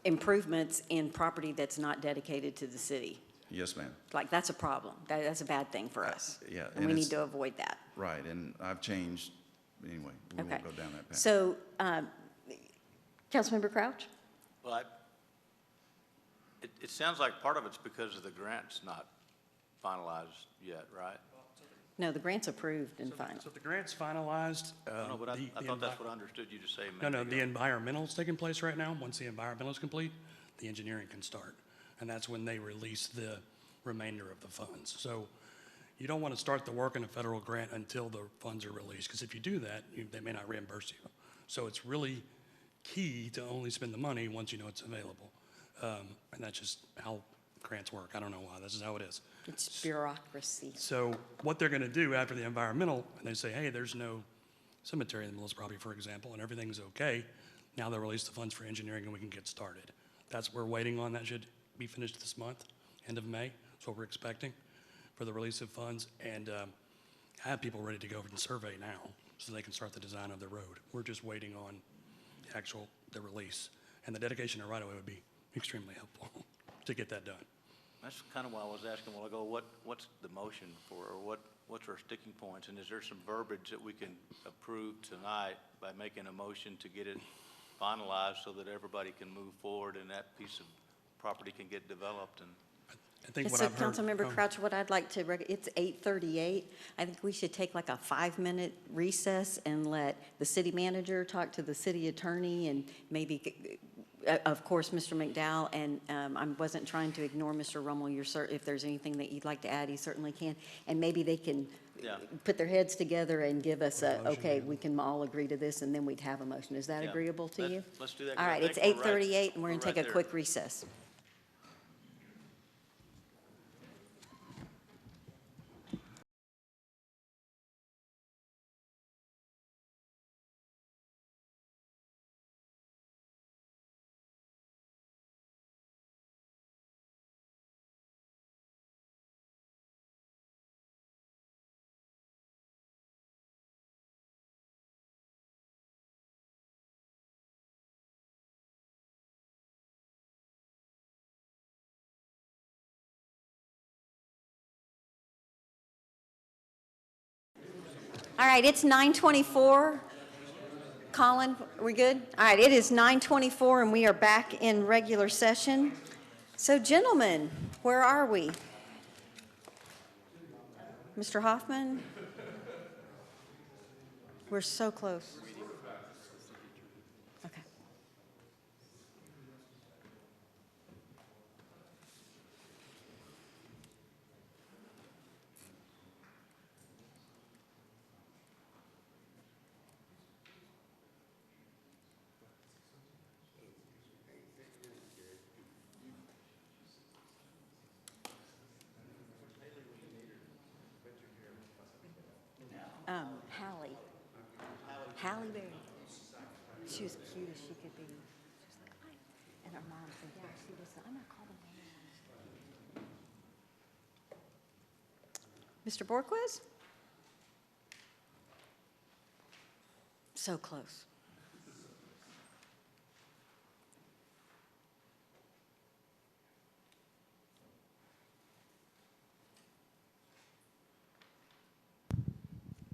improvements in property that's not dedicated to the city. Yes, ma'am. Like, that's a problem. That's a bad thing for us. Yeah. And we need to avoid that. Right, and I've changed, anyway, we Okay. won't go down that path. So, Councilmember Crouch? Well, it sounds like part of it's because of the grant's not finalized yet, right? No, the grant's approved and final. So the grant's finalized. No, but I thought that's what I understood you to say. No, the environmental's taking place right now. Once the environmental is complete, the engineering can start. And that's when they release the remainder of the funds. So you don't want to start the work in a federal grant until the funds are released, because if you do that, they may not reimburse you. So it's really key to only spend the money once you know it's available. And that's just how grants work. I don't know why. This is how it is. It's bureaucracy. So what they're going to do after the environmental, and they say, hey, there's no cemetery in the middle of this property, for example, and everything's okay, now they'll release the funds for engineering and we can get started. That's what we're waiting on. That should be finished this month, end of May. That's what we're expecting for the release of funds. And I have people ready to go and survey now so they can start the design of the road. We're just waiting on the release. And the dedication of right-of-way would be extremely helpful to get that done. That's kind of why I was asking a while ago, what's the motion for, or what's our sticking points? And is there some verbiage that we can approve tonight by making a motion to get it finalized so that everybody can move forward and that piece of property can get developed? And I think what So, I've heard. Councilmember Crouch, what I'd like to, it's 8:38. I think we should take like a 5-minute recess and let the city manager talk to the city attorney and maybe of course, Mr. McDowell, and I wasn't trying to ignore Mr. Rummel. If there's anything that you'd like to add, he certainly can. And maybe they can Yeah. put their heads together and give us okay, we can all agree to this, and then we'd have a motion. Is that Yeah. agreeable to you? Let's do that. 'cause All I right, think it's we're right- 8:38, and we're going to right take a there. quick recess. All right, it's 9:24. Colin, are we good? All right, it is 9:24, and we are back in regular session. So gentlemen, where are we? Mr. Hoffman? We're so close. Okay. Halle Berry. She was cute as she could be. She was like, hi. And her mom said, yeah, she was, I'm going to call the Mr. Borquez? So close.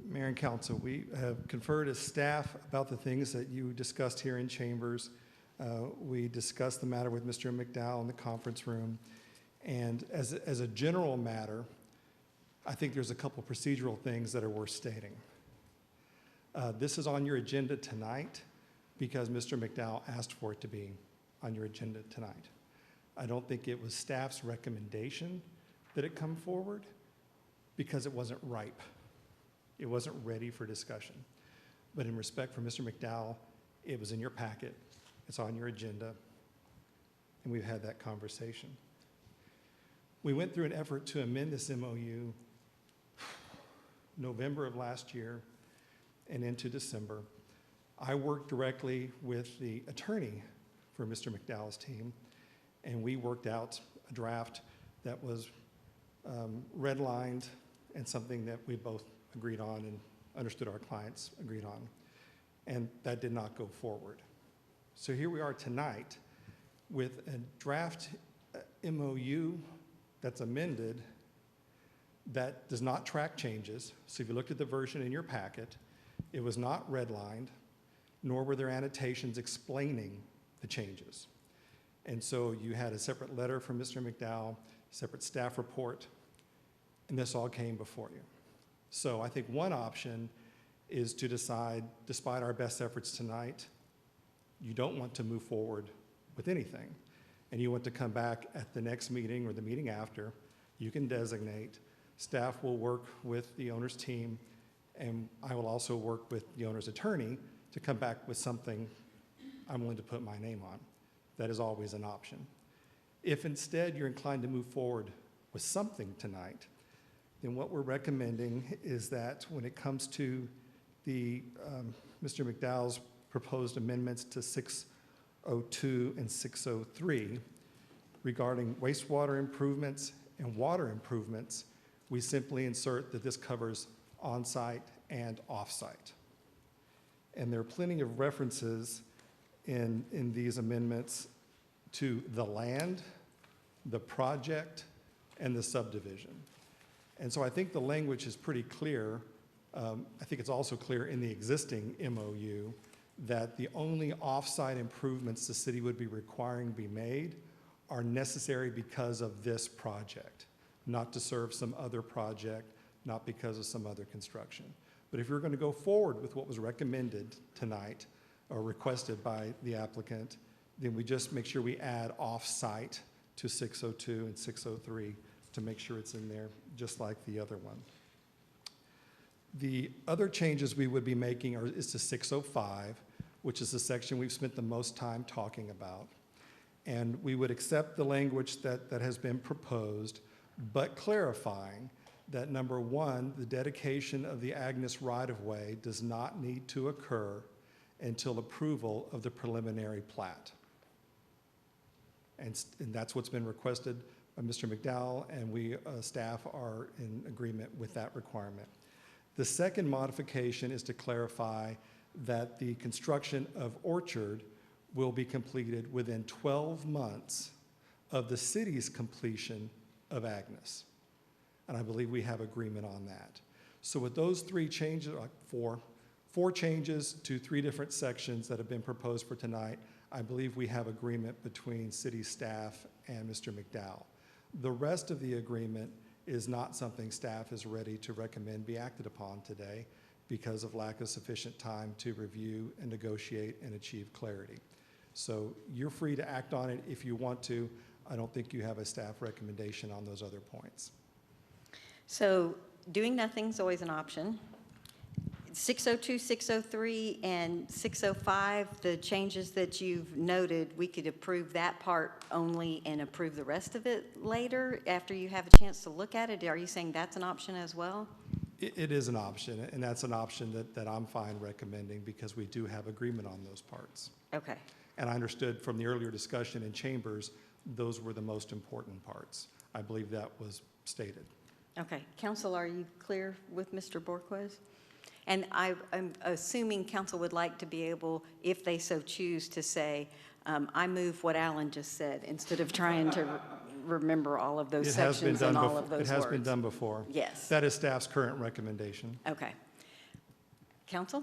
Mayor and Council, we have conferred as staff about the things that you discussed here in chambers. We discussed the matter with Mr. McDowell in the conference room. And as a general matter, I think there's a couple procedural things that are worth stating. This is on your agenda tonight because Mr. McDowell asked for it to be on your agenda tonight. I don't think it was staff's recommendation that it come forward because it wasn't ripe. It wasn't ready for discussion. But in respect for Mr. McDowell, it was in your packet, it's on your agenda, and we've had that conversation. We went through an effort to amend this MOU November of last year and into December. I worked directly with the attorney for Mr. McDowell's team, and we worked out a draft that was redlined and something that we both agreed on and understood our clients agreed on. And that did not go forward. So here we are tonight with a draft MOU that's amended that does not track changes. So if you looked at the version in your packet, it was not redlined, nor were there annotations explaining the changes. And so you had a separate letter from Mr. McDowell, separate staff report, and this all came before you. So I think one option is to decide, despite our best efforts tonight, you don't want to move forward with anything, and you want to come back at the next meeting or the meeting after. You can designate. Staff will work with the owner's team, and I will also work with the owner's attorney to come back with something I'm willing to put my name on. That is always an option. If instead you're inclined to move forward with something tonight, then what we're recommending is that when it comes to the Mr. McDowell's proposed amendments to 602 and 603 regarding wastewater improvements and water improvements, we simply insert that this covers on-site and off-site. And there are plenty of references in these amendments to the land, the project, and the subdivision. And so I think the language is pretty clear. I think it's also clear in the existing MOU that the only off-site improvements the city would be requiring be made are necessary because of this project, not to serve some other project, not because of some other construction. But if you're going to go forward with what was recommended tonight or requested by the applicant, then we just make sure we add off-site to 602 and 603 to make sure it's in there, just like the other one. The other changes we would be making is to 605, which is the section we've spent the most time talking about. And we would accept the language that has been proposed, but clarifying that number one, the dedication of the Agnes right-of-way does not need to occur until approval of the preliminary plat. And that's what's been requested by Mr. McDowell, and we, staff, are in agreement with that requirement. The second modification is to clarify that the construction of Orchard will be completed within 12 months of the city's completion of Agnes. And I believe we have agreement on that. So with those three changes, four changes to three different sections that have been proposed for tonight, I believe we have agreement between city staff and Mr. McDowell. The rest of the agreement is not something staff is ready to recommend be acted upon today because of lack of sufficient time to review and negotiate and achieve clarity. So you're free to act on it if you want to. I don't think you have a staff recommendation on those other points. So doing nothing is always an option. 602, 603, and 605, the changes that you've noted, we could approve that part only and approve the rest of it later after you have a chance to look at it. Are you saying that's an option as well? It is an option, and that's an option that I'm fine recommending because we do have agreement on those parts. Okay. And I understood from the earlier discussion in chambers, those were the most important parts. I believe that was stated. Okay. Council, are you clear with Mr. Borquez? And I'm assuming council would like to be able, if they so choose, to say, I move what Alan just said, instead of trying to remember all of those sections and all of those words. It has been done before. Yes. That is staff's current recommendation. Okay. Council?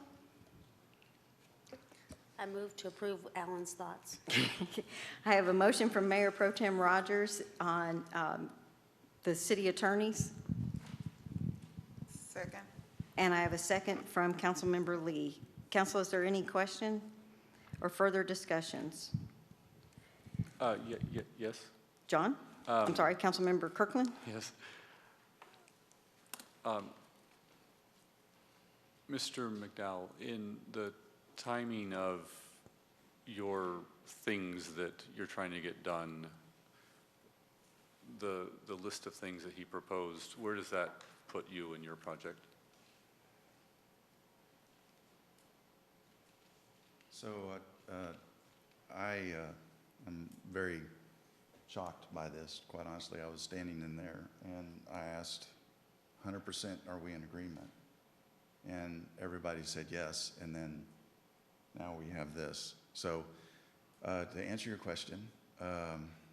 I move to approve Alan's thoughts. I have a motion from Mayor Pro Tem Rogers on the city attorneys. Second. And I have a second from Councilmember Lee. Council, is there any question or further discussions? Yes. John? I'm sorry, Councilmember Kirkland? Yes. Mr. McDowell, in the timing of your things that you're trying to get done, the list of things that he proposed, where does that put you in your project? So I'm very shocked by this, quite honestly. I was standing in there and I asked, 100% are we in agreement? And everybody said yes, and then now we have this. So to answer your question,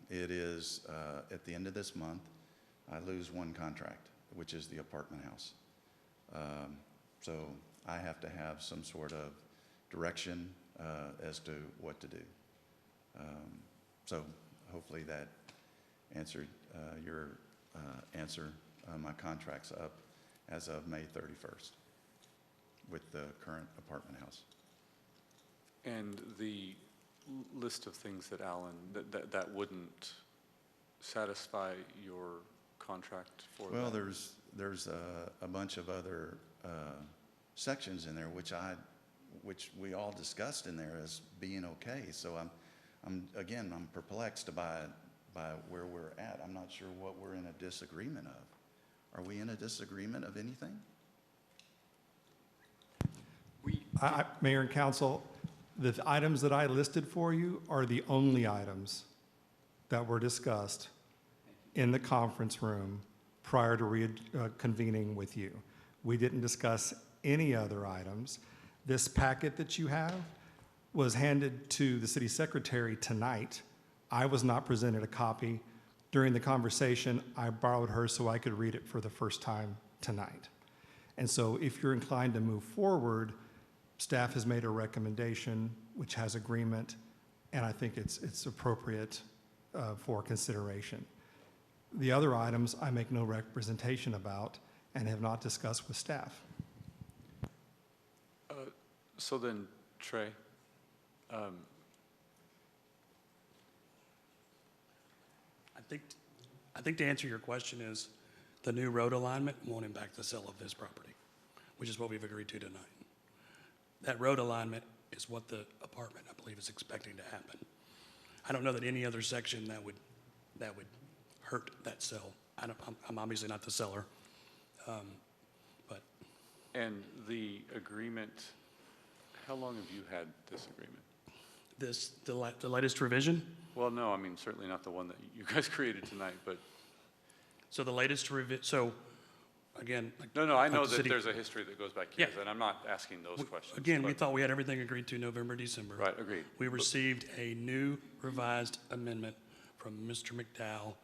it is at the end of this month, I lose one contract, which is the apartment house. So I have to have some sort of direction as to what to do. So hopefully that answered your answer. My contract's up as of May 31st with the current apartment house. And the list of things that Alan, that wouldn't satisfy your contract for Well, that? there's a bunch of other sections in there which we all discussed in there as being okay. So I'm perplexed by where we're at. I'm not sure what we're in a disagreement of. Are we in a disagreement of anything? Mayor and council, the items that I listed for you are the only items that were discussed in the conference room prior to reconvening with you. We didn't discuss any other items. This packet that you have was handed to the city secretary tonight. I was not presented a copy. During the conversation, I borrowed hers so I could read it for the first time tonight. And so if you're inclined to move forward, staff has made a recommendation which has agreement, and I think it's appropriate for consideration. The other items I make no representation about and have not discussed with staff. So then, Trey, I think to answer your question is, the new road alignment won't impact the sale of this property, which is what we've agreed to tonight. That road alignment is what the apartment, I believe, is expecting to happen. I don't know that any other section that would hurt that sale. I'm obviously not the seller, but. And the agreement, how long have you had this agreement? The latest revision? Well, no, I mean, certainly not the one that you guys created tonight, but. So the latest so again. No, I know like the that city- there's a history that goes back years, Yeah. and I'm not asking those questions. Again, we but- thought we had everything agreed to November, December. Right, agreed. We received a new revised amendment from Mr. McDowell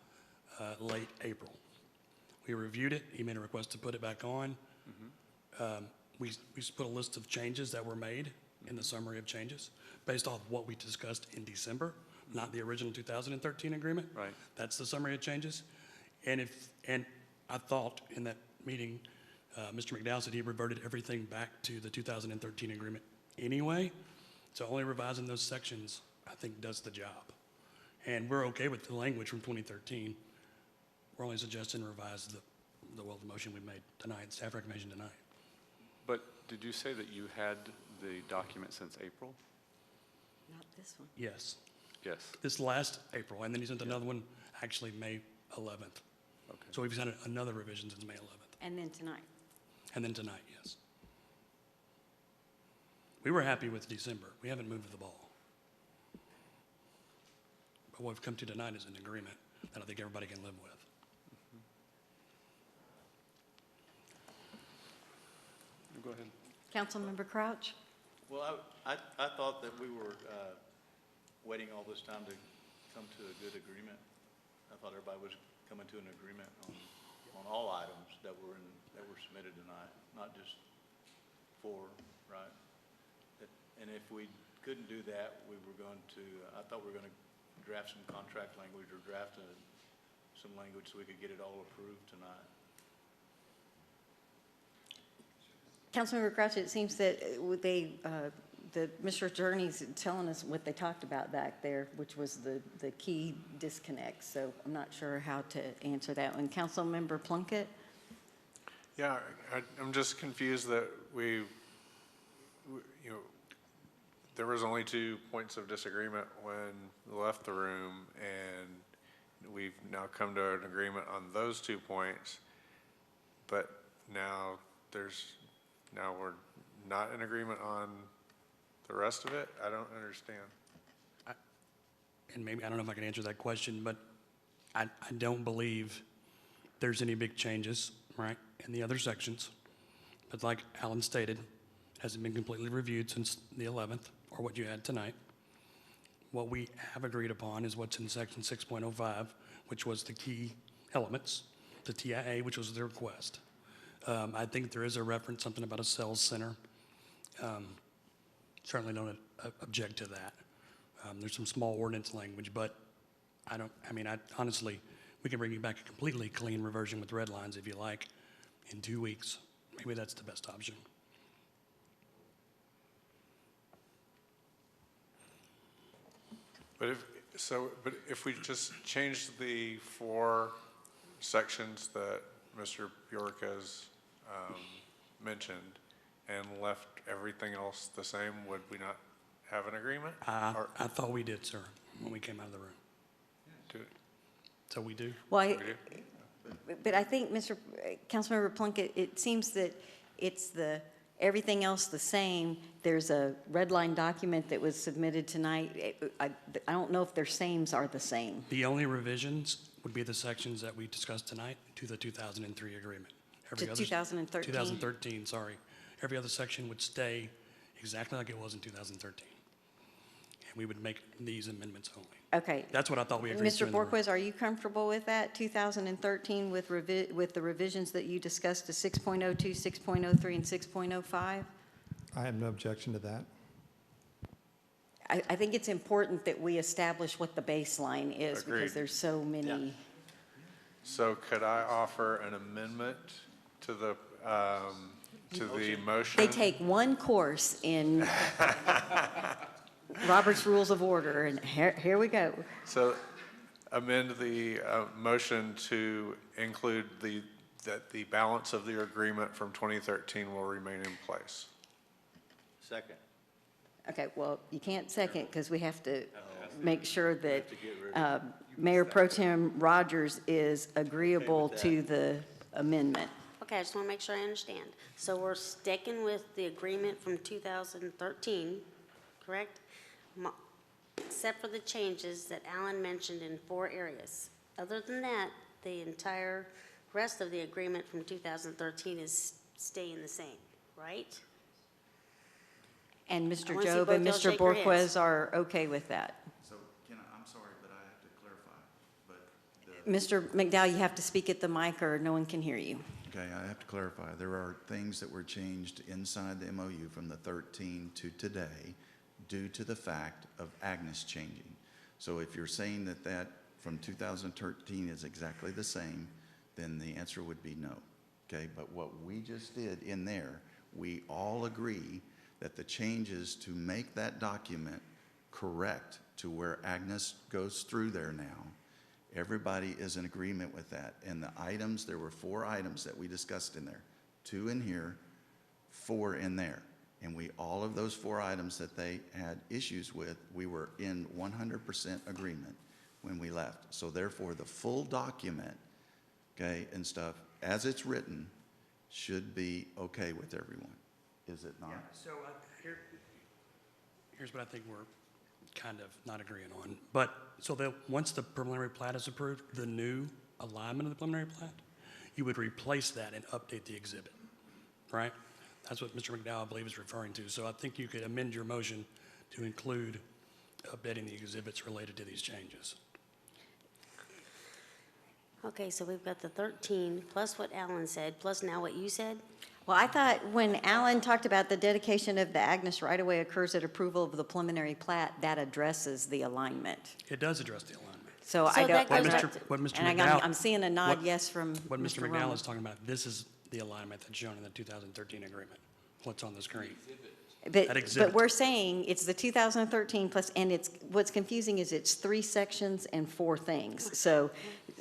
late April. We reviewed it. He made a request to put it back on. We put a list of changes that were made in the summary of changes based off what we discussed in December, not the original 2013 agreement. Right. That's the summary of changes. And I thought in that meeting, Mr. McDowell said he reverted everything back to the 2013 agreement anyway. So only revising those sections, I think, does the job. And we're okay with the language from 2013. We're only suggesting revise the motion we made tonight, staff recommendation tonight. But did you say that you had the document since April? Not this one. Yes. Yes. This last April, and then he sent another one actually May 11th. Okay. So we've sent another revision since May 11th. And then tonight. And then tonight, yes. We were happy with December. We haven't moved the ball. But what we've come to tonight is an agreement that I think everybody can live with. Go ahead. Councilmember Crouch? Well, I thought that we were waiting all this time to come to a good agreement. I thought everybody was coming to an agreement on all items that were submitted tonight, not just 4, right? And if we couldn't do that, we were going to, I thought we were going to draft some contract language or draft some language so we could get it all approved tonight. Councilmember Crouch, it seems that Mr. Attorney's telling us what they talked about back there, which was the key disconnect. So I'm not sure how to answer that one. Councilmember Plunkett? Yeah, I'm just confused that there was only 2 points of disagreement when we left the room, and we've now come to an agreement on those 2 points, but now we're not in agreement on the rest of it? I don't understand. And maybe, I don't know if I can answer that question, but I don't believe there's any big changes, right, in the other sections. But like Alan stated, it hasn't been completely reviewed since the 11th, or what you had tonight. What we have agreed upon is what's in section 6.05, which was the key elements, the TIA, which was the request. I think there is a reference, something about a sales center. Certainly don't object to that. There's some small ordinance language, but honestly, we can bring you back a completely clean reversion with red lines if you like in 2 weeks. Maybe that's the best option. But if we just change the 4 sections that Mr. Bjork has mentioned and left everything else the same, would we not have an agreement? I thought we did, sir, when we came out of the room. So we do? Well, but I think, Councilmember Plunkett, it seems that it's everything else the same. There's a red line document that was submitted tonight. I don't know if their sames are the same. The only revisions would be the sections that we discussed tonight to the 2003 agreement. To 2013? 2013, sorry. Every other section would stay exactly like it was in 2013. And we would make these amendments only. Okay. That's what I thought we agreed to Mr. in the room. Borquez, are you comfortable with that, 2013, with the revisions that you discussed to 6.02, 6.03, and 6.05? I have no objection to that. I think it's important that we establish what the baseline is. Agreed. Because there's so many. Yeah. So could I offer an amendment to the motion? They take one course in Robert's Rules of Order, and here we go. So amend the motion to include that the balance of the agreement from 2013 will remain in place. Second. Okay, well, you can't second because we have to make sure that Mayor Pro Tem Rogers is agreeable to the amendment. Okay, I just want to make sure I understand. So we're sticking with the agreement from 2013, correct? Except for the changes that Alan mentioned in 4 areas. Other than that, the entire rest of the agreement from 2013 is staying the same, right? And I Mr. wanna see Job both and y'all Mr. shake your heads. Borquez are okay with that. So, I'm sorry, but I have to clarify, but Mr. McDowell, you have to speak at the mic or no one can hear you. okay, I have to clarify. There are things that were changed inside the MOU from the 13 to today due to the fact of Agnes changing. So if you're saying that from 2013 is exactly the same, then the answer would be no, okay? But what we just did in there, we all agree that the changes to make that document correct to where Agnes goes through there now, everybody is in agreement with that. And the items, there were 4 items that we discussed in there, 2 in here, 4 in there. And all of those 4 items that they had issues with, we were in 100% agreement when we left. So therefore, the full document, okay, and stuff, as it's written, should be okay with everyone. Is it not? Yeah, so here's what I think we're kind of not agreeing on. But, so that once the preliminary plat is approved, the new alignment of the preliminary plat, you would replace that and update the exhibit, right? That's what Mr. McDowell, I believe, is referring to. So I think you could amend your motion to include updating the exhibits related to these changes. Okay, so we've got the 13, plus what Alan said, plus now what you said? Well, I thought when Alan talked about the dedication of the Agnes right-of-way occurs at approval of the preliminary plat, that addresses the alignment. It does address the alignment. So So I that don't. goes What back Mr. to- what Mr. And McDowell. I'm seeing a nod what- yes from What Mr. Mr. McDowell Roman. is talking about, this is the alignment that's shown in the 2013 agreement, what's on the screen. But That exhibit. we're saying it's the 2013 plus, and what's confusing is it's 3 sections and 4 things. So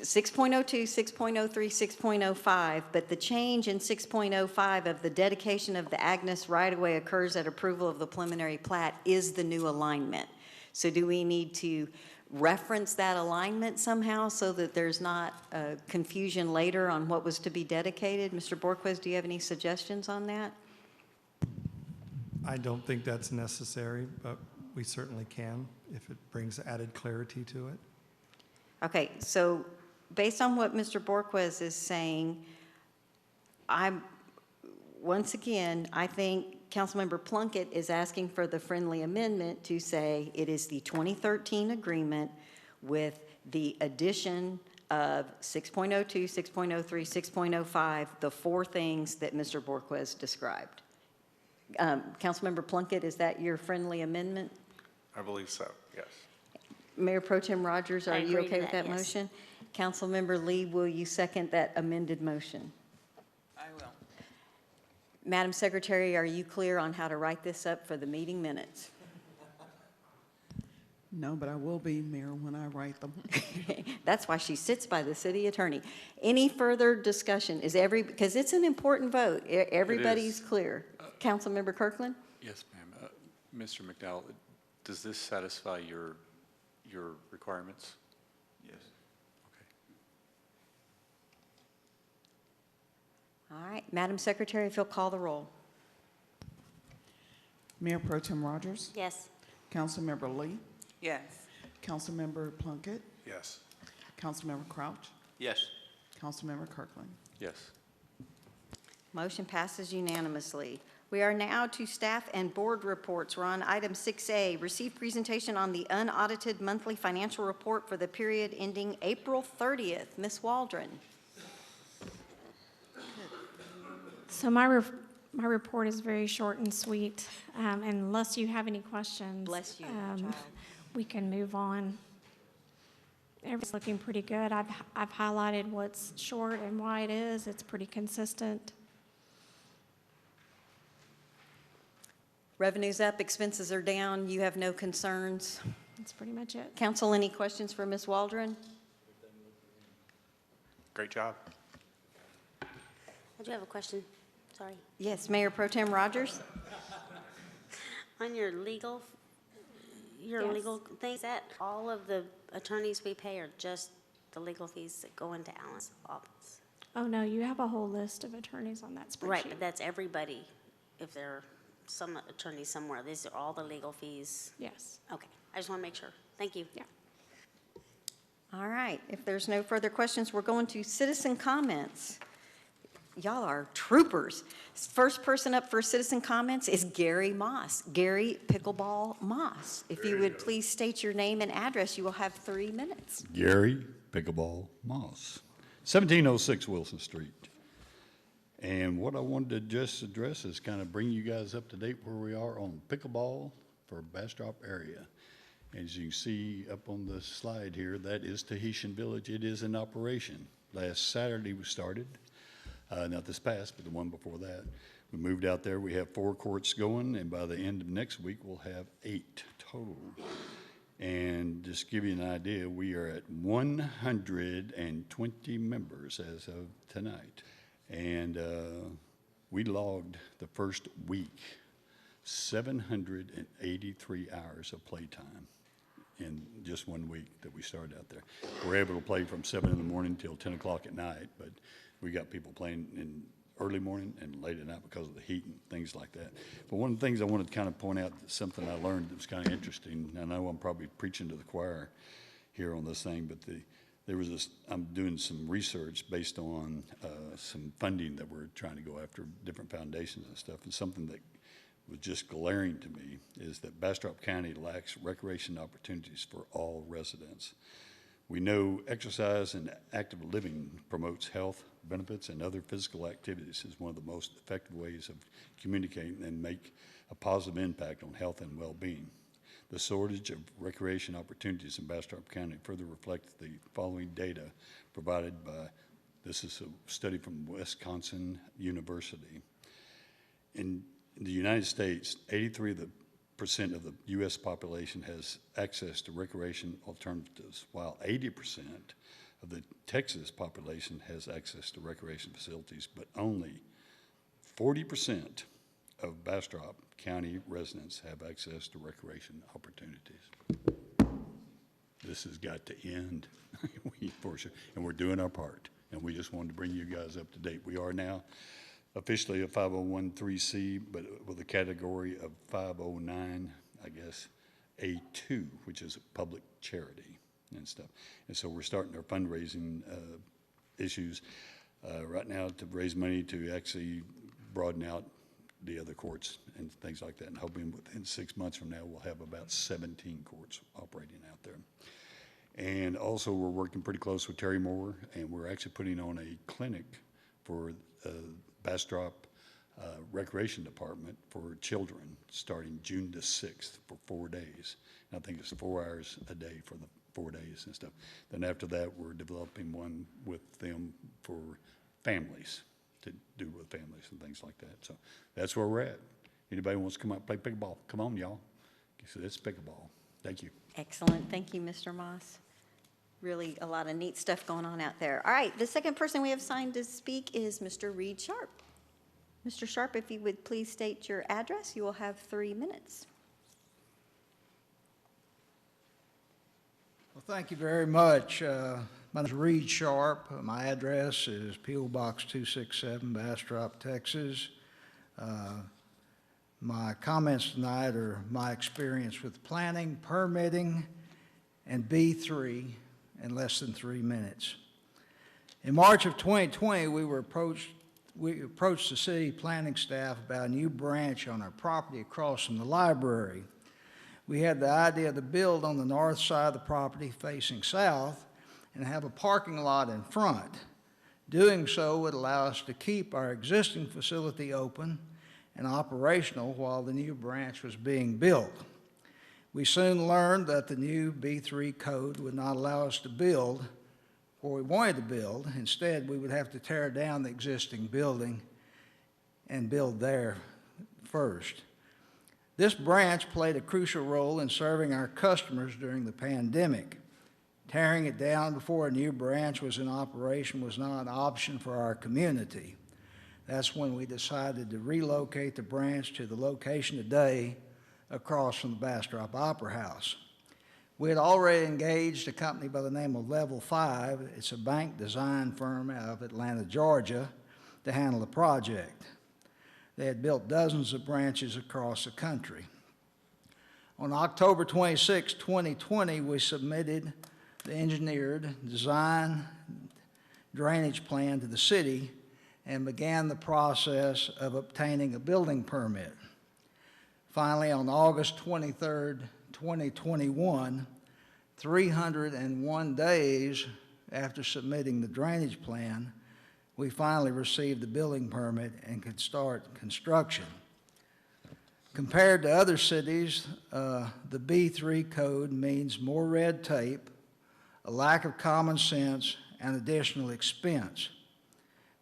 6.02, 6.03, 6.05, but the change in 6.05 of the dedication of the Agnes right-of-way occurs at approval of the preliminary plat is the new alignment. So do we need to reference that alignment somehow so that there's not confusion later on what was to be dedicated? Mr. Borquez, do you have any suggestions on that? I don't think that's necessary, but we certainly can if it brings added clarity to it. Okay, so based on what Mr. Borquez is saying, once again, I think Councilmember Plunkett is asking for the friendly amendment to say it is the 2013 agreement with the addition of 6.02, 6.03, 6.05, the 4 things that Mr. Borquez described. Councilmember Plunkett, is that your friendly amendment? I believe so, yes. Mayor Pro Tem Rogers, I are you agree to okay with that, that yes. motion? Councilmember Lee, will you second that amended motion? I will. Madam Secretary, are you clear on how to write this up for the meeting minutes? No, but I will be, Mayor, when I write them. That's why she sits by the city attorney. Any further discussion? Because it's an important vote. Everybody's clear. Councilmember Kirkland? Yes, ma'am. Mr. McDowell, does this satisfy your requirements? Yes. Okay. All right. Madam Secretary, if you'll call the roll. Mayor Pro Tem Rogers? Yes. Councilmember Lee? Yes. Councilmember Plunkett? Yes. Councilmember Crouch? Yes. Councilmember Kirkland? Yes. Motion passes unanimously. We are now to staff and board reports. We're on item 6A, receive presentation on the unaudited monthly financial report for the period ending April 30th. Ms. Waldron. So my report is very short and sweet. Unless you have any questions. Bless you, child. We can move on. Everything's looking pretty good. I've highlighted what's short and why it is. It's pretty consistent. Revenue's up, expenses are down. You have no concerns. That's pretty much it. Council, any questions for Ms. Waldron? Great job. I do have a question, sorry. Yes, Mayor Pro Tem Rogers? On your legal things, is that all of the attorneys we pay or just the legal fees that go into Alan's office? Oh, no, you have a whole list of attorneys on that spreadsheet. Right, but that's everybody. If there are some attorneys somewhere, these are all the legal fees? Yes. Okay, I just want to make sure. Thank you. Yeah. All right, if there's no further questions, we're going to citizen comments. Y'all are troopers. First person up for citizen comments is Gary Moss. Gary Pickleball Moss. If you would please state your name and address, you will have 3 minutes. Gary Pickleball Moss, 1706 Wilson Street. And what I wanted to just address is kind of bring you guys up to date where we are on pickleball for Bastrop area. As you see up on the slide here, that is Tahitian Village. It is in operation. Last Saturday we started. Not this past, but the one before that. We moved out there. We have 4 courts going, and by the end of next week, we'll have 8 total. And just to give you an idea, we are at 120 members as of tonight. And we logged the first week 783 hours of playtime in just 1 week that we started out there. We're able to play from 7 in the morning till 10 o'clock at night, but we got people playing in early morning and late at night because of the heat and things like that. But one of the things I wanted to kind of point out, something I learned that was kind of interesting. I know I'm probably preaching to the choir here on this thing, but there was this, I'm doing some research based on some funding that we're trying to go after, different foundations and stuff, and something that was just glaring to me is that Bastrop County lacks recreation opportunities for all residents. We know exercise and active living promotes health benefits, and other physical activities is one of the most effective ways of communicating and make a positive impact on health and well-being. The shortage of recreation opportunities in Bastrop County further reflects the following data provided by, this is a study from Wisconsin University. In the United States, 83% of the U.S. population has access to recreation alternatives, while 80% of the Texas population has access to recreation facilities, but only 40% of Bastrop County residents have access to recreation opportunities. This has got to end, for sure, and we're doing our part, and we just wanted to bring you guys up to date. We are now officially a 501(c), but with a category of 509, I guess, A2, which is a public charity and stuff. And so we're starting our fundraising issues right now to raise money to actually broaden out the other courts and things like that, and hoping within 6 months from now we'll have about 17 courts operating out there. And also we're working pretty close with Terry Moore, and we're actually putting on a clinic for Bastrop Recreation Department for children starting June the 6th for 4 days. And I think it's 4 hours a day for the 4 days and stuff. Then after that, we're developing one with them for families, to do with families and things like that. So that's where we're at. Anybody wants to come out and play pickleball, come on, y'all. So it's pickleball. Thank you. Excellent. Thank you, Mr. Moss. Really a lot of neat stuff going on out there. All right, the second person we have signed to speak is Mr. Reed Sharp. Mr. Sharp, if you would please state your address, you will have 3 minutes. Well, thank you very much. My name is Reed Sharp. My address is P.O. Box 267, Bastrop, Texas. My comments tonight are my experience with planning, permitting, and B3 in less than 3 minutes. In March of 2020, we approached the city planning staff about a new branch on our property across from the library. We had the idea to build on the north side of the property facing south and have a parking lot in front. Doing so would allow us to keep our existing facility open and operational while the new branch was being built. We soon learned that the new B3 code would not allow us to build where we wanted to build. Instead, we would have to tear down the existing building and build there first. This branch played a crucial role in serving our customers during the pandemic. Tearing it down before a new branch was in operation was not an option for our community. That's when we decided to relocate the branch to the location today across from the Bastrop Opera House. We had already engaged a company by the name of Level 5. It's a bank design firm out of Atlanta, Georgia, to handle the project. They had built dozens of branches across the country. On October 26, 2020, we submitted the engineered design drainage plan to the city and began the process of obtaining a building permit. Finally, on August 23, 2021, 301 days after submitting the drainage plan, we finally received the building permit and could start construction. Compared to other cities, the B3 code means more red tape, a lack of common sense, and additional expense.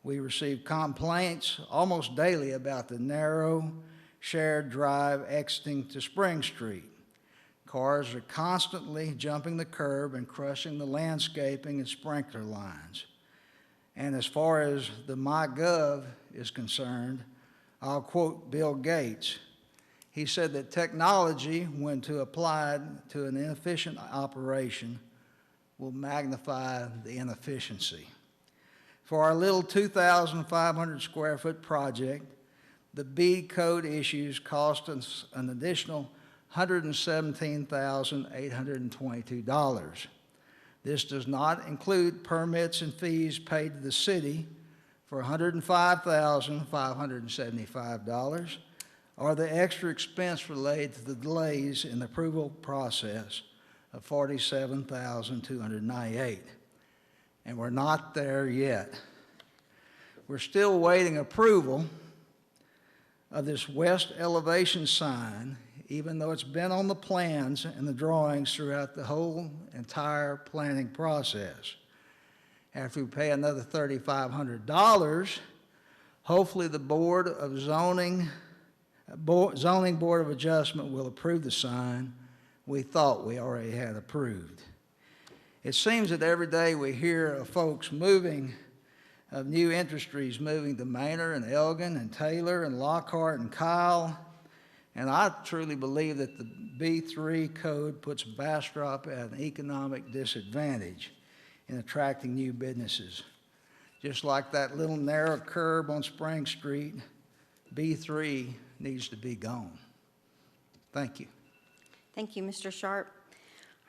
We receive complaints almost daily about the narrow shared drive exiting to Spring Street. Cars are constantly jumping the curb and crushing the landscaping and sprinkler lines. And as far as the MyGov is concerned, I'll quote Bill Gates. He said that technology, when applied to an inefficient operation, will magnify the inefficiency. For our little 2,500 square foot project, the B code issues cost us an additional $117,822. This does not include permits and fees paid to the city for $105,575, or the extra expense related to the delays in the approval process of $47,298. And we're not there yet. We're still awaiting approval of this west elevation sign, even though it's been on the plans and the drawings throughout the whole entire planning process. After we pay another $3,500, hopefully the Zoning Board of Adjustment will approve the sign we thought we already had approved. It seems that every day we hear of folks moving, of new industries moving to Manor and Elgin and Taylor and Lockhart and Kyle, and I truly believe that the B3 code puts Bastrop at an economic disadvantage in attracting new businesses. Just like that little narrow curb on Spring Street, B3 needs to be gone. Thank you. Thank you, Mr. Sharp.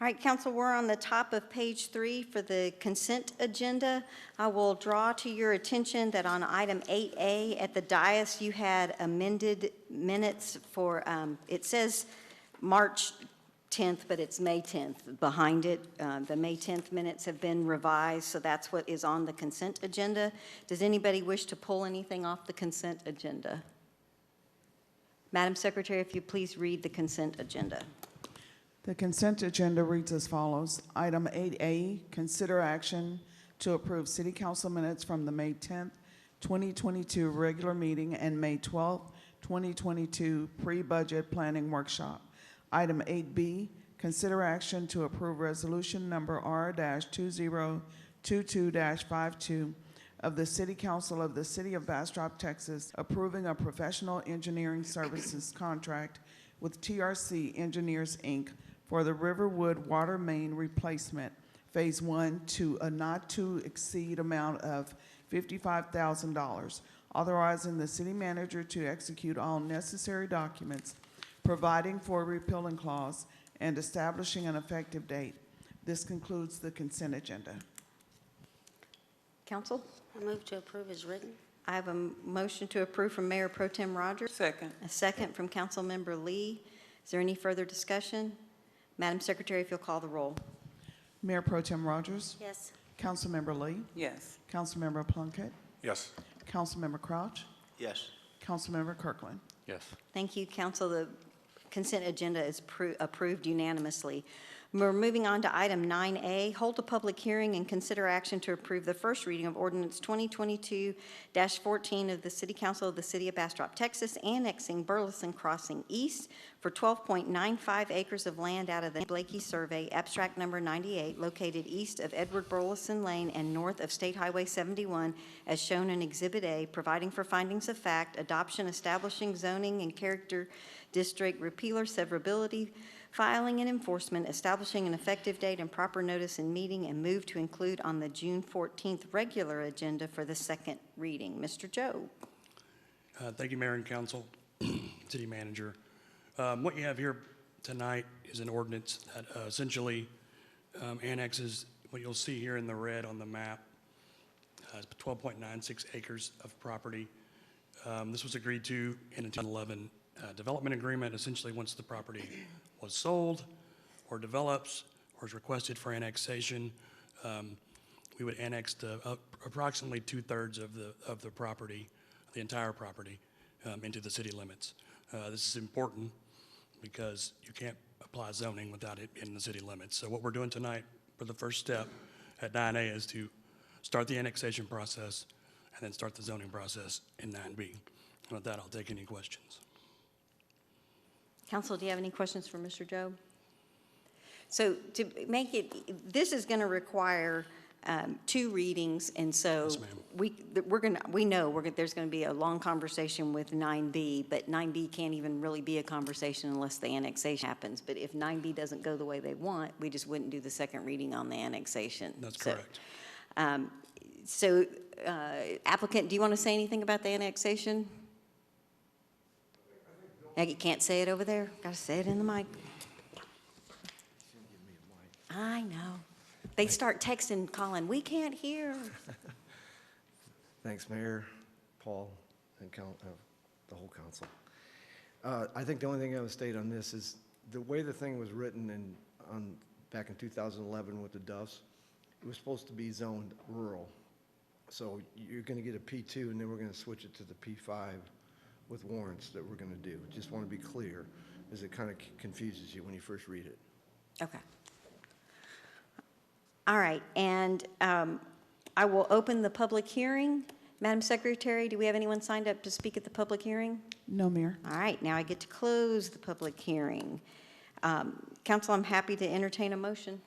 All right, council, we're on the top of page 3 for the consent agenda. I will draw to your attention that on item 8A at the dais, you had amended minutes for, it says March 10th, but it's May 10th behind it. The May 10th minutes have been revised, so that's what is on the consent agenda. Does anybody wish to pull anything off the consent agenda? Madam Secretary, if you please read the consent agenda. The consent agenda reads as follows. Item 8A, consider action to approve City Council minutes from the May 10th, 2022 regular meeting and May 12th, 2022 pre-budget planning workshop. Item 8B, consider action to approve resolution number R-2022-52 of the City Council of the City of Bastrop, Texas, approving a professional engineering services contract with TRC Engineers, Inc. for the Riverwood Water Main Replacement, Phase 1, to a not-to-exceed amount of $55,000, authorizing the city manager to execute all necessary documents, providing for a repealing clause, and establishing an effective date. This concludes the consent agenda. Council? I move to approve as written. I have a motion to approve from Mayor Pro Tem Rogers. Second. A second from Councilmember Lee. Is there any further discussion? Madam Secretary, if you'll call the roll. Mayor Pro Tem Rogers? Yes. Councilmember Lee? Yes. Councilmember Plunkett? Yes. Councilmember Crouch? Yes. Councilmember Kirkland? Yes. Thank you, Council. The consent agenda is approved unanimously. We're moving on to item 9A, hold a public hearing and consider action to approve the first reading of ordinance 2022-14 of the City Council of the City of Bastrop, Texas, annexing Burleson Crossing East for 12.95 acres of land out of the Blakey Survey, abstract number 98, located east of Edward Burleson Lane and north of State Highway 71, as shown in Exhibit A, providing for findings of fact, adoption, establishing zoning and character district, repealer, severability, filing and enforcement, establishing an effective date and proper notice in meeting, and move to include on the June 14th regular agenda for the second reading. Mr. Joe. Thank you, Mayor and Council, City Manager. What you have here tonight is an ordinance that essentially annexes what you'll see here in the red on the map. It's 12.96 acres of property. This was agreed to in a 2011 development agreement. Essentially, once the property was sold or develops or is requested for annexation, we would annex approximately 2/3 of the property, the entire property, into the city limits. This is important because you can't apply zoning without it in the city limits. So what we're doing tonight for the first step at 9A is to start the annexation process and then start the zoning process in 9B. And with that, I'll take any questions. Council, do you have any questions for Mr. Jobe? So to make it, this is going to require 2 readings, and so Yes, ma'am. there's going to be a long conversation with 9B, but 9B can't even really be a conversation unless the annexation happens. But if 9B doesn't go the way they want, we just wouldn't do the second reading on the annexation. That's correct. So applicant, do you want to say anything about the annexation? You can't say it over there? Got to say it in the mic. I know. They start texting, calling, we can't hear. Thanks, Mayor, Paul, and the whole council. I think the only thing I would state on this is the way the thing was written back in 2011 with the Duffs, it was supposed to be zoned rural. So you're going to get a P2, and then we're going to switch it to the P5 with warrants that we're going to do. Just want to be clear, as it kind of confuses you when you first read it. Okay. All right, and I will open the public hearing. Madam Secretary, do we have anyone signed up to speak at the public hearing? No, Mayor. All right, now I get to close the public hearing. Council, I'm happy to entertain a motion.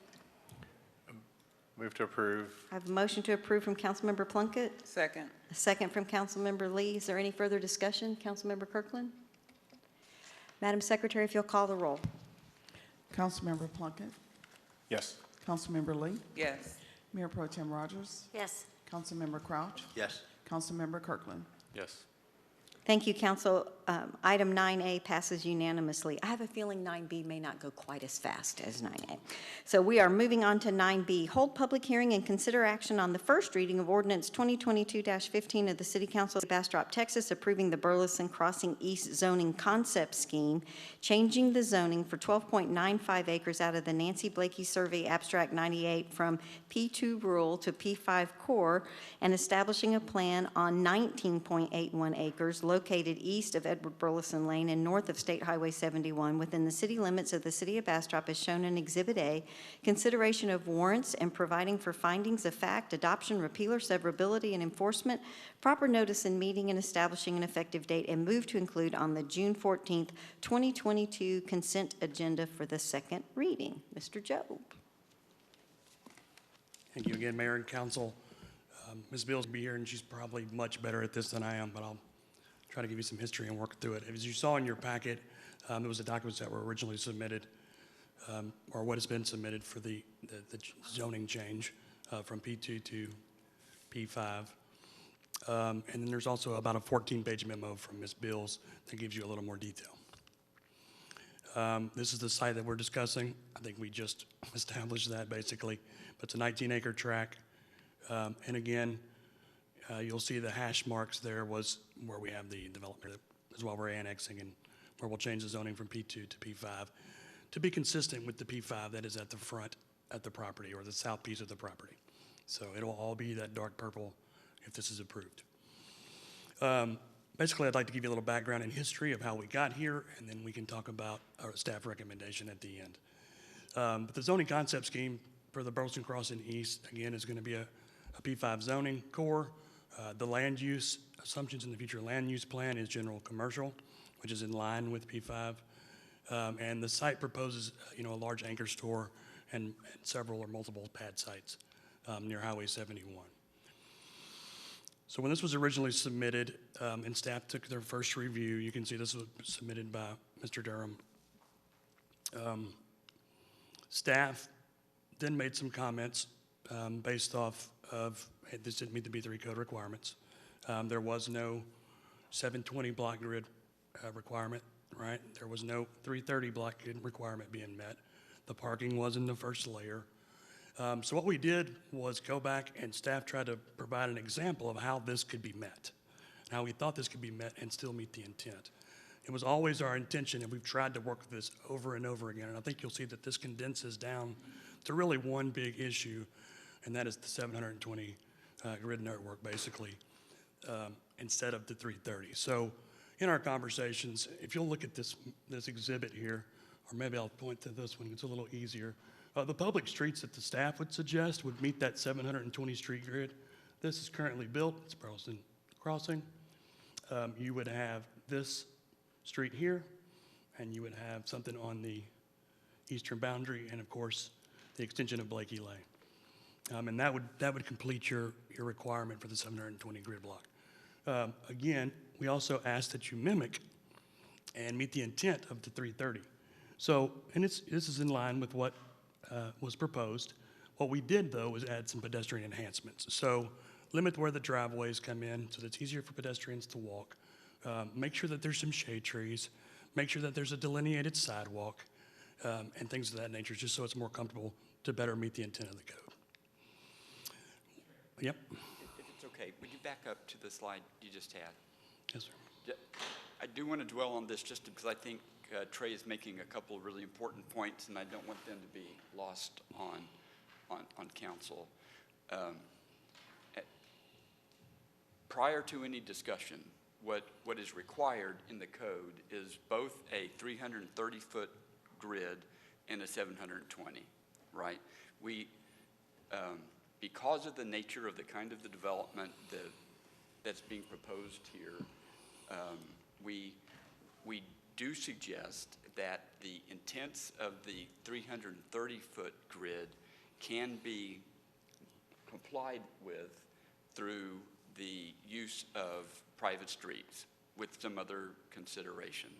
Move to approve. I have a motion to approve from Councilmember Plunkett. Second. A second from Councilmember Lee. Is there any further discussion? Councilmember Kirkland? Madam Secretary, if you'll call the roll. Councilmember Plunkett. Yes. Councilmember Lee. Yes. Mayor Pro Tem Rogers. Yes. Councilmember Crouch. Yes. Councilmember Kirkland. Yes. Thank you, Council. Item 9A passes unanimously. I have a feeling 9B may not go quite as fast as 9A. So we are moving on to 9B. Hold public hearing and consider action on the first reading of ordinance 2022-15 of the City Council of Bastrop, Texas, approving the Burleson Crossing East zoning concept scheme, changing the zoning for 12.95 acres out of the Nancy Blakey Survey Abstract 98 from P2 rural to P5 core, and establishing a plan on 19.81 acres located east of Edward Burleson Lane and north of State Highway 71 within the city limits of the City of Bastrop as shown in Exhibit A, consideration of warrants and providing for findings of fact, adoption, repealer, severability, and enforcement, proper notice in meeting, and establishing an effective date, and move to include on the June 14th, 2022 consent agenda for the second reading. Mr. Jobe. Thank Thank you again, Mayor and Council. Ms. Beals will be here, and she's probably much better at this than I am, but I'll try to give you some history and work through it. As you saw in your packet, there was the documents that were originally submitted, or what has been submitted for the zoning change from P2 to P5. And then there's also about a 14-page memo from Ms. Beals that gives you a little more detail. This is the site that we're discussing. I think we just established that basically, but it's a 19-acre tract. And again, you'll see the hash marks there was where we have the development as well. We're annexing and where we'll change the zoning from P2 to P5 to be consistent with the P5 that is at the front at the property or the south piece of the property. So it'll all be that dark purple if this is approved. Basically, I'd like to give you a little background and history of how we got here, and then we can talk about our staff recommendation at the end. But the zoning concept scheme for the Burleson Crossing East, again, is going to be a P5 zoning core. The land use assumptions in the future land use plan is general commercial, which is in line with P5. And the site proposes, a large anchor store and several or multiple pad sites near Highway 71. So when this was originally submitted and staff took their first review, you can see this was submitted by Mr. Durham. Staff then made some comments based off of, hey, this didn't meet the B3 code requirements. There was no 720 block grid requirement, right? There was no 330 block grid requirement being met. The parking was in the first layer. So what we did was go back and staff tried to provide an example of how this could be met, how we thought this could be met and still meet the intent. It was always our intention, and we've tried to work this over and over again, and I think you'll see that this condenses down to really one big issue, and that is the 720 grid network, basically, instead of the 330. So in our conversations, if you'll look at this exhibit here, or maybe I'll point to this one, it's a little easier. The public streets that the staff would suggest would meet that 720 street grid. This is currently built, it's Burleson Crossing. You would have this street here, and you would have something on the eastern boundary, and of course, the extension of Blakey Lane. And that would complete your requirement for the 720 grid block. Again, we also ask that you mimic and meet the intent of the 330. So, and this is in line with what was proposed. What we did, though, was add some pedestrian enhancements. So limit where the driveways come in so that it's easier for pedestrians to walk. Make sure that there's some shade trees. Make sure that there's a delineated sidewalk and things of that nature, just so it's more comfortable to better meet the intent of the code. Yep. If it's okay, would you back up to the slide you just had? Yes, sir. I do want to dwell on this just because I think Trey is making a couple of really important points, and I don't want them to be lost on council. Prior to any discussion, what is required in the code is both a 330-foot grid and a 720, right? We, because of the nature of the kind of the development that's being proposed here, we do suggest that the intents of the 330-foot grid can be complied with through the use of private streets with some other consideration.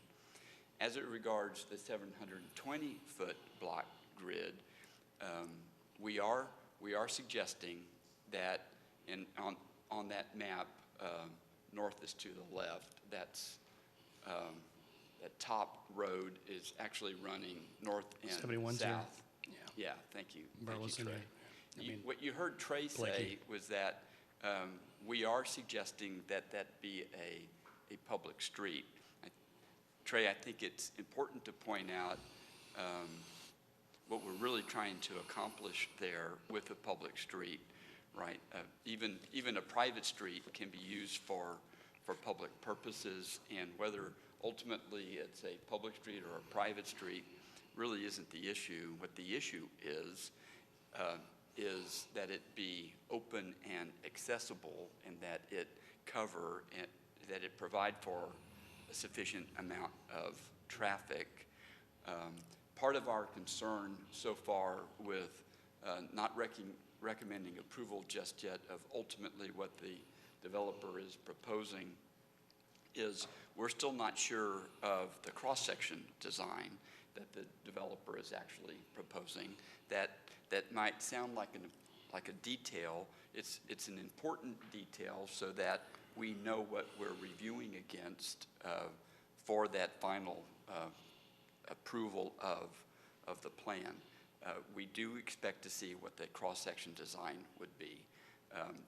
As it regards the 720-foot block grid, we are suggesting that on that map, north is to the left. That's that top road is actually running north and 71 south. Yeah, thank you. Thank you, Trey. What you heard Trey say was that we are suggesting that be a public street. Trey, I think it's important to point out what we're really trying to accomplish there with a public street, right? Even a private street can be used for public purposes, and whether ultimately it's a public street or a private street really isn't the issue. What the issue is that it be open and accessible, and that it cover and that it provide for a sufficient amount of traffic. Part of our concern so far with not recommending approval just yet of ultimately what the developer is proposing is we're still not sure of the cross-section design that the developer is actually proposing. That might sound like a detail. It's an important detail so that we know what we're reviewing against for that final approval of the plan. We do expect to see what the cross-section design would be.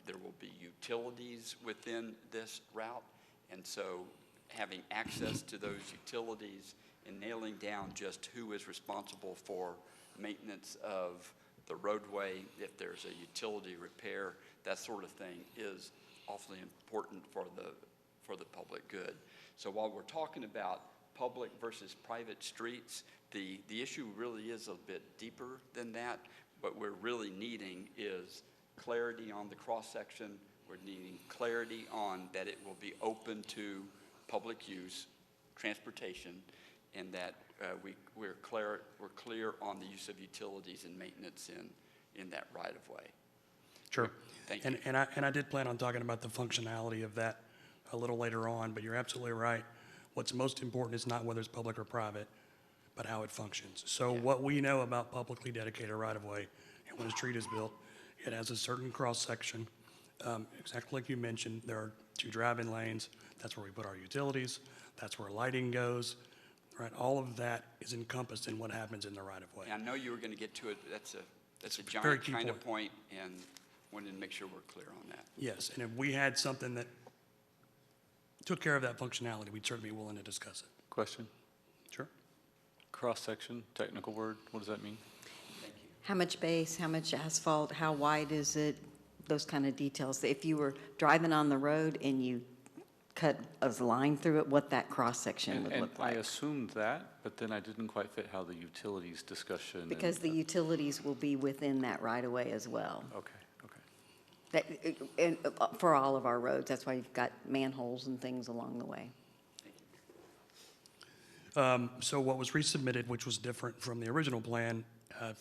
There will be utilities within this route, and so having access to those utilities and nailing down just who is responsible for maintenance of the roadway, if there's a utility repair, that sort of thing is awfully important for the public good. So while we're talking about public versus private streets. The issue really is a bit deeper than that. What we're really needing is clarity on the cross-section. We're needing clarity on that it will be open to public use, transportation, and that we're clear on the use of utilities and maintenance in that right-of-way. Sure. Thank you. And I did plan on talking about the functionality of that a little later on, but you're absolutely right. What's most important is not whether it's public or private, but how it functions. So what we know about publicly dedicated right-of-way, and when a street is built, it has a certain cross-section. Exactly like you mentioned, there are 2 drive-in lanes. That's where we put our utilities. That's where lighting goes. Right? All of that is encompassed in what happens in the right-of-way. I know you were going to get to it. That's a very giant key kind of point, and wanted to make sure we're clear on that. Yes, and if we had something that took care of that functionality, we'd certainly be willing to discuss it. Question? Sure. Cross-section, technical word, what does that mean? How much base, how much asphalt, how wide is it? Those kind of details. If you were driving on the road and you cut a line through it, what that cross-section would look like. I assumed that, but then I didn't quite fit how the utilities discussion. Because the utilities will be within that right-of-way as well. Okay. And for all of our roads, that's why you've got manholes and things along the way. So what was resubmitted, which was different from the original plan,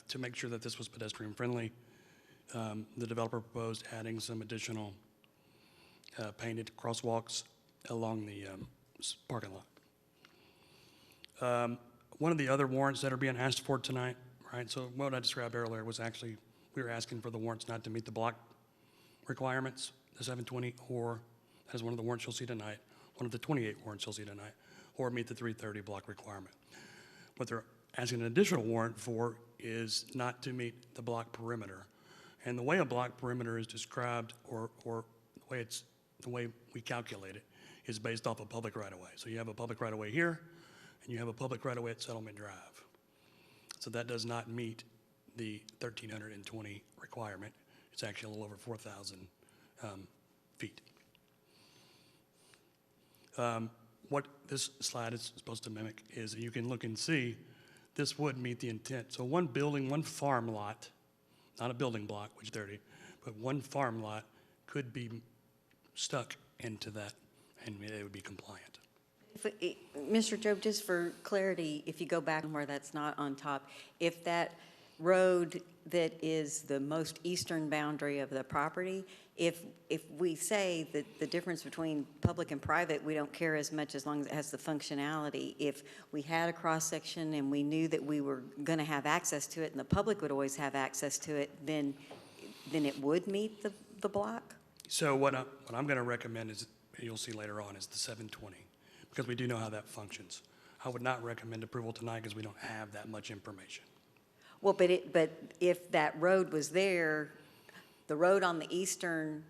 to make sure that this was pedestrian-friendly, the developer proposed adding some additional painted crosswalks along the parking lot. One of the other warrants that are being asked for tonight, right, so what I described earlier was actually, we were asking for the warrants not to meet the block requirements, the 720, or, that is one of the warrants you'll see tonight, one of the 28 warrants you'll see tonight, or meet the 330 block requirement. What they're asking an additional warrant for is not to meet the block perimeter. And the way a block perimeter is described, or the way we calculate it, is based off a public right-of-way. So you have a public right-of-way here, and you have a public right-of-way at Settlement Drive. So that does not meet the 1,320 requirement. It's actually a little over 4,000 feet. What this slide is supposed to mimic is that you can look and see this would meet the intent. So one building, one farm lot, not a building block, which 30, but one farm lot could be stuck into that, and they would be compliant. Mr. Job, just for clarity, if you go back where that's not on top, if that road that is the most eastern boundary of the property, if we say that the difference between public and private, we don't care as much as long as it has the functionality. If we had a cross-section and we knew that we were going to have access to it and the public would always have access to it, then it would meet the block? So what I'm going to recommend is, you'll see later on, is the 720, because we do know how that functions. I would not recommend approval tonight because we don't have that much information. Well, but if that road was there, the road on the eastern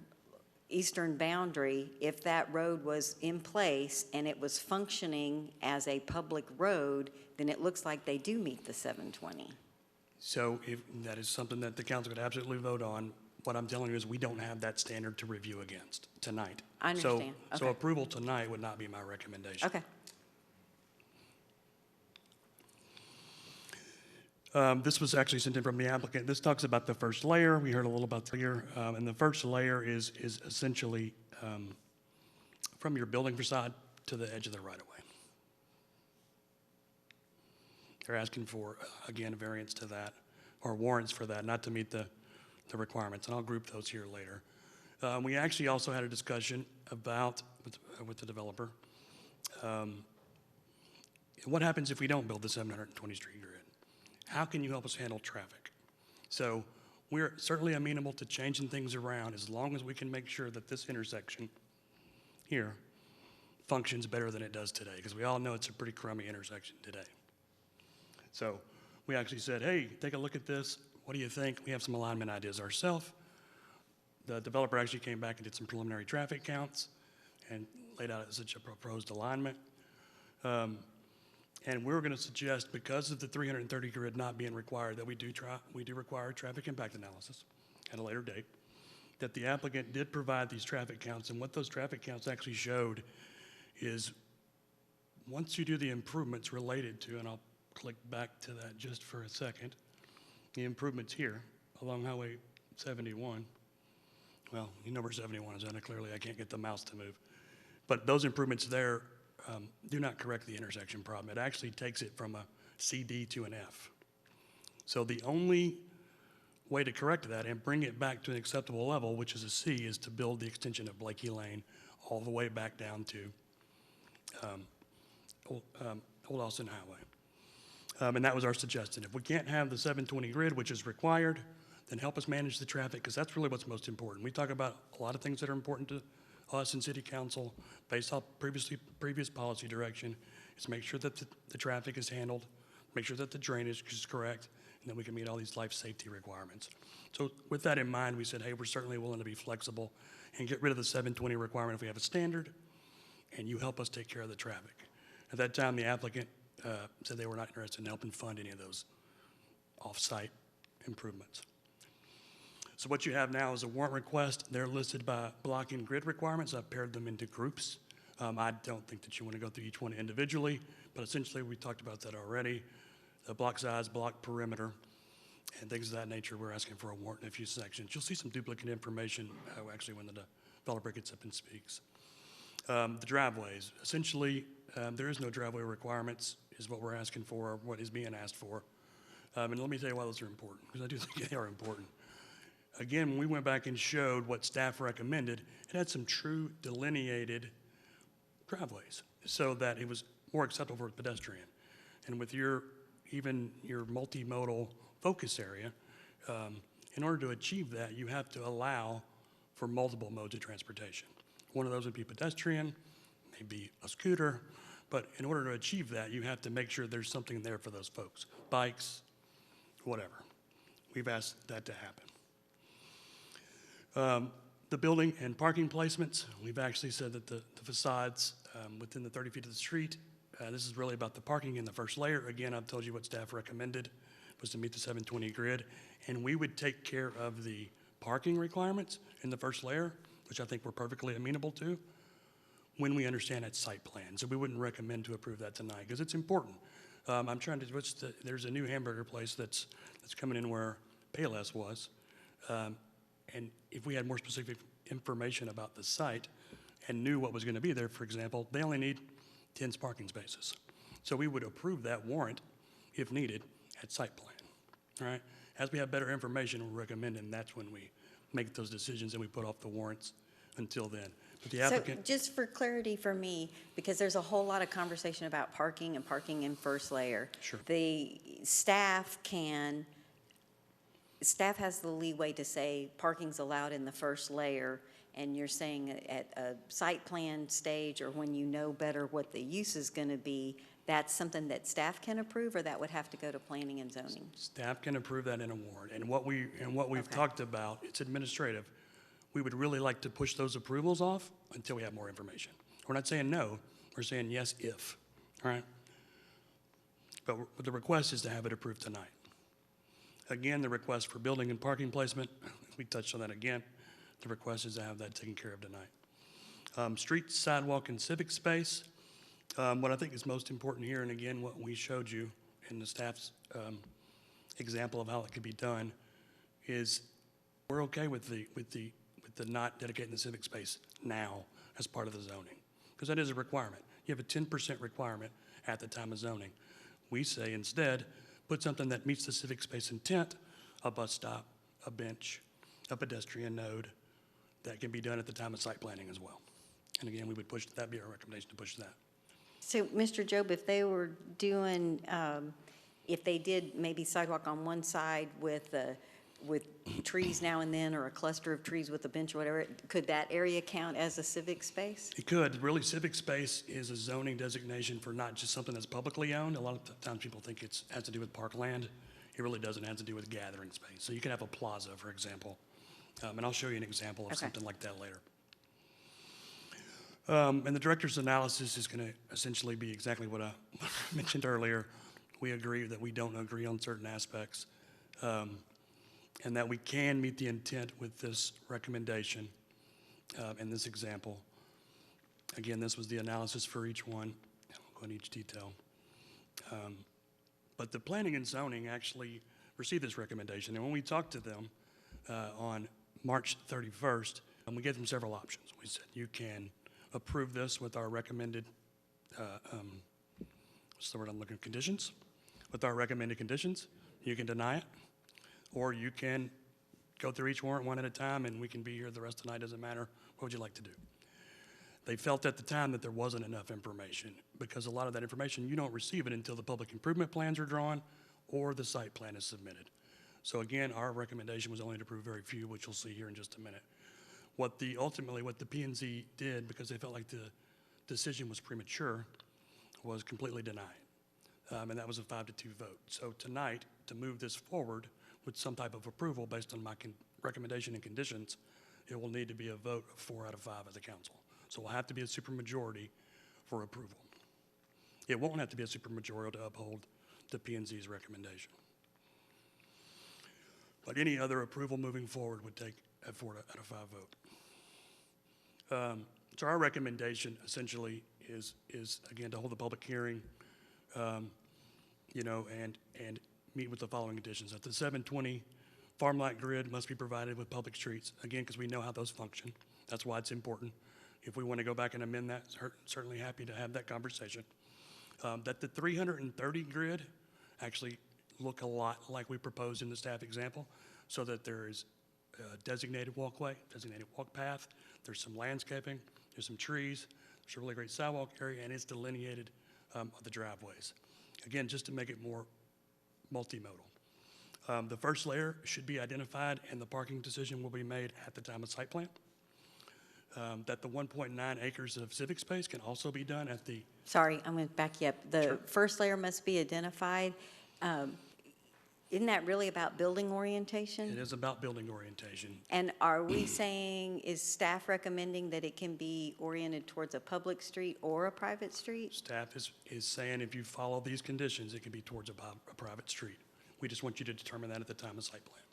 boundary, if that road was in place and it was functioning as a public road, then it looks like they do meet the 720. So if that is something that the council could absolutely vote on, what I'm telling you is we don't have that standard to review against tonight. I understand. So Okay. approval tonight would not be my recommendation. Okay. This was actually sent in from the applicant. This talks about the first layer. We heard a little about the layer. And the first layer is essentially from your building facade to the edge of the right-of-way. They're asking for, again, a variance to that, or warrants for that, not to meet the requirements. And I'll group those here later. We actually also had a discussion about, with the developer, what happens if we don't build the 720 street grid? How can you help us handle traffic? So we're certainly amenable to changing things around as long as we can make sure that this intersection here functions better than it does today, because we all know it's a pretty crummy intersection today. So we actually said, hey, take a look at this. What do you think? We have some alignment ideas ourselves. The developer actually came back and did some preliminary traffic counts and laid out such a proposed alignment. And we're going to suggest, because of the 330 grid not being required, that we do require a traffic impact analysis at a later date, that the applicant did provide these traffic counts, and what those traffic counts actually showed is once you do the improvements related to, and I'll click back to that just for a second, the improvements here along Highway 71. Well, you know where 71 is, and clearly I can't get the mouse to move. But those improvements there do not correct the intersection problem. It actually takes it from a CD to an F. So the only way to correct that and bring it back to an acceptable level, which is a C, is to build the extension of Blakey Lane all the way back down to Old Austin Highway. And that was our suggestion. If we can't have the 720 grid, which is required, then help us manage the traffic, because that's really what's most important. We talk about a lot of things that are important to us in City Council based off previous policy direction. Is make sure that the traffic is handled, make sure that the drainage is correct, and then we can meet all these life safety requirements. So with that in mind, we said, hey, we're certainly willing to be flexible and get rid of the 720 requirement if we have a standard, and you help us take care of the traffic. At that time, the applicant said they were not interested in helping fund any of those off-site improvements. So what you have now is a warrant request. They're listed by block and grid requirements. I've paired them into groups. I don't think that you want to go through each one individually, but essentially we talked about that already. The block size, block perimeter, and things of that nature. We're asking for a warrant in a few sections. You'll see some duplicate information actually when the developer gets up and speaks. The driveways. Essentially, there is no driveway requirements is what we're asking for, or what is being asked for. And let me tell you why those are important, because I do think they are important. Again, when we went back and showed what staff recommended, it had some true delineated driveways so that it was more acceptable for a pedestrian. And with your multimodal focus area, in order to achieve that, you have to allow for multiple modes of transportation. One of those would be pedestrian, maybe a scooter, but in order to achieve that, you have to make sure there's something there for those folks, bikes, whatever. We've asked that to happen. The building and parking placements, we've actually said that the facades within the 30 feet of the street, this is really about the parking in the first layer. Again, I've told you what staff recommended was to meet the 720 grid, and we would take care of the parking requirements in the first layer, which I think we're perfectly amenable to, when we understand its site plan. So we wouldn't recommend to approve that tonight, because it's important. I'm trying to, there's a new hamburger place that's coming in where Payless was. And if we had more specific information about the site and knew what was going to be there, for example, they only need 10 parking spaces. So we would approve that warrant, if needed, at site plan. All right? As we have better information, we're recommending that's when we make those decisions and we put off the warrants until then. But the applicant. So just for clarity for me, because there's a whole lot of conversation about parking and parking in first layer. Sure. The staff has the leeway to say parking's allowed in the first layer, and you're saying at a site plan stage or when you know better what the use is going to be, that's something that staff can approve, or that would have to go to planning and zoning? Staff can approve that in a warrant. And what we've talked about, it's administrative. We would really like to push those approvals off until we have more information. We're not saying no, we're saying yes if, all right? But the request is to have it approved tonight. Again, the request for building and parking placement, we touched on that again. The request is to have that taken care of tonight. Street, sidewalk, and civic space. What I think is most important here, and again, what we showed you in the staff's example of how it could be done, is we're okay with the not dedicating the civic space now as part of the zoning, because that is a requirement. You have a 10% requirement at the time of zoning. We say instead, put something that meets the civic space intent, a bus stop, a bench, a pedestrian node, that can be done at the time of site planning as well. And again, we would push, that'd be our recommendation to push that. So, Mr. Job, if they were doing, if they did maybe sidewalk on one side with trees now and then, or a cluster of trees with a bench or whatever, could that area count as a civic space? It could. Really, civic space is a zoning designation for not just something that's publicly owned. A lot of times people think it has to do with parkland. It really doesn't. It has to do with gathering space. So you can have a plaza, for example. And I'll show you an example of something like that later. And the director's analysis is going to essentially be exactly what I mentioned earlier. We agree that we don't agree on certain aspects, and that we can meet the intent with this recommendation in this example. Again, this was the analysis for each one. I'll go on each detail. But the planning and zoning actually received this recommendation, and when we talked to them on March 31st, we gave them several options. We said, you can approve this with our recommended, what's the word I'm looking for, conditions? With our recommended conditions. You can deny it, or you can go through each warrant one at a time, and we can be here the rest of the night, doesn't matter. What would you like to do? They felt at the time that there wasn't enough information, because a lot of that information, you don't receive it until the public improvement plans are drawn or the site plan is submitted. So again, our recommendation was only to approve very few, which you'll see here in just a minute. Ultimately, what the P&Z did, because they felt like the decision was premature, was completely denied. And that was a 5-2 vote. So tonight, to move this forward with some type of approval based on my recommendation and conditions, it will need to be a vote of 4 out of 5 of the council. So it will have to be a supermajority for approval. It won't have to be a supermajority to uphold the P&Z's recommendation. But any other approval moving forward would take a 4 out of 5 vote. So our recommendation essentially is again, to hold the public hearing, and meet with the following conditions. That the 720 farmlight grid must be provided with public streets, again, because we know how those function. That's why it's important. If we want to go back and amend that, certainly happy to have that conversation. That the 330 grid actually look a lot like we proposed in the staff example, so that there is a designated walkway, designated walk path, there's some landscaping, there's some trees, there's a really great sidewalk area, and it's delineated of the driveways. Again, just to make it more multimodal. The first layer should be identified, and the parking decision will be made at the time of site plan. That the 1.9 acres of civic space can also be done at the... Sorry, I'm going to back you up. The Sure. first layer must be identified. Isn't that really about building orientation? It is about building orientation. And are we saying, is staff recommending that it can be oriented towards a public street or a private street? Staff is saying if you follow these conditions, it can be towards a private street. We just want you to determine that at the time of site plan.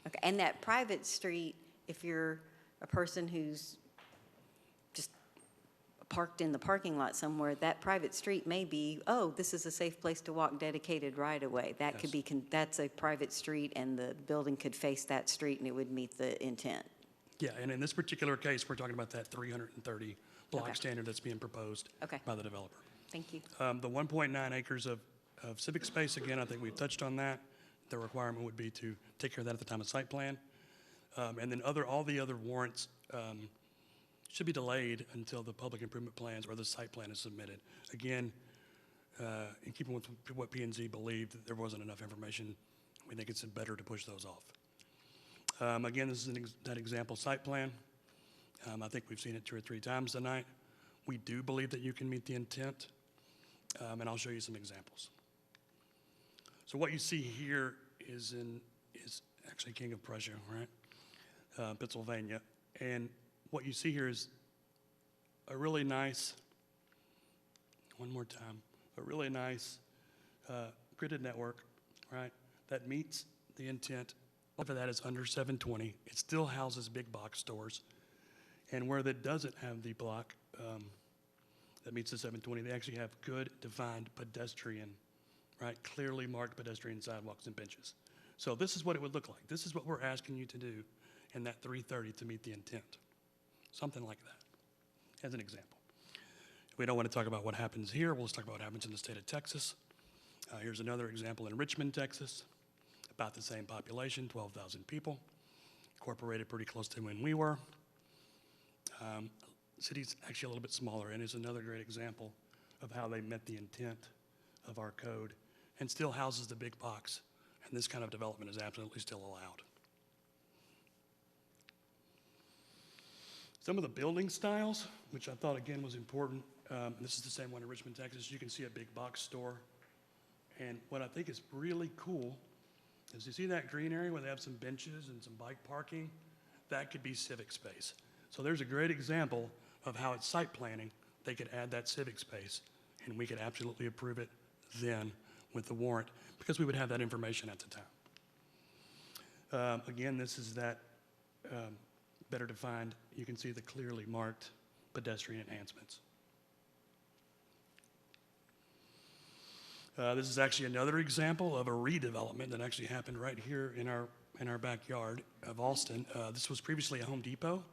Okay, and that private street, if you're a person who's just parked in the parking lot somewhere, that private street may be, oh, this is a safe place to walk, dedicated right away. That could be, that's a private street, and the building could face that street, and it would meet the intent. Yeah, and in this particular case, we're talking about that 330 block Okay. standard that's being proposed by the developer. Thank you. The 1.9 acres of civic space, again, I think we've touched on that. The requirement would be to take care of that at the time of site plan. And then all the other warrants should be delayed until the public improvement plans or the site plan is submitted. Again, in keeping with what P&Z believed, that there wasn't enough information. We think it's better to push those off. Again, this is that example site plan. I think we've seen it 2 or 3 times tonight. We do believe that you can meet the intent, and I'll show you some examples. So what you see here is actually King of Prussia, right? Pennsylvania. And what you see here is a really nice, one more time, a really nice gridded network, right? That meets the intent. All of that is under 720. It still houses big box stores. And where that doesn't have the block that meets the 720, they actually have good defined pedestrian, right? Clearly marked pedestrian sidewalks and benches. So this is what it would look like. This is what we're asking you to do in that 330 to meet the intent. Something like that, as an example. If we don't want to talk about what happens here, we'll just talk about what happens in the state of Texas. Here's another example in Richmond, Texas. About the same population, 12,000 people, incorporated pretty close to when we were. City's actually a little bit smaller, and is another great example of how they met the intent of our code and still houses the big box. And this kind of development is absolutely still allowed. Some of the building styles, which I thought again was important. This is the same one in Richmond, Texas. You can see a big box store. And what I think is really cool is you see that green area where they have some benches and some bike parking? That could be civic space. So there's a great example of how it's site planning. They could add that civic space, and we could absolutely approve it then with the warrant, because we would have that information at the time. Again, this is that better defined. You can see the clearly marked pedestrian enhancements. This is actually another example of a redevelopment that actually happened right here in our backyard of Alston. This was previously a Home Depot.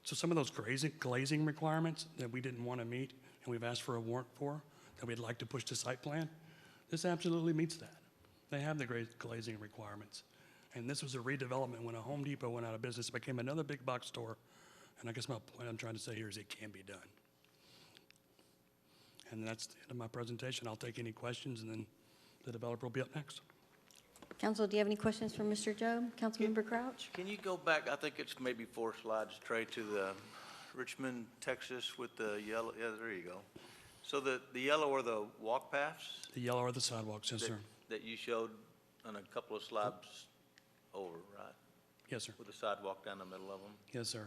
So some of those glazing requirements that we didn't want to meet and we've asked for a warrant for, that we'd like to push to site plan, this absolutely meets that. They have the glazing requirements. And this was a redevelopment when a Home Depot went out of business. It became another big box store. And I guess my point I'm trying to say here is it can be done. And that's the end of my presentation. I'll take any questions, and then the developer will be up next. Council, do you have any questions for Mr. Job? Councilmember Crouch? Can you go back, I think it's maybe 4 slides, Trey, to the Richmond, Texas with the yellow, yeah, there you go. So the yellow are the walk paths? The yellow are the sidewalks, yes, sir. That you showed on a couple of slides over, right? Yes, sir. With a sidewalk down the middle of them? Yes, sir.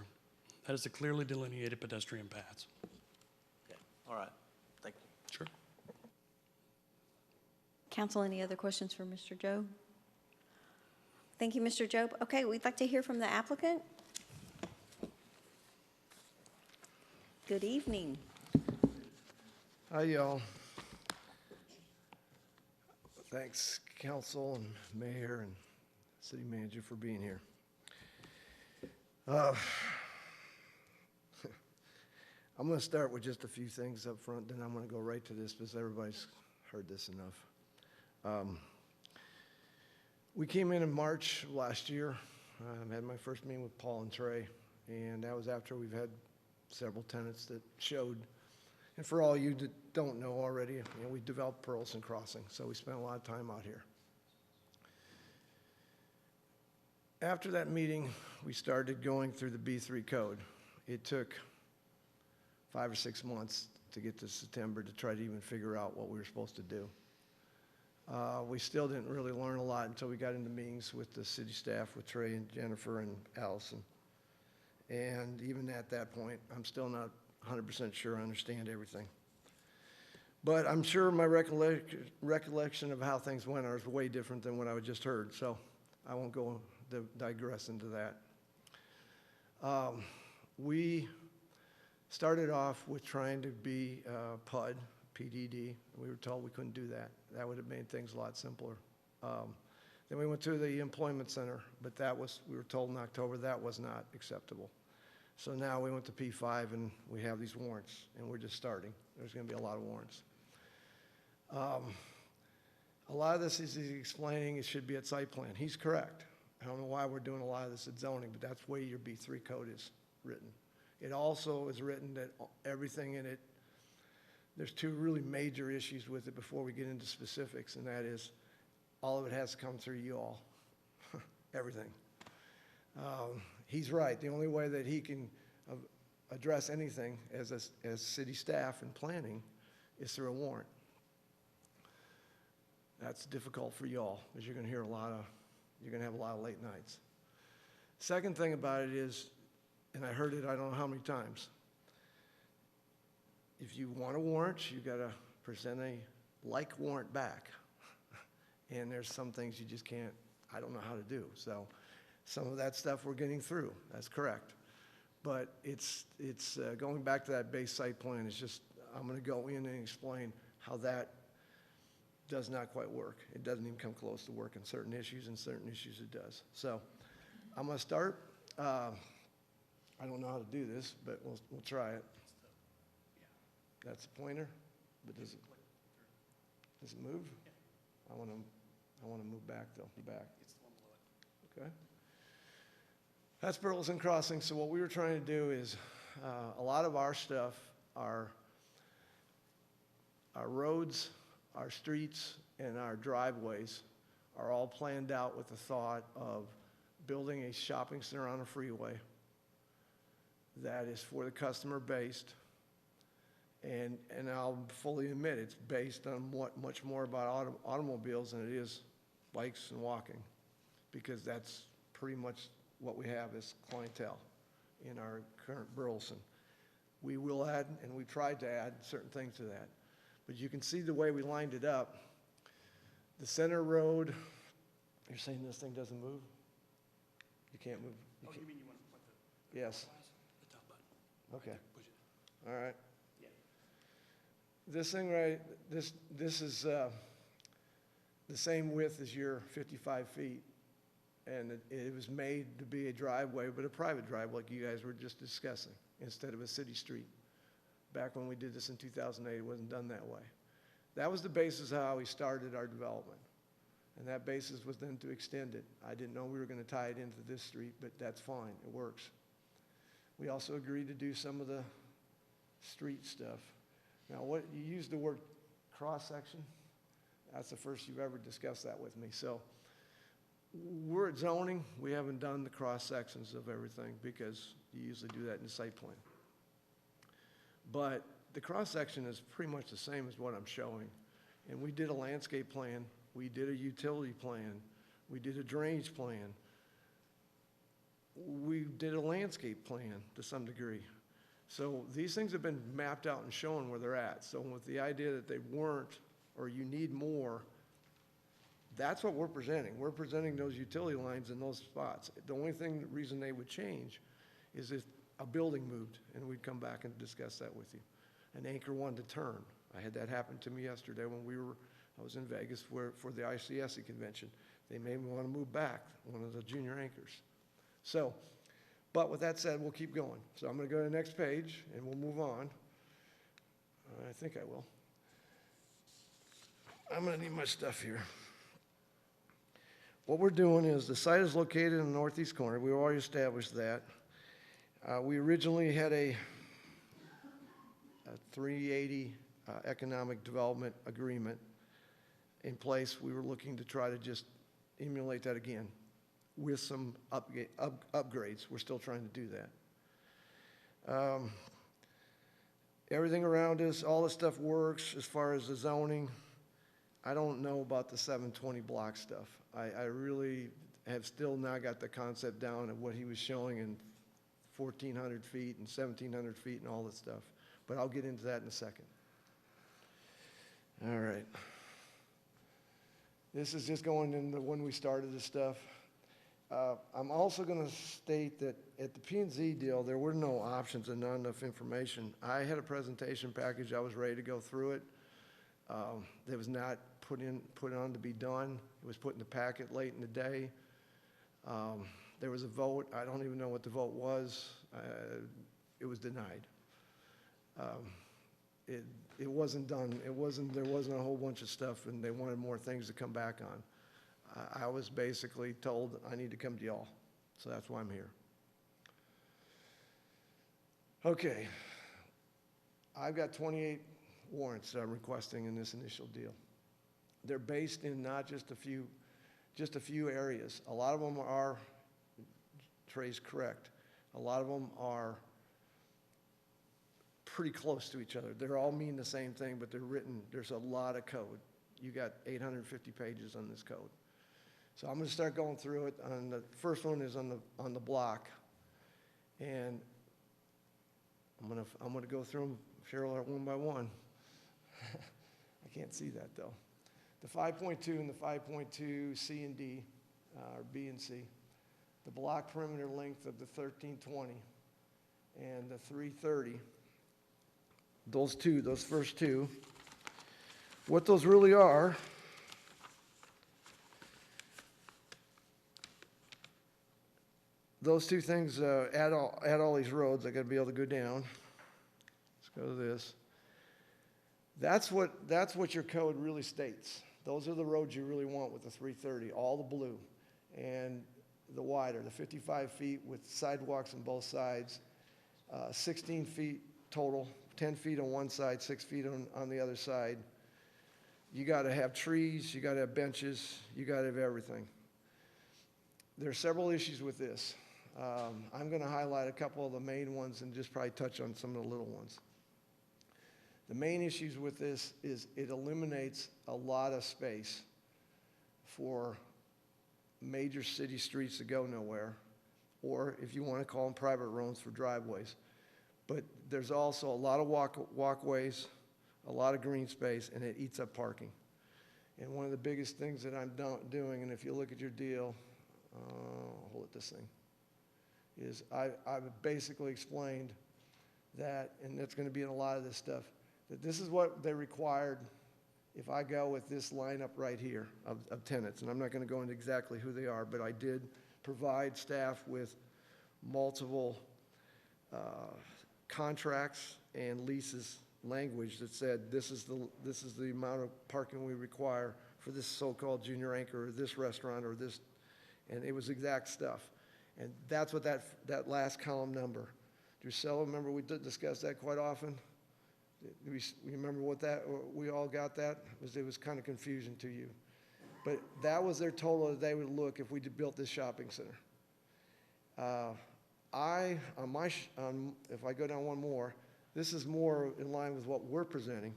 That is the clearly delineated pedestrian paths. Okay, all right, thank you. Sure. Council, any other questions for Mr. Job? Thank you, Mr. Job. Okay, we'd like to hear from the applicant. Good evening. Hi, y'all. Thanks, council and mayor and city manager for being here. I'm going to start with just a few things up front, then I'm going to go right to this because everybody's heard this enough. We came in March of last year. I had my first meeting with Paul and Trey, and that was after we've had several tenants that showed. And for all you that don't know already, we developed Pearlson Crossing, so we spent a lot of time out here. After that meeting, we started going through the B3 code. It took 5 or 6 months to get to September to try to even figure out what we were supposed to do. We still didn't really learn a lot until we got into meetings with the city staff, with Trey and Jennifer and Allison. And even at that point, I'm still not 100% sure I understand everything. But I'm sure my recollection of how things went are way different than what I just heard, so I won't go digress into that. We started off with trying to be PUD, PDD. We were told we couldn't do that. That would have made things a lot simpler. Then we went to the employment center, but we were told in October that was not acceptable. So now we went to P5 and we have these warrants and we're just starting. There's going to be a lot of warrants. A lot of this is he's explaining it should be at site plan. He's correct. I don't know why we're doing a lot of this at zoning, but that's the way your B3 code is written. It also is written that everything in it, there's 2 really major issues with it before we get into specifics, and that is all of it has to come through you all, everything. He's right. The only way that he can address anything as city staff and planning is through a warrant. That's difficult for y'all because you're going to hear you're going to have a lot of late nights. Second thing about it is, and I heard it I don't know how many times, if you want a warrant, you got to present a like warrant back. And there's some things you just can't, I don't know how to do. So some of that stuff we're getting through. That's correct. But it's going back to that base site plan. It's just, I'm going to go in and explain how that does not quite work. It doesn't even come close to working certain issues, and certain issues it does. So I'm going to start. I don't know how to do this, but we'll try it. That's the pointer, but does it move? I want to move back though. Back. Okay. That's Burleson Crossing. So what we were trying to do is a lot of our stuff, our roads, our streets, and our driveways are all planned out with the thought of building a shopping center on a freeway that is for the customer based. And I'll fully admit it's based on much more about automobiles than it is bikes and walking, because that's pretty much what we have as clientele in our current Burleson. We will add, and we tried to add certain things to that. But you can see the way we lined it up. The center road, you're saying this thing doesn't move? You can't move? You mean you want to put the Yes. The top button. Okay. Push it. All right. Yeah. This thing right, this is the same width as your 55 feet. And it was made to be a driveway, but a private driveway, like you guys were just discussing, instead of a city street. Back when we did this in 2008, it wasn't done that way. That was the basis of how we started our development. And that basis was then to extend it. I didn't know we were going to tie it into this street, but that's fine. It works. We also agreed to do some of the street stuff. Now, what you used the word cross-section. That's the first you've ever discussed that with me. So we're at zoning. We haven't done the cross-sections of everything because you usually do that in the site plan. But the cross-section is pretty much the same as what I'm showing. And we did a landscape plan. We did a utility plan. We did a drainage plan. We did a landscape plan to some degree. So these things have been mapped out and shown where they're at. So with the idea that they weren't, or you need more, that's what we're presenting. We're presenting those utility lines in those spots. The only reason they would change is if a building moved, and we'd come back and discuss that with you. An anchor wanted to turn. I had that happen to me yesterday when I was in Vegas for the ICSC convention. They made me want to move back, one of the junior anchors. So, but with that said, we'll keep going. So I'm going to go to the next page, and we'll move on. I think I will. I'm going to need my stuff here. What we're doing is the site is located in the northeast corner. We already established that. We originally had a 380 economic development agreement in place. We were looking to try to just emulate that again with some upgrades. We're still trying to do that. Everything around us, all this stuff works as far as the zoning. I don't know about the 720 block stuff. I really have still not got the concept down of what he was showing in 1,400 feet and 1,700 feet and all this stuff. But I'll get into that in a second. All right. This is just going into when we started this stuff. I'm also going to state that at the P&Z deal, there were no options and not enough information. I had a presentation package. I was ready to go through it. That was not put on to be done. It was put in the packet late in the day. There was a vote. I don't even know what the vote was. It was denied. It wasn't done. There wasn't a whole bunch of stuff, and they wanted more things to come back on. I was basically told I need to come to y'all, so that's why I'm here. Okay, I've got 28 warrants that I'm requesting in this initial deal. They're based in not just a few areas. A lot of them are, Trey's correct, a lot of them are pretty close to each other. They all mean the same thing, but they're written, there's a lot of code. You got 850 pages on this code. So I'm going to start going through it. The first one is on the block, and I'm going to go through them, Cheryl, one by one. I can't see that though. The 5.2 and the 5.2 C and D, or B and C. The block perimeter length of the 1320 and the 330. Those first two. What those really are, those two things add all these roads. I got to be able to go down. Let's go to this. That's what your code really states. Those are the roads you really want with the 330, all the blue. And the wider, the 55 feet with sidewalks on both sides, 16 feet total, 10 feet on one side, 6 feet on the other side. You got to have trees, you got to have benches, you got to have everything. There are several issues with this. I'm going to highlight a couple of the main ones and just probably touch on some of the little ones. The main issues with this is it eliminates a lot of space for major city streets that go nowhere, or if you want to call them private roads for driveways. But there's also a lot of walkways, a lot of green space, and it eats up parking. And one of the biggest things that I'm doing, and if you look at your deal, hold it this thing, is I've basically explained that, and that's going to be in a lot of this stuff, that this is what they required if I go with this lineup right here of tenants, and I'm not going to go into exactly who they are, but I did provide staff with multiple contracts and leases language that said this is the amount of parking we require for this so-called junior anchor or this restaurant or this, and it was exact stuff. And that's what that last column number. Drusilla, remember we did discuss that quite often? We remember what that, we all got that? It was kind of confusion to you. But that was their total that they would look if we built this shopping center. If I go down one more, this is more in line with what we're presenting,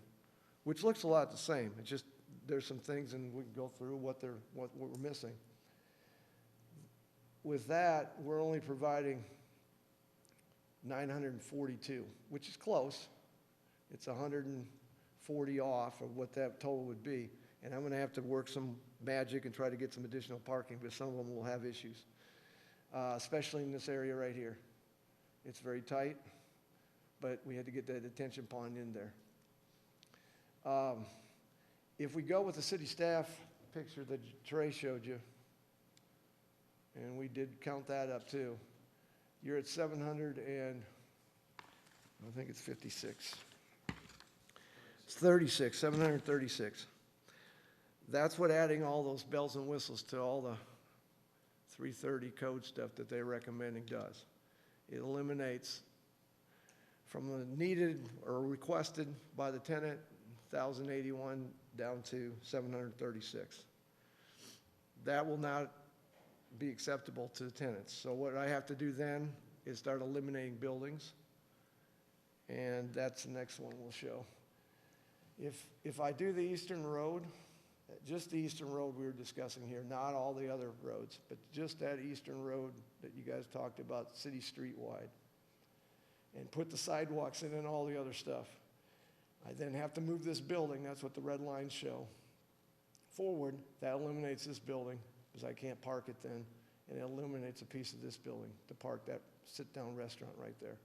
which looks a lot the same. It's just there's some things, and we can go through what we're missing. With that, we're only providing 942, which is close. It's 140 off of what that total would be, and I'm going to have to work some magic and try to get some additional parking, but some of them will have issues, especially in this area right here. It's very tight, but we had to get that detention pond in there. If we go with the city staff picture that Trey showed you, and we did count that up too, you're at 700 and, I think it's 56. It's 36, 736. That's what adding all those bells and whistles to all the 330 code stuff that they're recommending does. It eliminates from the needed or requested by the tenant, 1,081 down to 736. That will not be acceptable to the tenants. So what I have to do then is start eliminating buildings, and that's the next one we'll show. If I do the Eastern Road, just the Eastern Road we were discussing here, not all the other roads, but just that Eastern Road that you guys talked about, city street-wide, and put the sidewalks in and all the other stuff. I then have to move this building, that's what the red lines show, forward. That eliminates this building, because I can't park it then, and it eliminates a piece of this building to park that sit-down restaurant right there.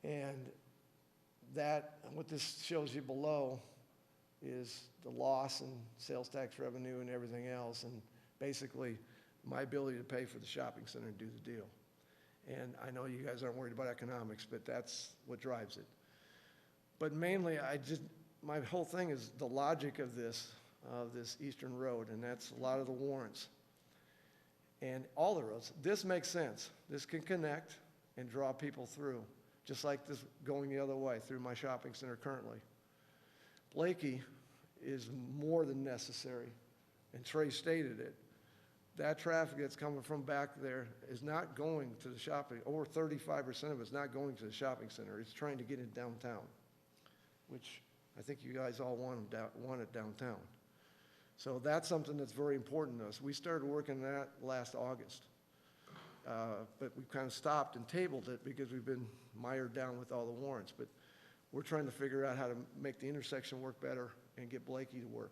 And that, what this shows you below is the loss in sales tax revenue and everything else, and basically my ability to pay for the shopping center and do the deal. And I know you guys aren't worried about economics, but that's what drives it. But mainly, my whole thing is the logic of this Eastern Road, and that's a lot of the warrants. And all the roads, this makes sense. This can connect and draw people through, just like this going the other way through my shopping center currently. Blakey is more than necessary, and Trey stated it. That traffic that's coming from back there is not going to the shopping, over 35% of it's not going to the shopping center. It's trying to get it downtown, which I think you guys all want it downtown. So that's something that's very important to us. We started working that last August, but we kind of stopped and tabled it because we've been mired down with all the warrants. But we're trying to figure out how to make the intersection work better and get Blakey to work.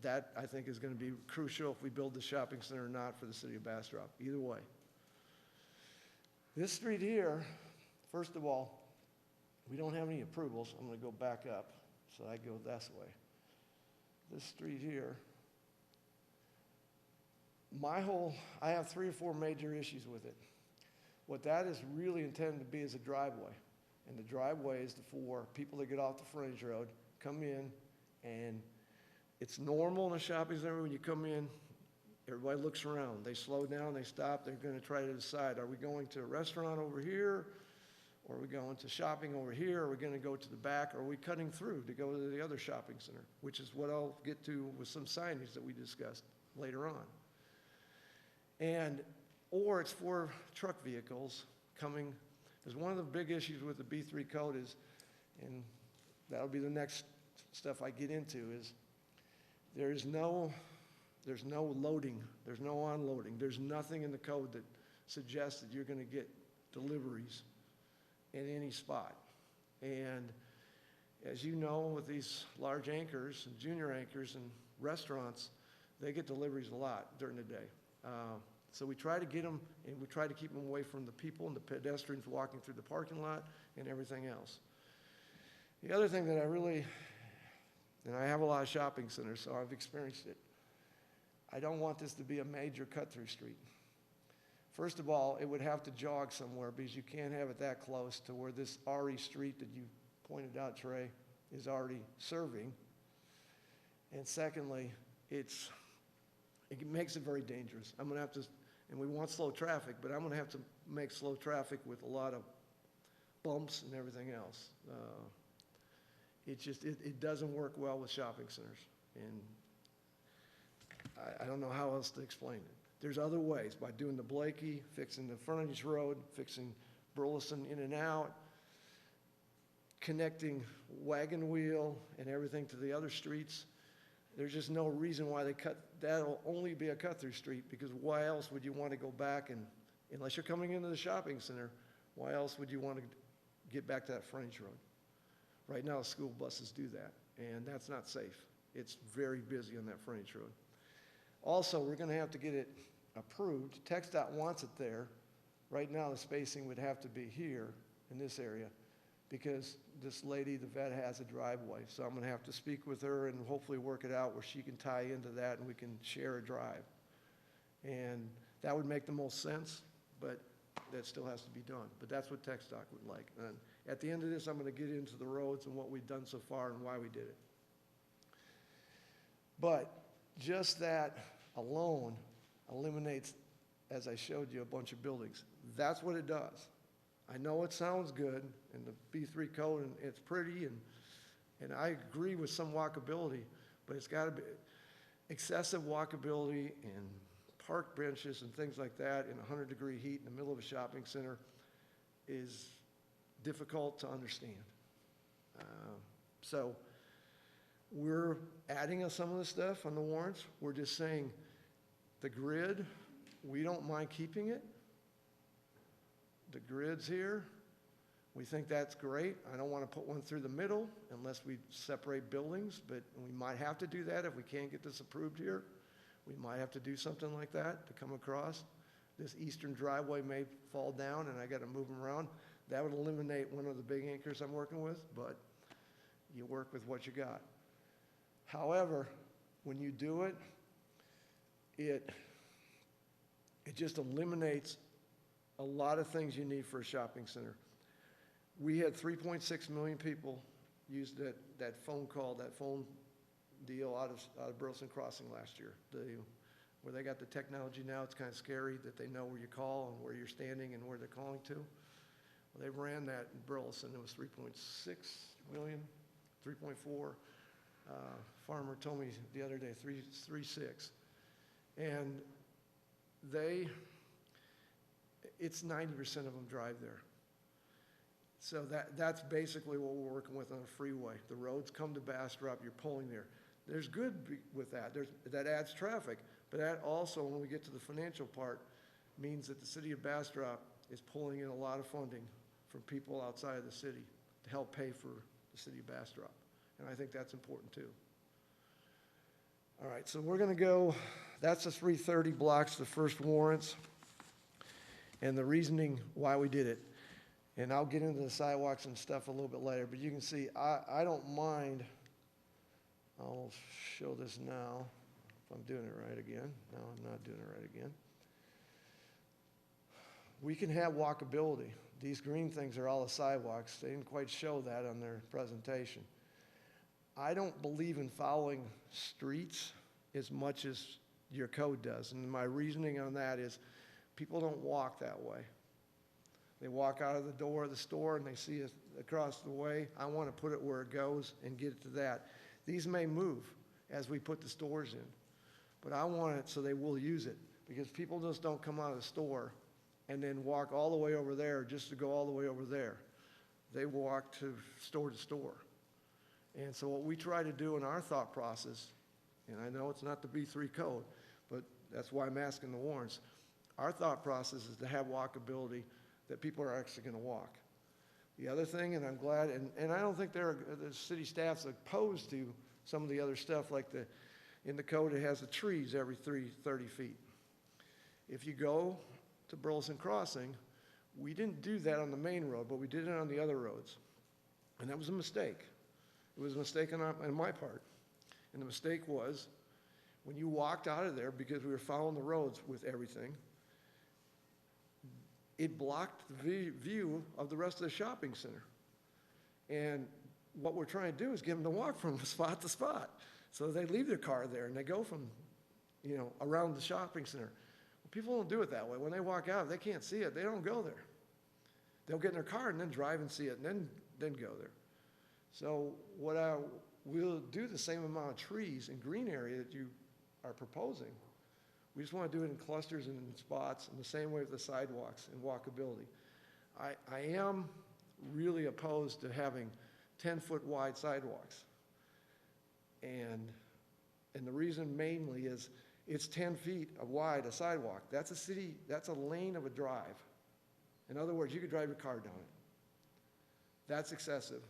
That, I think, is going to be crucial if we build the shopping center or not for the city of Bastrop, either way. This street here, first of all, we don't have any approvals. I'm going to go back up, so I go this way. This street here, I have 3 or 4 major issues with it. What that is really intended to be is a driveway. And the driveway is for people that get off the frontage road, come in, and it's normal in a shopping center when you come in, everybody looks around. They slow down, they stop, they're going to try to decide, are we going to a restaurant over here? Or are we going to shopping over here? Are we going to go to the back? Or are we cutting through to go to the other shopping center? Which is what I'll get to with some signage that we discussed later on. Or it's for truck vehicles coming. Because one of the big issues with the B3 code is, and that'll be the next stuff I get into, is there's no loading, there's no unloading. There's nothing in the code that suggests that you're going to get deliveries in any spot. And as you know, with these large anchors and junior anchors and restaurants, they get deliveries a lot during the day. So we try to get them, and we try to keep them away from the people and the pedestrians walking through the parking lot and everything else. The other thing that I really and I have a lot of shopping centers, so I've experienced it. I don't want this to be a major cut-through street. First of all, it would have to jog somewhere because you can't have it that close to where this RE street that you pointed out, Trey, is already serving. And secondly, it makes it very dangerous. I'm gonna have to, and we want slow traffic, but I'm gonna have to make slow traffic with a lot of bumps and everything else. It doesn't work well with shopping centers. And I don't know how else to explain it. There's other ways, by doing the Blakey, fixing the frontage road, fixing Burleson in and out, connecting Wagon Wheel and everything to the other streets. There's just no reason why that'll only be a cut-through street, because why else would you want to go back and, unless you're coming into the shopping center, why else would you want to get back to that frontage road? Right now, school buses do that, and that's not safe. It's very busy on that frontage road. Also, we're going to have to get it approved. TxDOT wants it there. Right now, the spacing would have to be here in this area because this lady, the vet, has a driveway. So I'm going to have to speak with her and hopefully work it out where she can tie into that and we can share a drive. And that would make the most sense, but that still has to be done. But that's what TxDOT would like. And at the end of this, I'm going to get into the roads and what we've done so far and why we did it. But just that alone eliminates, as I showed you, a bunch of buildings. That's what it does. I know it sounds good in the B3 code, and it's pretty, and I agree with some walkability, but it's got to be excessive walkability and park benches and things like that in 100-degree heat in the middle of a shopping center is difficult to understand. So we're adding some of the stuff on the warrants. We're just saying the grid, we don't mind keeping it. The grid's here. We think that's great. I don't want to put one through the middle unless we separate buildings, but we might have to do that if we can't get this approved here. We might have to do something like that to come across. This eastern driveway may fall down and I got to move them around. That would eliminate one of the big anchors I'm working with, but you work with what you got. However, when you do it, it just eliminates a lot of things you need for a shopping center. We had 3.6 million people use that phone call, that phone deal out of Burleson Crossing last year. Where they got the technology now, it's kind of scary that they know where you call and where you're standing and where they're calling to. Well, they ran that in Burleson. It was 3.6 million, 3.4. Farmer told me the other day, 3.6. And it's 90% of them drive there. So that's basically what we're working with on a freeway. The roads come to Bastrop, you're pulling there. There's good with that. That adds traffic, but that also, when we get to the financial part, means that the city of Bastrop is pulling in a lot of funding from people outside of the city to help pay for the city of Bastrop. And I think that's important too. All right, so we're going to go, that's the 330 blocks, the first warrants, and the reasoning why we did it. And I'll get into the sidewalks and stuff a little bit later, but you can see I don't mind. I'll show this now, if I'm doing it right again. No, I'm not doing it right again. We can have walkability. These green things are all the sidewalks. They didn't quite show that on their presentation. I don't believe in following streets as much as your code does. And my reasoning on that is people don't walk that way. They walk out of the door of the store and they see it across the way. I want to put it where it goes and get it to that. These may move as we put the stores in, but I want it so they will use it, because people just don't come out of the store and then walk all the way over there just to go all the way over there. They walk to store. And so what we try to do in our thought process, and I know it's not the B3 code, but that's why I'm asking the warrants. Our thought process is to have walkability that people are actually going to walk. The other thing, and I'm glad, and I don't think the city staff's opposed to some of the other stuff, like in the code it has the trees every 30 feet. If you go to Burleson Crossing, we didn't do that on the main road, but we did it on the other roads. And that was a mistake. It was a mistake on my part. And the mistake was, when you walked out of there, because we were following the roads with everything, it blocked the view of the rest of the shopping center. And what we're trying to do is get them to walk from spot to spot. So they leave their car there and they go from, around the shopping center. Well, people don't do it that way. When they walk out, if they can't see it, they don't go there. They'll get in their car and then drive and see it and then go there. So we'll do the same amount of trees and green area that you are proposing. We just want to do it in clusters and in spots, in the same way with the sidewalks and walkability. I am really opposed to having 10-foot wide sidewalks. And the reason mainly is it's 10 feet wide, a sidewalk. That's a lane of a drive. In other words, you could drive your car down it. That's excessive,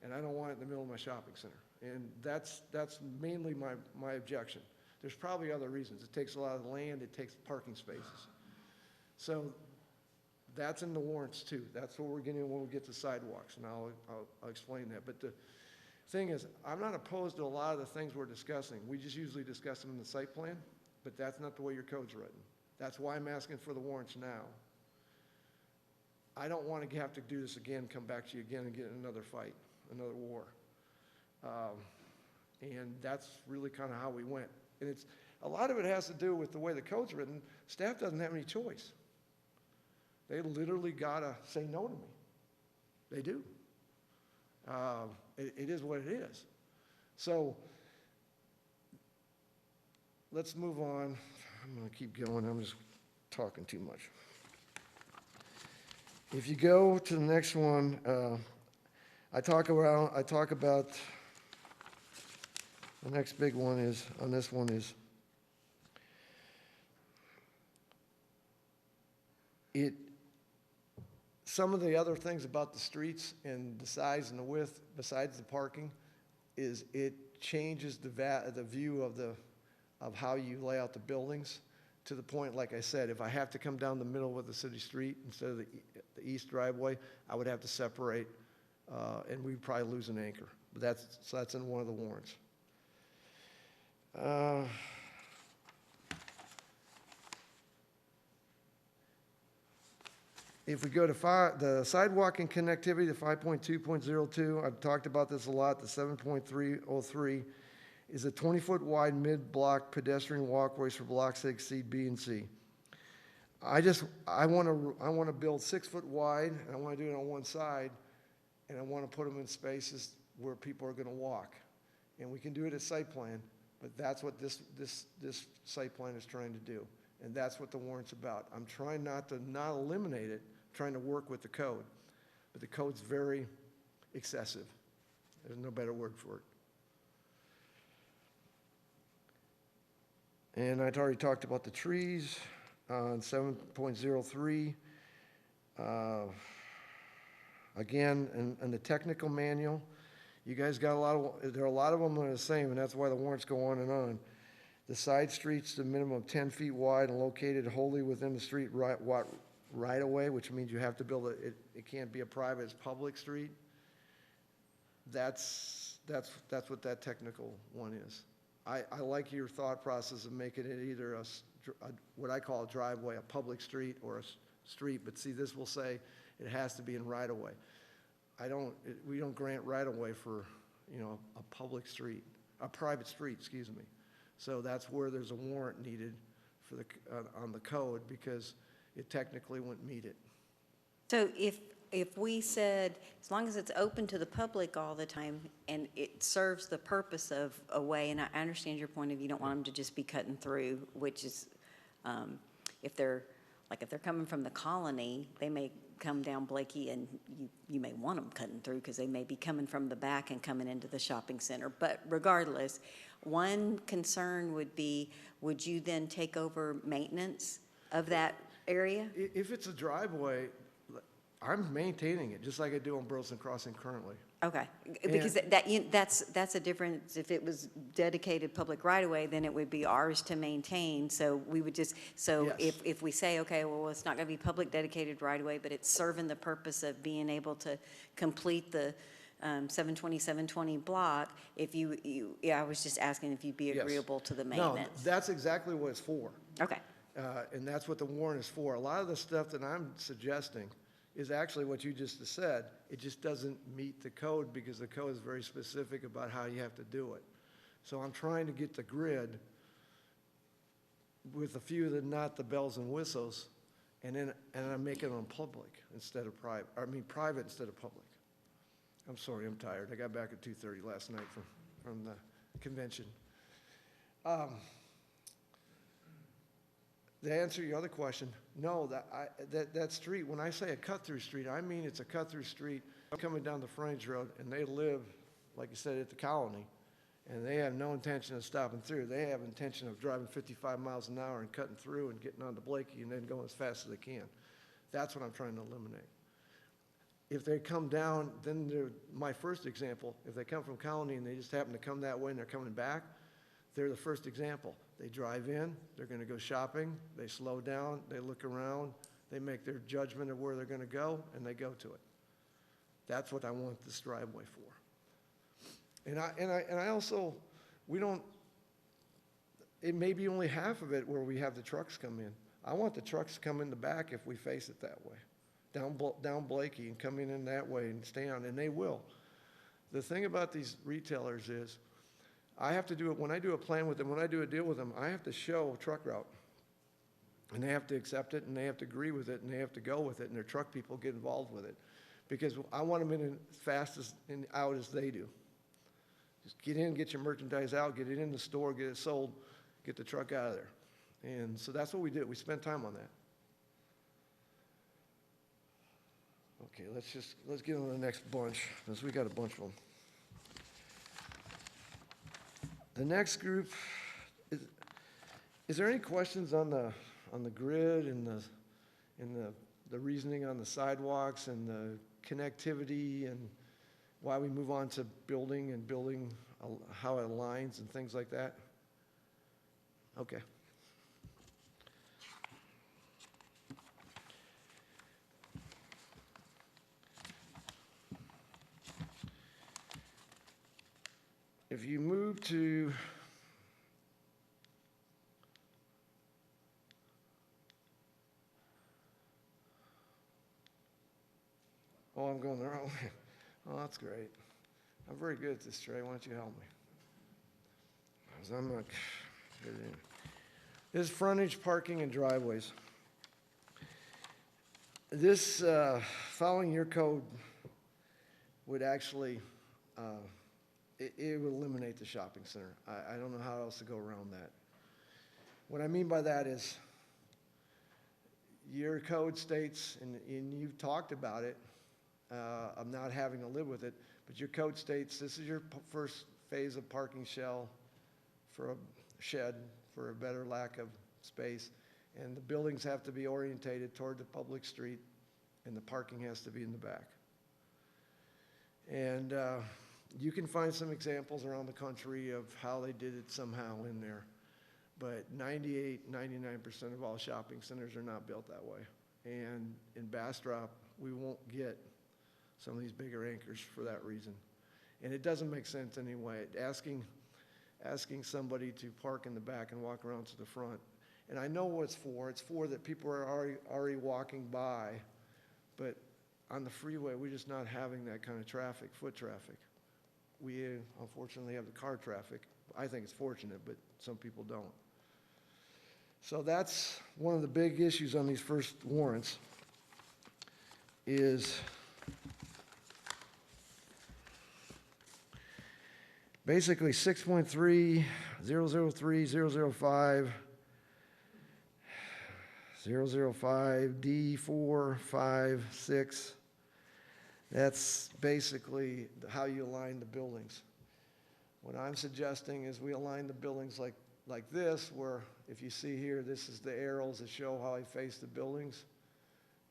and I don't want it in the middle of my shopping center. And that's mainly my objection. There's probably other reasons. It takes a lot of land, it takes parking spaces. So that's in the warrants too. That's what we're getting when we get to sidewalks, and I'll explain that. But the thing is, I'm not opposed to a lot of the things we're discussing. We just usually discuss them in the site plan, but that's not the way your code's written. That's why I'm asking for the warrants now. I don't want to have to do this again, come back to you again and get in another fight, another war. And that's really kind of how we went. And a lot of it has to do with the way the code's written. Staff doesn't have any choice. They literally gotta say no to me. They do. It is what it is. So let's move on. I'm gonna keep going. I'm just talking too much. If you go to the next one, I talk about the next big one is, on this one is, some of the other things about the streets and the size and the width, besides the parking, is it changes the view of how you lay out the buildings, to the point, like I said, if I have to come down the middle of the city street instead of the east driveway, I would have to separate, and we'd probably lose an acre. But that's in one of the warrants. If we go to the sidewalk and connectivity, the 5.2.02, I've talked about this a lot. The 7.303 is a 20-foot wide mid-block pedestrian walkways for blocks that exceed B and C. I want to build 6 foot wide, and I want to do it on one side, and I want to put them in spaces where people are going to walk. And we can do it at site plan, but that's what this site plan is trying to do. And that's what the warrant's about. I'm trying not eliminate it, I'm trying to work with the code. But the code's very excessive. There's no better word for it. And I'd already talked about the trees on 7.03. Again, in the technical manual, you guys got there are a lot of them that are the same, and that's why the warrants go on and on. The side streets, the minimum of 10 feet wide and located wholly within the street right away, which means you have to build it can't be a private, it's public street. That's what that technical one is. I like your thought process of making it either what I call a driveway, a public street, or a street, but see, this will say it has to be in right of way. We don't grant right of way for, a public street, a private street, excuse me. So that's where there's a warrant needed for on the code, because it technically wouldn't meet it. So if we said, as long as it's open to the public all the time and it serves the purpose of a way, and I understand your point of you don't want them to just be cutting through, which is, if they're coming from the colony, they may come down Blakey and you may want them cutting through because they may be coming from the back and coming into the shopping center. But regardless, one concern would be, would you then take over maintenance of that area? If it's a driveway, I'm maintaining it, just like I do on Burleson Crossing currently. Okay, because that's a difference. If it was dedicated public right-of-way, then it would be ours to maintain. So we would just, Yes. if we say, okay, well, it's not going to be public dedicated right-of-way, but it's serving the purpose of being able to complete the 720, 720 block, if I was just asking if you'd be Yes. agreeable to the No, maintenance. that's exactly what it's for. Okay, And that's what the warrant is for. A lot of the stuff that I'm suggesting is actually what you just said. It just doesn't meet the code because the code is very specific about how you have to do it. So I'm trying to get the grid with a few of the, not the bells and whistles, and I'm making them public instead of private, private instead of public. I'm sorry, I'm tired. I got back at 2:30 last night from the convention. To answer your other question, no, that street, when I say a cut-through street, I mean it's a cut-through street coming down the frontage road, and they live, like you said, at the Colony, and they have no intention of stopping through. They have intention of driving 55 miles an hour and cutting through and getting onto Blakey and then going as fast as they can. That's what I'm trying to eliminate. If they come down, then my first example, if they come from Colony and they just happen to come that way and they're coming back, they're the first example. They drive in, they're going to go shopping, they slow down, they look around, they make their judgment of where they're going to go, and they go to it. That's what I want this driveway for. And I also, it may be only half of it where we have the trucks come in. I want the trucks to come in the back if we face it that way, down Blakey and come in that way and stay on, and they will. The thing about these retailers is, I have to do it, when I do a plan with them, when I do a deal with them, I have to show truck route. And they have to accept it, and they have to agree with it, and they have to go with it, and their truck people get involved with it. Because I want them in as fast and out as they do. Just get in, get your merchandise out, get it in the store, get it sold, get the truck out of there. And so that's what we did. We spent time on that. Okay, let's get on to the next bunch, because we got a bunch of them. The next group, is there any questions on the grid and the reasoning on the sidewalks and the connectivity and why we move on to building how it aligns and things like that? Okay. If you move to I'm going the wrong way. Oh, that's great. I'm very good at this, Trey. Why don't you help me? 'Cause I'm not good at it. This is frontage, parking, and driveways. This, following your code, would actually, it would eliminate the shopping center. I don't know how else to go around that. What I mean by that is, your code states, and you've talked about it, I'm not having to live with it, but your code states this is your first phase of parking shell for a shed for a better lack of space, and the buildings have to be orientated toward the public street, and the parking has to be in the back. And you can find some examples around the country of how they did it somehow in there, but 99% of all shopping centers are not built that way. And in Bastrop, we won't get some of these bigger anchors for that reason. And it doesn't make sense anyway. Asking somebody to park in the back and walk around to the front. And I know what it's for. It's for that people are already walking by. But on the freeway, we're just not having that kind of traffic, foot traffic. We unfortunately have the car traffic. I think it's fortunate, but some people don't. So that's one of the big issues on these first warrants is basically 6.3, 003, 005, 005, D4, 5, 6. That's basically how you align the buildings. What I'm suggesting is we align the buildings like this, where if you see here, this is the arrows that show how I face the buildings.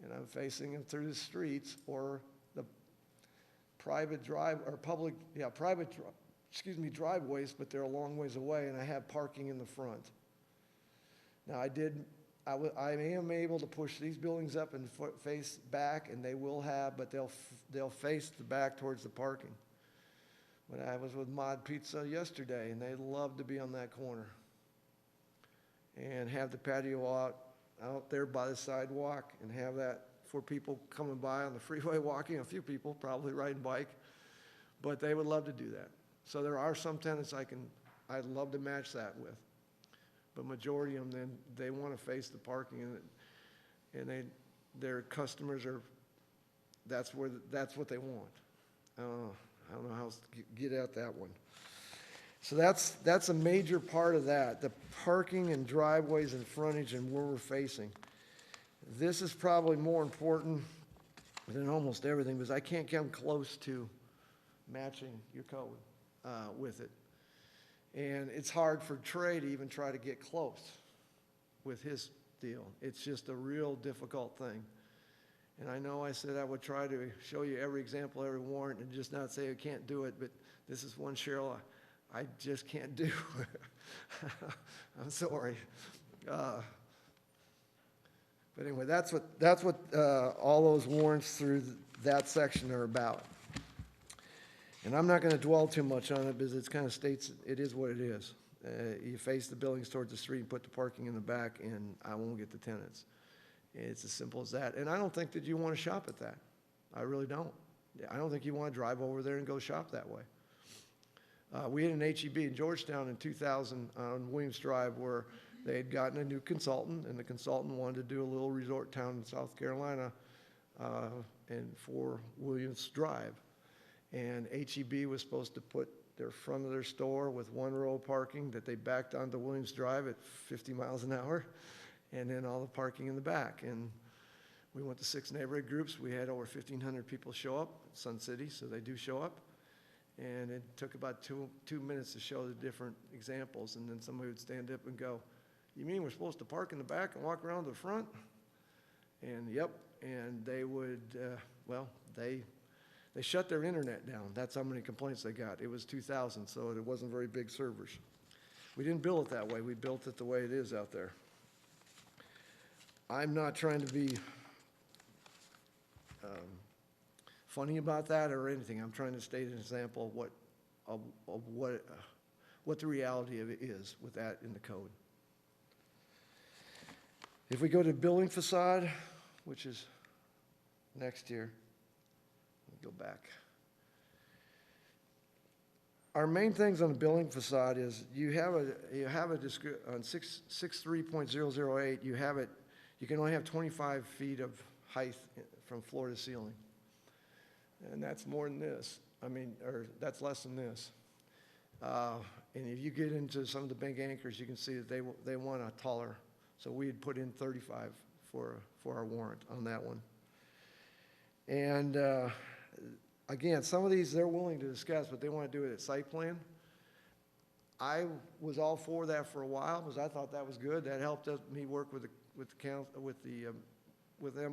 And I'm facing them through the streets or the private driveways, but they're a long ways away, and I have parking in the front. Now, I did I am able to push these buildings up and face back, and they will have, but they'll face the back towards the parking. But I was with Mod Pizza yesterday, and they love to be on that corner and have the patio out there by the sidewalk and have that for people coming by on the freeway walking, a few people probably riding bike, but they would love to do that. So there are some tenants I'd love to match that with. But majority of them, then, they want to face the parking, and their customers are, that's what they want. I don't know how else to get at that one. So that's a major part of that, the parking and driveways and frontage and where we're facing. This is probably more important than almost everything, because I can't come close to matching your code with it. And it's hard for Trey to even try to get close with his deal. It's just a real difficult thing. And I know I said I would try to show you every example, every warrant, and just not say I can't do it, but this is one, Cheryl, I just can't do. I'm sorry. But anyway, that's what all those warrants through that section are about. And I'm not going to dwell too much on it because it kind of states it is what it is. You face the buildings towards the street and put the parking in the back, and I won't get the tenants. It's as simple as that. And I don't think that you want to shop at that. I really don't. I don't think you want to drive over there and go shop that way. We had an HEB in Georgetown in 2000 on Williams Drive where they had gotten a new consultant, and the consultant wanted to do a little resort town in South Carolina and for Williams Drive. And HEB was supposed to put their front of their store with one row of parking that they backed onto Williams Drive at 50 miles an hour, and then all the parking in the back. And we went to 6 neighborhood groups. We had over 1,500 people show up at Sun City, so they do show up. And it took about two minutes to show the different examples, and then somebody would stand up and go, "You mean we're supposed to park in the back and walk around to the front?" And yep, and they would, they shut their internet down. That's how many complaints they got. It was 2000, so it wasn't very big servers. We didn't build it that way. We built it the way it is out there. I'm not trying to be funny about that or anything. I'm trying to state an example of what the reality of it is with that in the code. If we go to building facade, which is next year, go back. Our main things on the building facade is you have a on 63.008, you have it, you can only have 25 feet of height from floor to ceiling. And that's more than this. Or that's less than this. And if you get into some of the bank anchors, you can see that they want a taller. So we had put in 35 for our warrant on that one. And again, some of these they're willing to discuss, but they want to do it at site plan. I was all for that for a while because I thought that was good. That helped me work with them.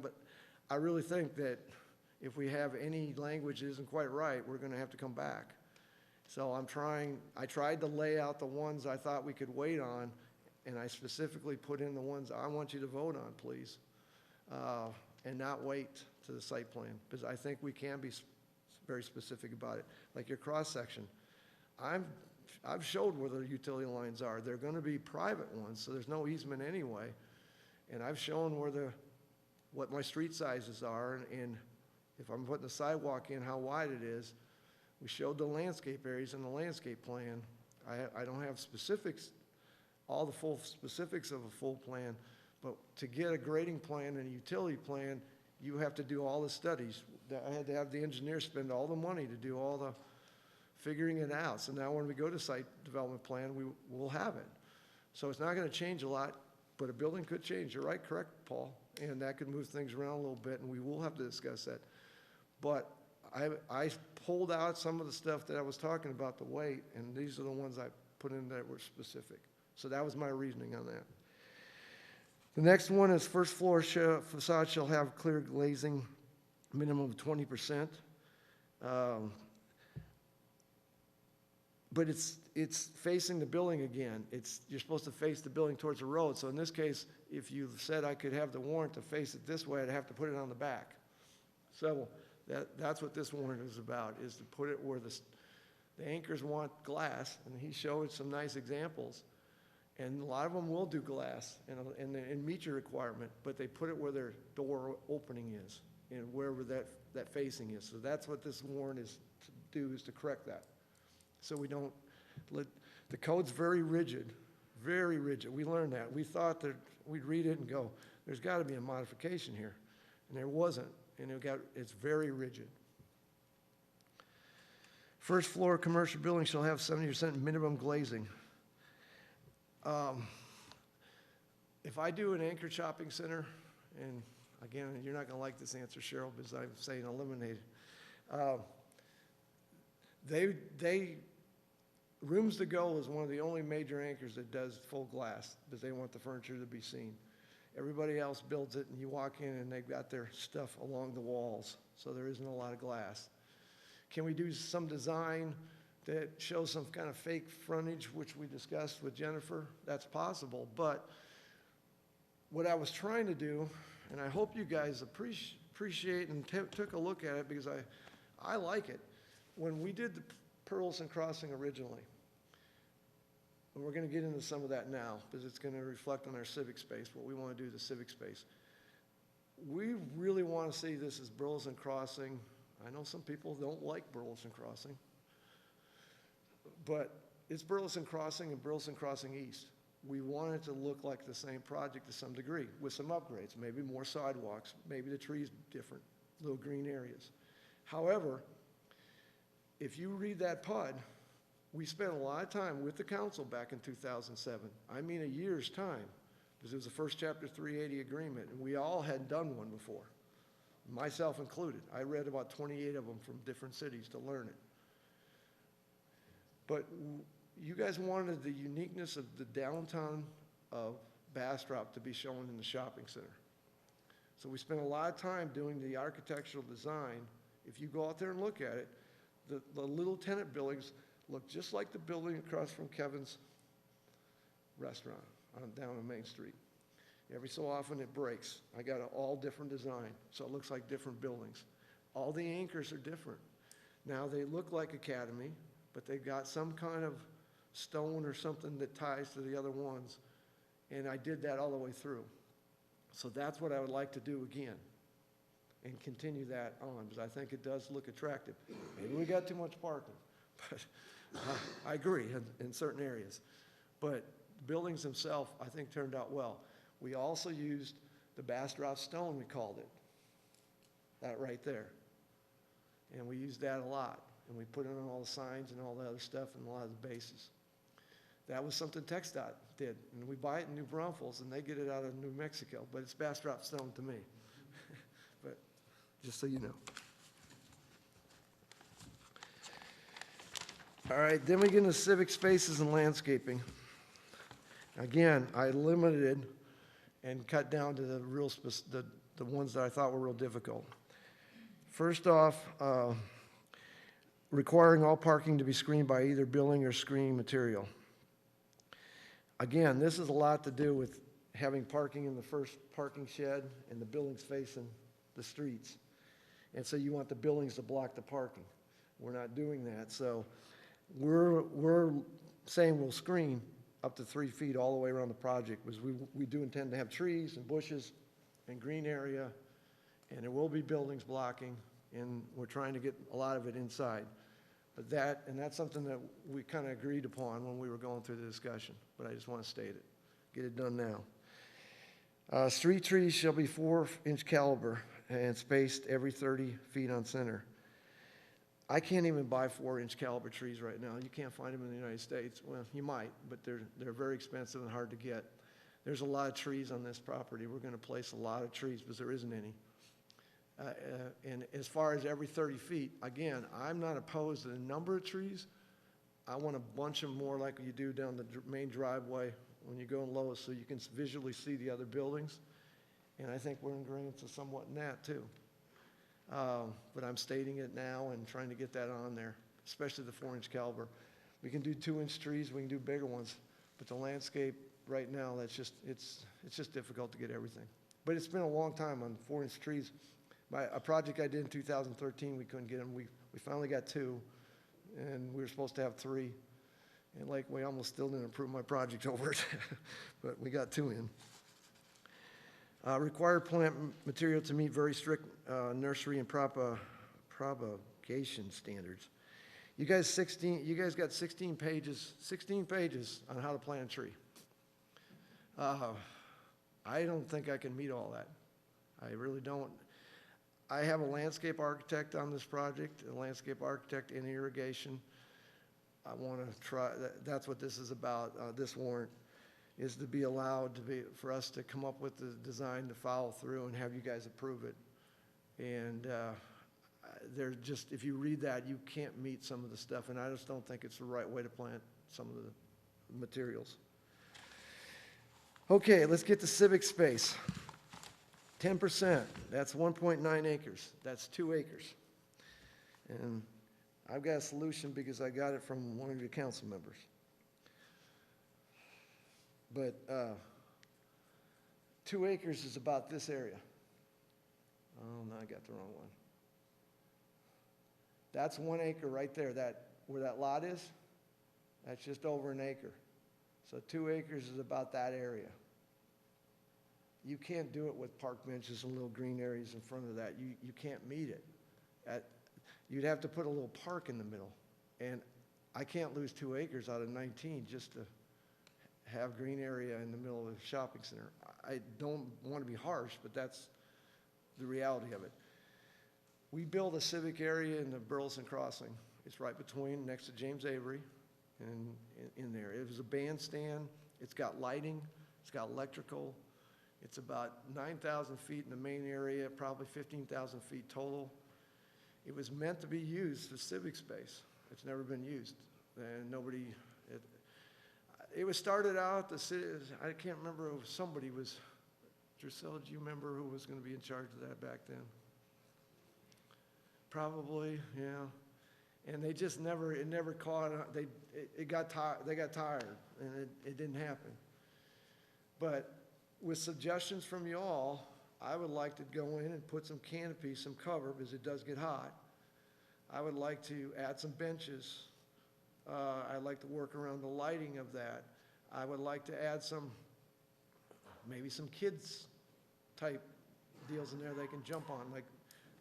But I really think that if we have any language that isn't quite right, we're going to have to come back. So I tried to lay out the ones I thought we could wait on, and I specifically put in the ones I want you to vote on, please, and not wait to the site plan, because I think we can be very specific about it. Like your cross-section, I've showed where the utility lines are. They're going to be private ones, so there's no easement anyway. And I've shown what my street sizes are, and if I'm putting a sidewalk in, how wide it is. We showed the landscape areas in the landscape plan. I don't have specifics, all the full specifics of a full plan, but to get a grading plan and a utility plan, you have to do all the studies. I had to have the engineer spend all the money to do all the figuring it out. So now when we go to site development plan, we'll have it. So it's not going to change a lot, but a building could change. You're right, correct, Paul? And that could move things around a little bit, and we will have to discuss that. But I pulled out some of the stuff that I was talking about, the weight, and these are the ones I put in that were specific. So that was my reasoning on that. The next one is first floor facade shall have clear glazing, minimum of 20%. But it's facing the building again. You're supposed to face the building towards the road. So in this case, if you said I could have the warrant to face it this way, I'd have to put it on the back. So that's what this warrant is about, is to put it where the anchors want glass, and he showed some nice examples. And a lot of them will do glass and meet your requirement, but they put it where their door opening is and wherever that facing is. So that's what this warrant is to do, is to correct that. So we don't let, the code's very rigid, very rigid. We learned that. We thought that we'd read it and go, there's got to be a modification here. And there wasn't, and it's very rigid. First floor commercial building shall have 70% minimum glazing. If I do an anchor shopping center, and again, you're not going to like this answer, Cheryl, because I'm saying eliminate it. Rooms to Go is one of the only major anchors that does full glass, because they want the furniture to be seen. Everybody else builds it, and you walk in, and they've got their stuff along the walls, so there isn't a lot of glass. Can we do some design that shows some kind of fake frontage, which we discussed with Jennifer? That's possible, but what I was trying to do, and I hope you guys appreciate and took a look at it, because I like it. When we did the Pearlson Crossing originally, and we're going to get into some of that now, because it's going to reflect on our civic space, what we want to do with the civic space. We really want to see this as Burleson Crossing. I know some people don't like Burleson Crossing, but it's Burleson Crossing and Burleson Crossing East. We want it to look like the same project to some degree, with some upgrades, maybe more sidewalks, maybe the trees different, little green areas. However, if you read that PUD, we spent a lot of time with the council back in 2007. I mean a year's time, because it was the first Chapter 380 agreement, and we all had done one before, myself included. I read about 28 of them from different cities to learn it. But you guys wanted the uniqueness of the downtown of Bastrop to be shown in the shopping center. So we spent a lot of time doing the architectural design. If you go out there and look at it, the little tenant buildings look just like the building across from Kevin's restaurant down on Main Street. Every so often it breaks. I got an all different design, so it looks like different buildings. All the anchors are different. Now they look like Academy, but they've got some kind of stone or something that ties to the other ones. And I did that all the way through. So that's what I would like to do again and continue that on, because I think it does look attractive. Maybe we got too much parking, but I agree in certain areas. But the buildings themselves, I think, turned out well. We also used the Bastrop stone, we called it, that right there. And we used that a lot. And we put it on all the signs and all the other stuff and a lot of the bases. That was something TxDOT did. And we buy it in New Braunfels, and they get it out of New Mexico. But it's Bastrop stone to me. But just so you know. All right, then we get into civic spaces and landscaping. Again, I limited and cut down to the ones that I thought were real difficult. First off, requiring all parking to be screened by either building or screening material. Again, this is a lot to do with having parking in the first parking shed and the buildings facing the streets. And so you want the buildings to block the parking. We're not doing that. So we're saying we'll screen up to 3 feet all the way around the project, because we do intend to have trees and bushes and green area, and there will be buildings blocking, and we're trying to get a lot of it inside. But that's something that we kind of agreed upon when we were going through the discussion, but I just want to state it, get it done now. Street trees shall be 4-inch caliber and spaced every 30 feet on center. I can't even buy 4-inch caliber trees right now. You can't find them in the United States. Well, you might, but they're very expensive and hard to get. There's a lot of trees on this property. We're going to place a lot of trees because there isn't any. And as far as every 30 feet, again, I'm not opposed to the number of trees. I want a bunch of more like you do down the main driveway when you go in Lowe's, so you can visually see the other buildings. And I think we're in agreement to somewhat in that too. But I'm stating it now and trying to get that on there, especially the 4-inch caliber. We can do 2-inch trees, we can do bigger ones, but the landscape right now, it's just difficult to get everything. But it's been a long time on 4-inch trees. A project I did in 2013, we couldn't get them. We finally got 2, and we were supposed to have 3. And like, we almost still didn't approve my project over it, but we got 2 in. Required plant material to meet very strict nursery and propagation standards. You guys got 16 pages on how to plant a tree. I don't think I can meet all that. I really don't. I have a landscape architect on this project, a landscape architect in irrigation. I want to try, that's what this is about, this warrant, is to be allowed for us to come up with the design to follow through and have you guys approve it. And there's just, if you read that, you can't meet some of the stuff, and I just don't think it's the right way to plant some of the materials. Okay, let's get to civic space. 10%, that's 1.9 acres. That's 2 acres. And I've got a solution because I got it from one of your council members. But 2 acres is about this area. Oh, no, I got the wrong one. That's 1 acre right there. Where that lot is, that's just over an acre. So 2 acres is about that area. You can't do it with park benches and little green areas in front of that. You can't meet it. You'd have to put a little park in the middle. And I can't lose 2 acres out of 19 just to have green area in the middle of the shopping center. I don't want to be harsh, but that's the reality of it. We built a civic area in the Burleson Crossing. It's right between, next to James Avery, and in there. It was a bandstand. It's got lighting. It's got electrical. It's about 9,000 feet in the main area, probably 15,000 feet total. It was meant to be used as civic space. It's never been used, and nobody. It was started out, the city, I can't remember if somebody was, Drusilla, do you remember who was going to be in charge of that back then? Probably, yeah. And they just never, it never caught on. They got tired, and it didn't happen. But with suggestions from you all, I would like to go in and put some canopy, some cover, because it does get hot. I would like to add some benches. I'd like to work around the lighting of that. I would like to add maybe some kids type deals in there they can jump on. Like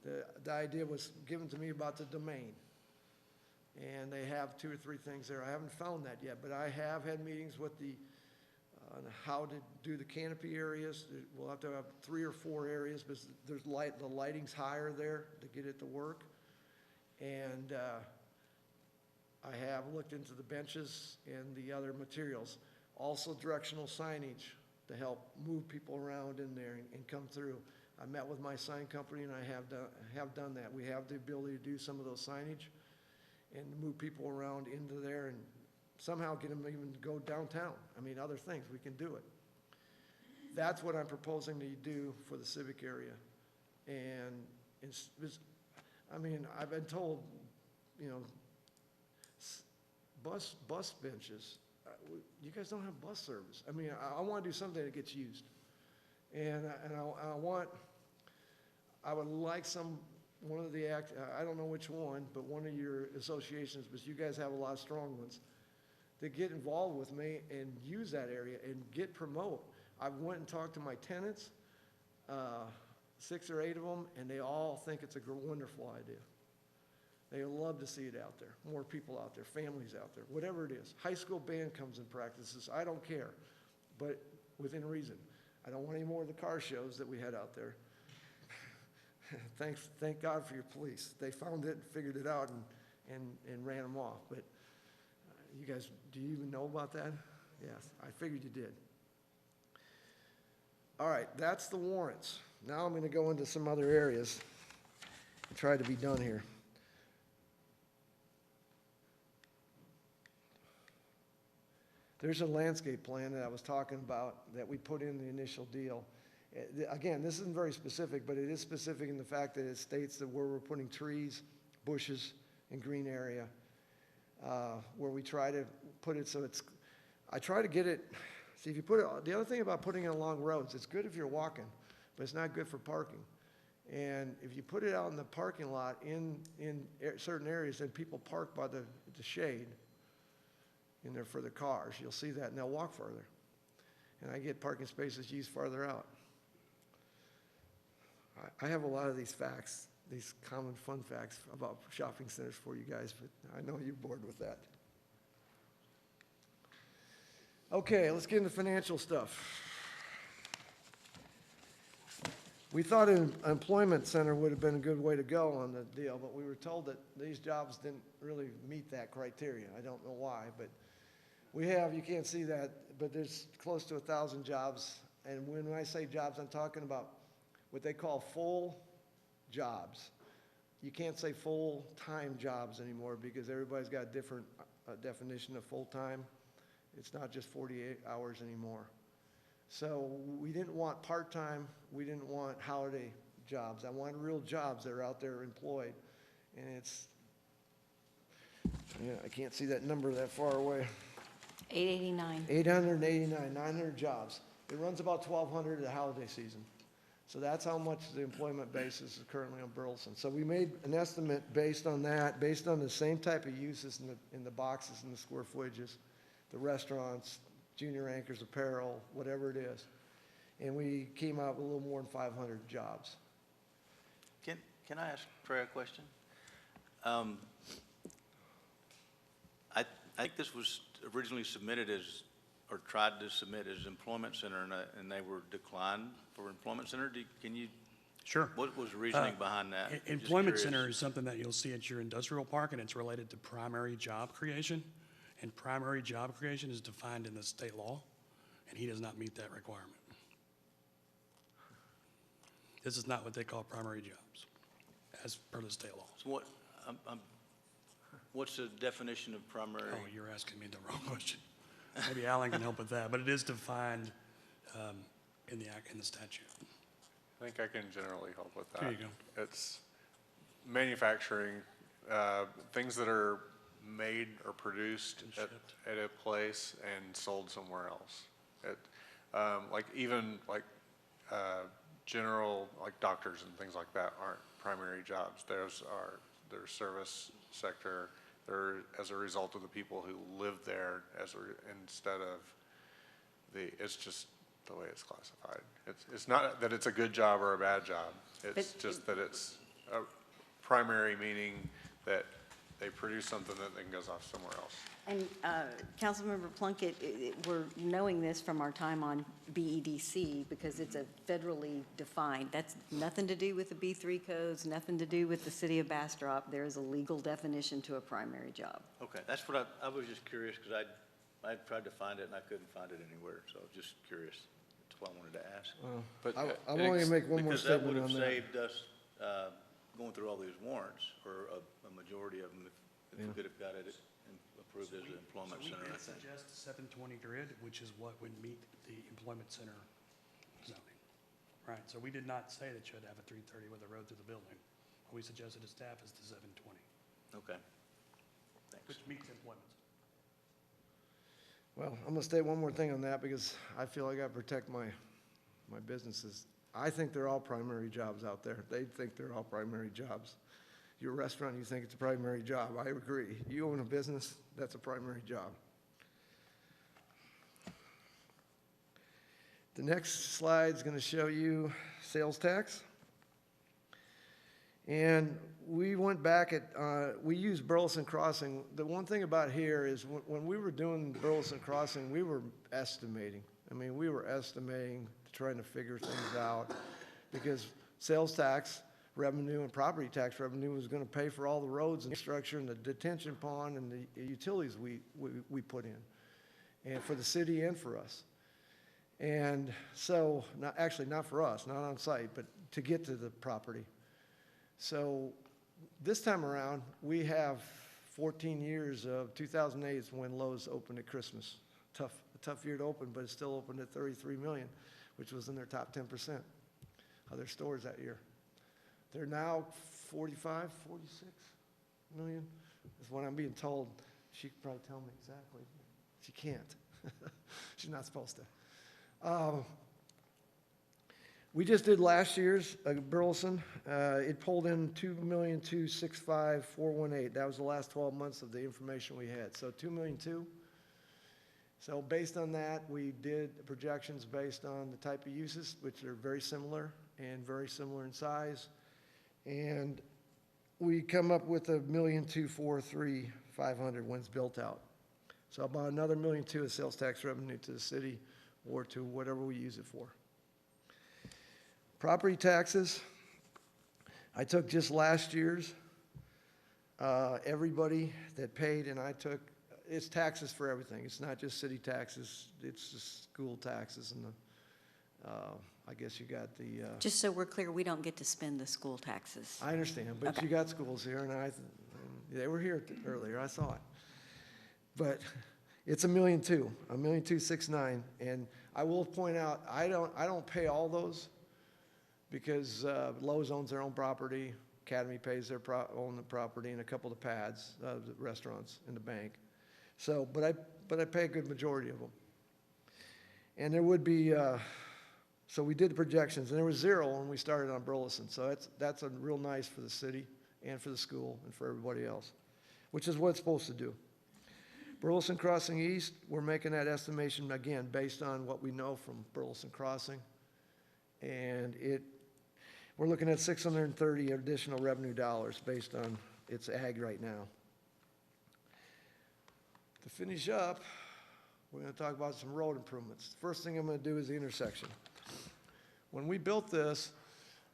the idea was given to me about the domain. And they have 2 or 3 things there. I haven't found that yet, but I have had meetings with on how to do the canopy areas. We'll have to have 3 or 4 areas because the lighting's higher there to get it to work. And I have looked into the benches and the other materials. Also directional signage to help move people around in there and come through. I met with my sign company and I have done that. We have the ability to do some of those signage and move people around into there and somehow get them even to go downtown. I mean, other things, we can do it. That's what I'm proposing to do for the civic area. And I've been told, bus benches, you guys don't have bus service. I mean, I want to do something that gets used. And I would like one of the I don't know which one, but one of your associations, because you guys have a lot of strong ones, to get involved with me and use that area and promote. I went and talked to my tenants, 6 or 8 of them, and they all think it's a wonderful idea. They love to see it out there, more people out there, families out there, whatever it is. High school band comes and practices, I don't care, but within reason. I don't want any more of the car shows that we had out there. Thank God for your police. They found it, figured it out, and ran them off. But you guys, do you even know about that? Yes, I figured you did. All right, that's the warrants. Now I'm going to go into some other areas and try to be done here. There's a landscape plan that I was talking about that we put in the initial deal. Again, this isn't very specific, but it is specific in the fact that it states that where we're putting trees, bushes, and green area, where we try to put it so I try to get it See, if you put it, the other thing about putting it along roads, it's good if you're walking, but it's not good for parking. And if you put it out in the parking lot in certain areas, then people park by the shade in there for the cars. You'll see that, and they'll walk further. And I get parking spaces used farther out. I have a lot of these facts, these common fun facts about shopping centers for you guys, but I know you're bored with that. Okay, let's get into financial stuff. We thought an employment center would have been a good way to go on the deal, but we were told that these jobs didn't really meet that criteria. I don't know why, but we have, you can't see that, but there's close to 1,000 jobs. And when I say jobs, I'm talking about what they call full jobs. You can't say full-time jobs anymore because everybody's got a different definition of full-time. It's not just 48 hours anymore. So we didn't want part-time, we didn't want holiday jobs. I wanted real jobs that are out there employed. And it's, yeah, I can't see that number that far away. 889. 889, 900 jobs. It runs about 1,200 the holiday season. So that's how much the employment basis is currently on Burleson. So we made an estimate based on that, based on the same type of uses in the boxes and the square footages, the restaurants, junior anchors, apparel, whatever it is. And we came out with a little more than 500 jobs. Can I ask Trey a question? I think this was originally submitted as, or tried to submit as employment center, and they were declined for employment center. Can you? Sure. What was the reasoning behind that? I'm just Employment curious. center is something that you'll see at your industrial park, and it's related to primary job creation. And primary job creation is defined in the state law, and he does not meet that requirement. This is not what they call primary jobs, as per the state law. So what's the definition of primary? Oh, you're asking me the wrong question. Maybe Alan can help with that, but it is defined in the statute. I think I can generally help with that. There you go. It's manufacturing, things that are made or produced at a place and sold somewhere else. Like even like general, like doctors and things like that aren't primary jobs. They're service sector. They're as a result of the people who live there instead of it's just the way it's classified. It's not that it's a good job or a bad job. It's just that it's a primary, meaning that they produce something that then goes off somewhere else. And Councilmember Plunkett, we're knowing this from our time on BEDC because it's a federally defined. That's nothing to do with the B3 codes, nothing to do with the city of Bastrop. There is a legal definition to a primary job. Okay, that's what I was just curious because I tried to find it and I couldn't find it anywhere. So I was just curious. That's what I wanted to ask. But I'm only going to make one more statement on that. Because that would have saved us going through all these warrants, or a majority of them, if we could have got it approved as an employment center, I think. We did suggest 720 grid, which is what would meet the employment center zoning. Right, so we did not say that you had to have a 330 with a road through the building. What we suggested to staff is the 720. Okay. Thanks. Which meets employment. Well, I'm going to state one more thing on that because I feel I got to protect my businesses. I think they're all primary jobs out there. They think they're all primary jobs. Your restaurant, you think it's a primary job. I agree. You own a business, that's a primary job. The next slide is going to show you sales tax. And we went back we used Burleson Crossing. The one thing about here is when we were doing Burleson Crossing, we were estimating. I mean, we were estimating, trying to figure things out because sales tax revenue and property tax revenue was going to pay for all the roads and structure and the detention pond and the utilities we put in, and for the city and for us. And so, not for us, not on site, but to get to the property. So this time around, we have 14 years of 2008 is when Lowe's opened at Christmas. A tough year to open, but it still opened at $33 million, which was in their top 10% of their stores that year. They're now 45, 46 million, is what I'm being told. She could probably tell me exactly. She can't. She's not supposed to. We just did last year's Burleson. It pulled in $2,265,418. That was the last 12 months of the information we had. So $2,200,000. So based on that, we did projections based on the type of uses, which are very similar and very similar in size. And we come up with $1,243,500 when it's built out. So about another $1,200,000 of sales tax revenue to the city or to whatever we use it for. Property taxes, I took just last year's, everybody that paid, and I took, it's taxes for everything. It's not just city taxes, it's the school taxes and the, I guess you got the. Just so we're clear, we don't get to spend the school taxes. I understand, but Okay. you got schools here, and they were here earlier, I saw it. But it's $1,269,000, and I will point out, I don't pay all those, because Lowe's owns their own property, Academy pays their own the property, and a couple of the pads, the restaurants, and the bank. So, but I pay a good majority of them. And there would be, so we did the projections, and there was 0 when we started on Burleson. So that's a real nice for the city and for the school and for everybody else, which is what it's supposed to do. Burleson Crossing East, we're making that estimation again based on what we know from Burleson Crossing, and we're looking at 630 additional revenue dollars based on its ag right now. To finish up, we're going to talk about some road improvements. First thing I'm going to do is the intersection. When we built this,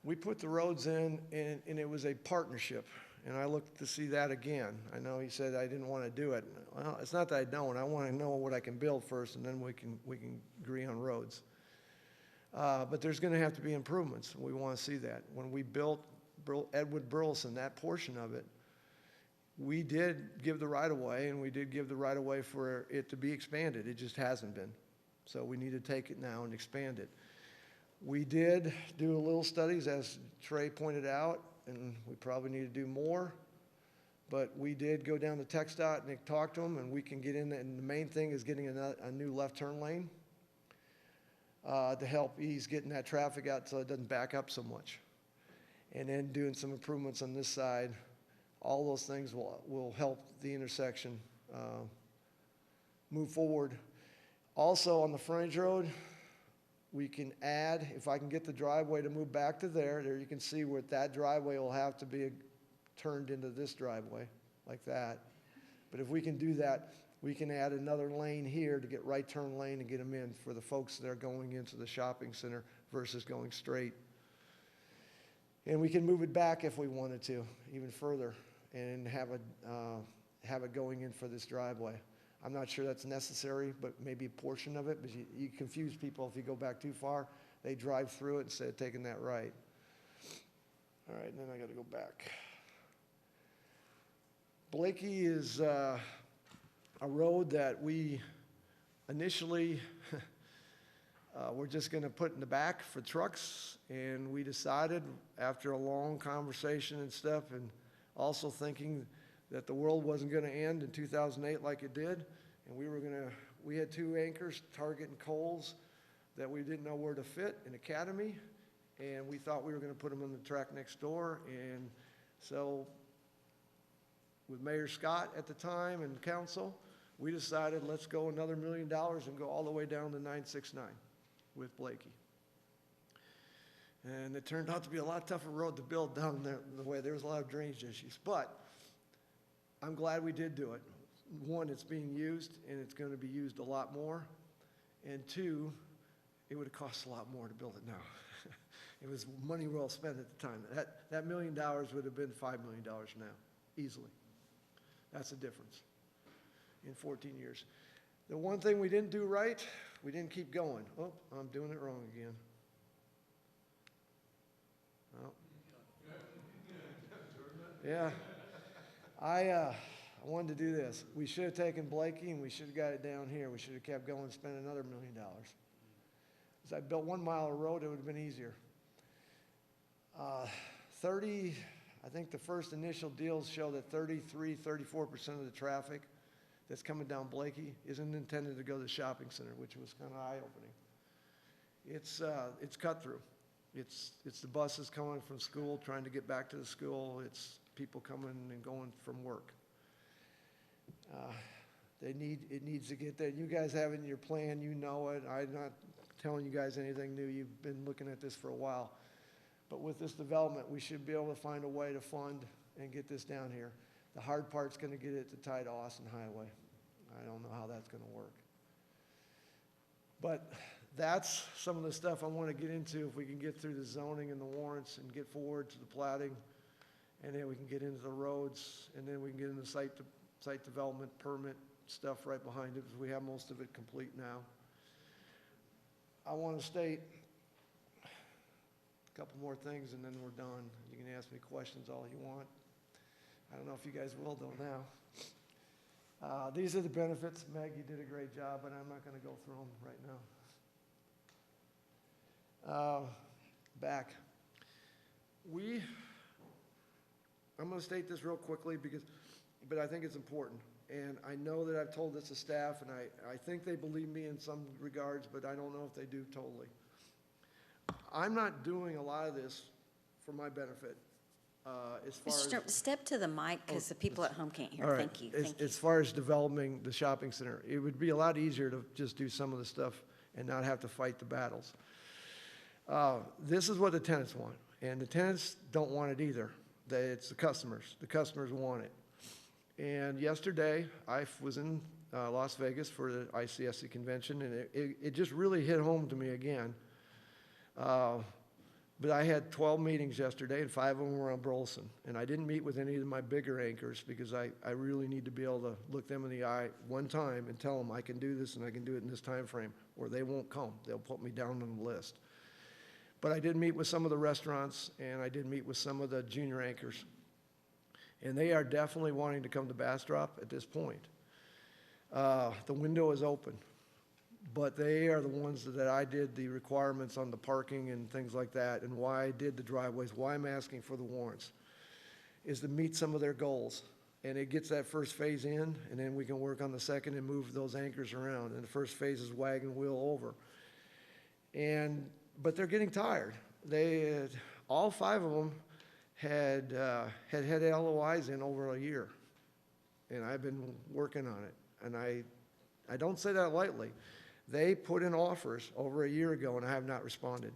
we put the roads in, and it was a partnership. And I looked to see that again. I know he said I didn't want to do it. Well, it's not that I don't. I want to know what I can build first, and then we can agree on roads. But there's going to have to be improvements. We want to see that. When we built Edward Burleson, that portion of it, we did give the right-of-way, and we did give the right-of-way for it to be expanded. It just hasn't been. So we need to take it now and expand it. We did do a little studies, as Trey pointed out, and we probably need to do more. But we did go down to TxDOT and talk to them, and we can get in, and the main thing is getting a new left turn lane to help ease getting that traffic out so it doesn't back up so much. And then doing some improvements on this side. All those things will help the intersection move forward. Also on the frontage road, we can add, if I can get the driveway to move back to there you can see where that driveway will have to be turned into this driveway, like that. But if we can do that, we can add another lane here to get right turn lane and get them in for the folks that are going into the shopping center versus going straight. And we can move it back if we wanted to, even further, and have it going in for this driveway. I'm not sure that's necessary, but maybe a portion of it, but you confuse people if you go back too far. They drive through it instead of taking that right. All right, and then I got to go back. Blakey is a road that we initially we're just going to put in the back for trucks, and we decided after a long conversation and stuff, and also thinking that the world wasn't going to end in 2008 like it did, and we had 2 anchors, Target and Kohl's, that we didn't know where to fit in Academy, and we thought we were going to put them on the track next door. And so with Mayor Scott at the time and council, we decided let's go another $1 million and go all the way down to 969 with Blakey. And it turned out to be a lot tougher road to build down there the way. There was a lot of drainage issues, but I'm glad we did do it. 1, it's being used, and it's going to be used a lot more. And 2, it would have cost a lot more to build it now. It was money well spent at the time. That $1 million would have been $5 million now, easily. That's the difference in 14 years. The one thing we didn't do right, we didn't keep going. Oh, I'm doing it wrong again. Oh. Yeah. I wanted to do this. We should have taken Blakey and we should have got it down here. We should have kept going and spent another $1 million. As I built 1 mile of road, it would have been easier. I think the first initial deals show that 34% of the traffic that's coming down Blakey isn't intended to go to the shopping center, which was kind of eye-opening. It's cut through. It's the buses coming from school, trying to get back to the school. It's people coming and going from work. It needs to get there. You guys have it in your plan, you know it. I'm not telling you guys anything new. You've been looking at this for a while. But with this development, we should be able to find a way to fund and get this down here. The hard part's going to get it to tie to Austin Highway. I don't know how that's going to work. But that's some of the stuff I want to get into if we can get through the zoning and the warrants and get forward to the plating. And then we can get into the roads, and then we can get into site development permit stuff right behind it, because we have most of it complete now. I want to state a couple more things, and then we're done. You can ask me questions all you want. I don't know if you guys will, though, now. These are the benefits. Meg, you did a great job, but I'm not going to go through them right now. Back. I'm going to state this real quickly, but I think it's important. And I know that I've told this to staff, and I think they believe me in some regards, but I don't know if they do totally. I'm not doing a lot of this for my benefit. As far Mr. Stern, step to the mic, because the people at home can't hear. All right. Thank you. Thank you. As far as developing the shopping center, it would be a lot easier to just do some of the stuff and not have to fight the battles. This is what the tenants want, and the tenants don't want it either. It's the customers. The customers want it. And yesterday, I was in Las Vegas for the ICSC convention, and it just really hit home to me again. But I had 12 meetings yesterday, and 5 of them were on Burleson. And I didn't meet with any of my bigger anchors, because I really need to be able to look them in the eye one time and tell them I can do this and I can do it in this time frame, or they won't come. They'll put me down on the list. But I did meet with some of the restaurants, and I did meet with some of the junior anchors. And they are definitely wanting to come to Bastrop at this point. The window is open, but they are the ones that I did the requirements on the parking and things like that, and why I did the driveways, why I'm asking for the warrants, is to meet some of their goals. And it gets that first phase in, and then we can work on the second and move those anchors around. And the first phase is wagon wheel over. But they're getting tired. All 5 of them had LOIs in over a year, and I've been working on it. And I don't say that lightly. They put in offers over a year ago, and I have not responded,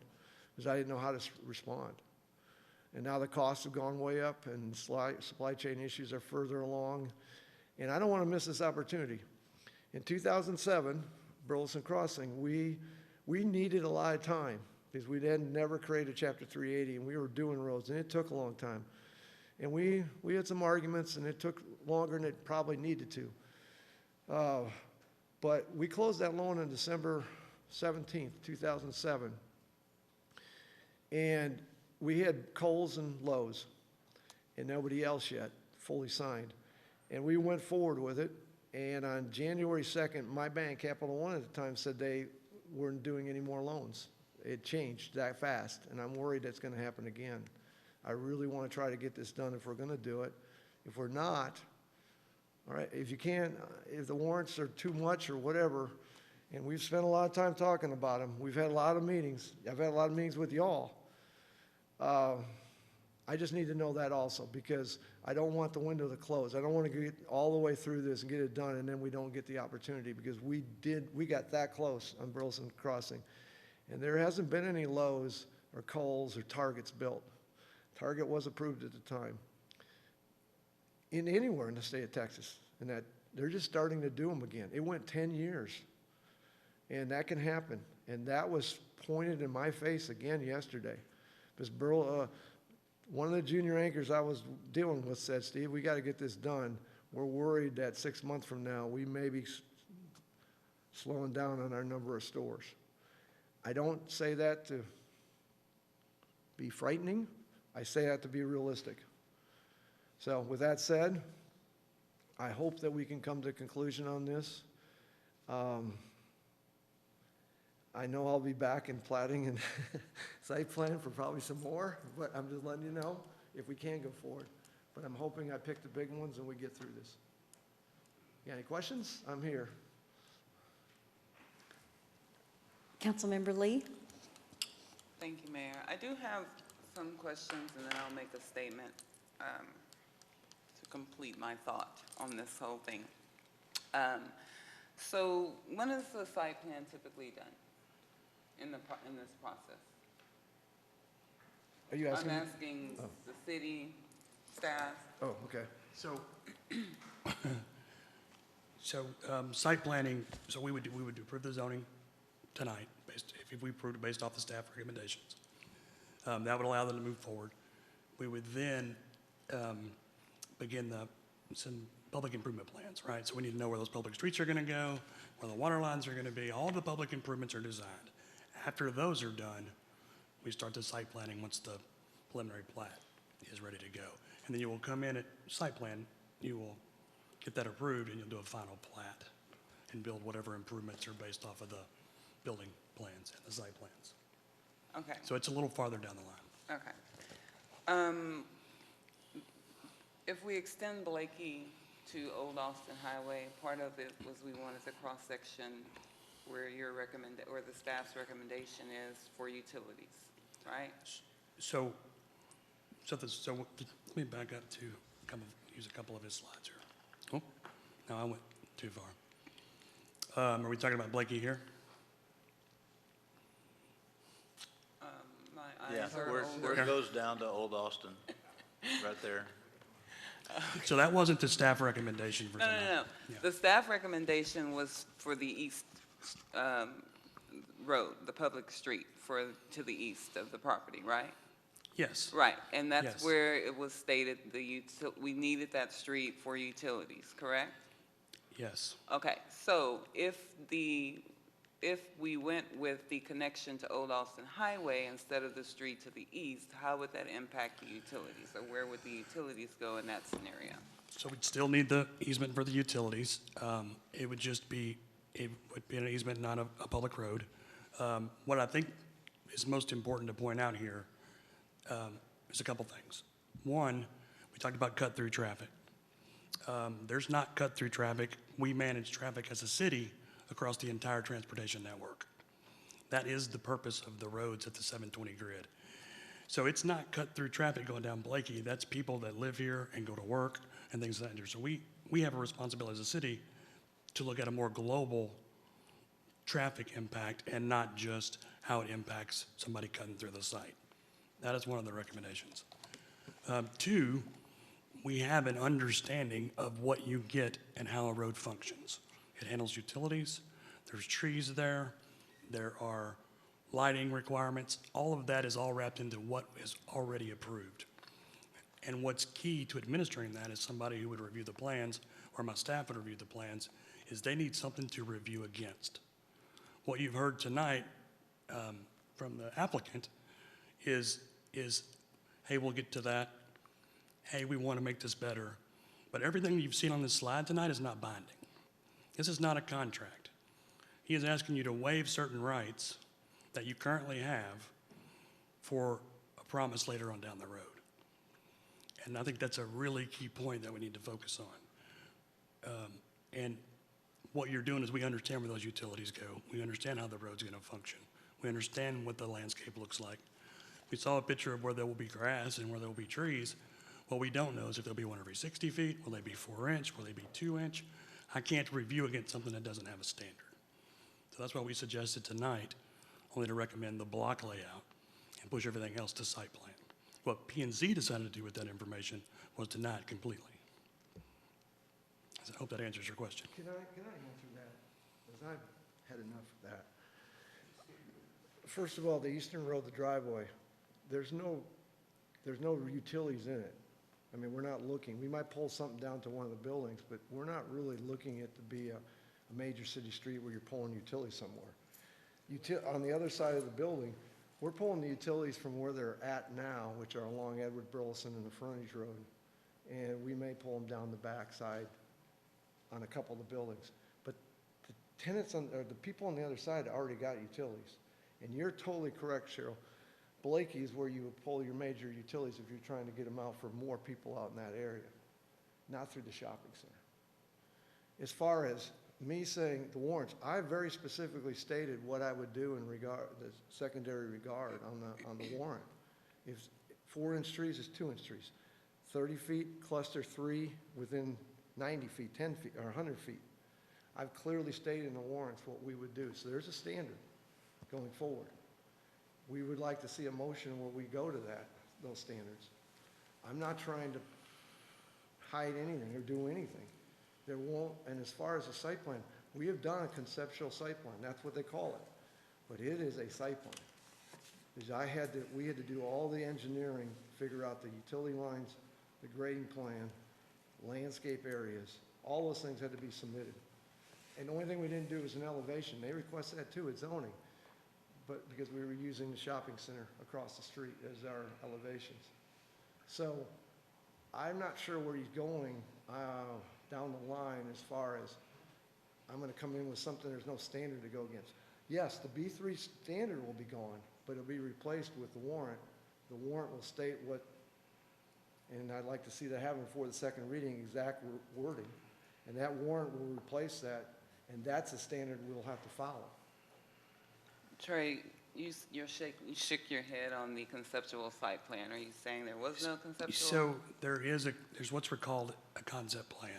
because I didn't know how to respond. And now the costs have gone way up, and supply chain issues are further along, and I don't want to miss this opportunity. In 2007, Burleson Crossing, we needed a lot of time, because we had never created Chapter 380, and we were doing roads, and it took a long time. And we had some arguments, and it took longer than it probably needed to. But we closed that loan on December 17th, 2007. And we had Kohl's and Lowe's, and nobody else yet fully signed. And we went forward with it, and on January 2nd, my bank, Capital One at the time, said they weren't doing any more loans. It changed that fast, and I'm worried that's going to happen again. I really want to try to get this done if we're going to do it. If we're not, all right, if the warrants are too much or whatever, and we've spent a lot of time talking about them, we've had a lot of meetings. I've had a lot of meetings with y'all. I just need to know that also, because I don't want the window to close. I don't want to get all the way through this and get it done, and then we don't get the opportunity, because we got that close on Burleson Crossing. And there hasn't been any Lowe's or Kohl's or Targets built. Target was approved at the time. Anywhere in the state of Texas, and that they're just starting to do them again. It went 10 years, and that can happen. And that was pointed in my face again yesterday. Because one of the junior anchors I was dealing with said, Steve, we got to get this done. We're worried that 6 months from now, we may be slowing down on our number of stores. I don't say that to be frightening. I say that to be realistic. So with that said, I hope that we can come to a conclusion on this. I know I'll be back in plating and site plan for probably some more, but I'm just letting you know if we can go forward. But I'm hoping I pick the big ones and we get through this. You got any questions? I'm here. Councilmember Lee? Thank you, Mayor. I do have some questions, and then I'll make a statement to complete my thought on this whole thing. So when is the site plan typically done in this process? Are you asking? I'm asking the city staff. Oh, okay. So, site planning, so we would approve the zoning tonight, if we approved it based off the staff recommendations. That would allow them to move forward. We would then begin some public improvement plans, right? So we need to know where those public streets are going to go, where the water lines are going to be. All the public improvements are designed. After those are done, we start the site planning once the preliminary plat is ready to go. And then you will come in at site plan, you will get that approved, and you'll do a final plat and build whatever improvements are based off of the building plans and the site plans. Okay. So it's a little farther down the line. Okay. If we extend Blakey to Old Austin Highway, part of it was we wanted the cross-section where or the staff's recommendation is for utilities, right? So let me back up to use a couple of his slides here. Oh, no, I went too far. Are we talking about Blakey here? My Yeah, eyes are where it goes down to Old Austin, right there. So that wasn't the staff recommendation for tonight? No. Yeah. The staff recommendation was for the east road, the public street to the east of the property, right? Yes. Right, and that's Yes. where it was stated we needed that street for utilities, correct? Yes. Okay, so if we went with the connection to Old Austin Highway instead of the street to the east, how would that impact the utilities, or where would the utilities go in that scenario? So we'd still need the easement for the utilities. It would just be, an easement, not a public road. What I think is most important to point out here is a couple things. One, we talked about cut-through traffic. There's not cut-through traffic. We manage traffic as a city across the entire transportation network. That is the purpose of the roads at the 720 grid. So it's not cut-through traffic going down Blakey. That's people that live here and go to work and things of that nature. So we have a responsibility as a city to look at a more global traffic impact and not just how it impacts somebody cutting through the site. That is one of the recommendations. Two, we have an understanding of what you get and how a road functions. It handles utilities, there's trees there are lighting requirements. All of that is all wrapped into what is already approved. And what's key to administering that is somebody who would review the plans, or my staff would review the plans, is they need something to review against. What you've heard tonight from the applicant is, hey, we'll get to that. Hey, we want to make this better. But everything you've seen on this slide tonight is not binding. This is not a contract. He is asking you to waive certain rights that you currently have for a promise later on down the road. And I think that's a really key point that we need to focus on. And what you're doing is we understand where those utilities go. We understand how the road's going to function. We understand what the landscape looks like. We saw a picture of where there will be grass and where there will be trees. What we don't know is if there'll be one every 60 feet, will they be 4 inch, will they be 2 inch? I can't review against something that doesn't have a standard. So that's why we suggested tonight only to recommend the block layout and push everything else to site plan. What P&Z decided to do with that information was deny it completely. So I hope that answers your question. Can I answer that? Because I've had enough of that. First of all, the eastern road, the driveway, there's no utilities in it. I mean, we're not looking. We might pull something down to one of the buildings, but we're not really looking at to be a major city street where you're pulling utilities somewhere. On the other side of the building, we're pulling the utilities from where they're at now, which are along Edward Burleson and the frontage road. And we may pull them down the backside on a couple of the buildings. But the tenants or the people on the other side already got utilities. And you're totally correct, Cheryl. Blakey is where you would pull your major utilities if you're trying to get them out for more people out in that area, not through the shopping center. As far as me saying the warrants, I very specifically stated what I would do in regard, the secondary regard on the warrant. If 4-inch trees is 2-inch trees, 30 feet, cluster 3 within 90 feet, 10 feet, or 100 feet. I've clearly stated in the warrants what we would do. So there's a standard going forward. We would like to see a motion where we go to those standards. I'm not trying to hide anything or do anything. There won't, and as far as the site plan, we have done a conceptual site plan. That's what they call it. But it is a site plan. Because we had to do all the engineering, figure out the utility lines, the grading plan, landscape areas. All those things had to be submitted. And the only thing we didn't do was an elevation. They requested that too at zoning, but because we were using the shopping center across the street as our elevations. So I'm not sure where he's going down the line as far as I'm going to come in with something there's no standard to go against. Yes, the B3 standard will be gone, but it'll be replaced with the warrant. The warrant will state what, and I'd like to see that happen before the second reading, exact wording. And that warrant will replace that, and that's a standard we'll have to follow. Trey, you shook your head on the conceptual site plan. Are you saying there was no conceptual? So there's what's called a concept plan.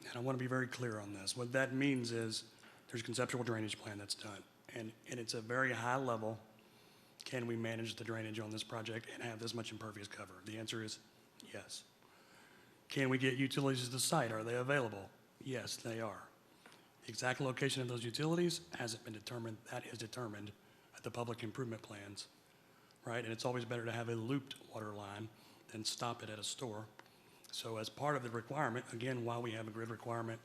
And I want to be very clear on this. What that means is there's a conceptual drainage plan that's done. And it's a very high level, can we manage the drainage on this project and have this much impervious cover? The answer is yes. Can we get utilities to the site? Are they available? Yes, they are. The exact location of those utilities hasn't been determined. That is determined at the public improvement plans, right? And it's always better to have a looped water line than stop it at a store. So as part of the requirement, again, why we have a grid requirement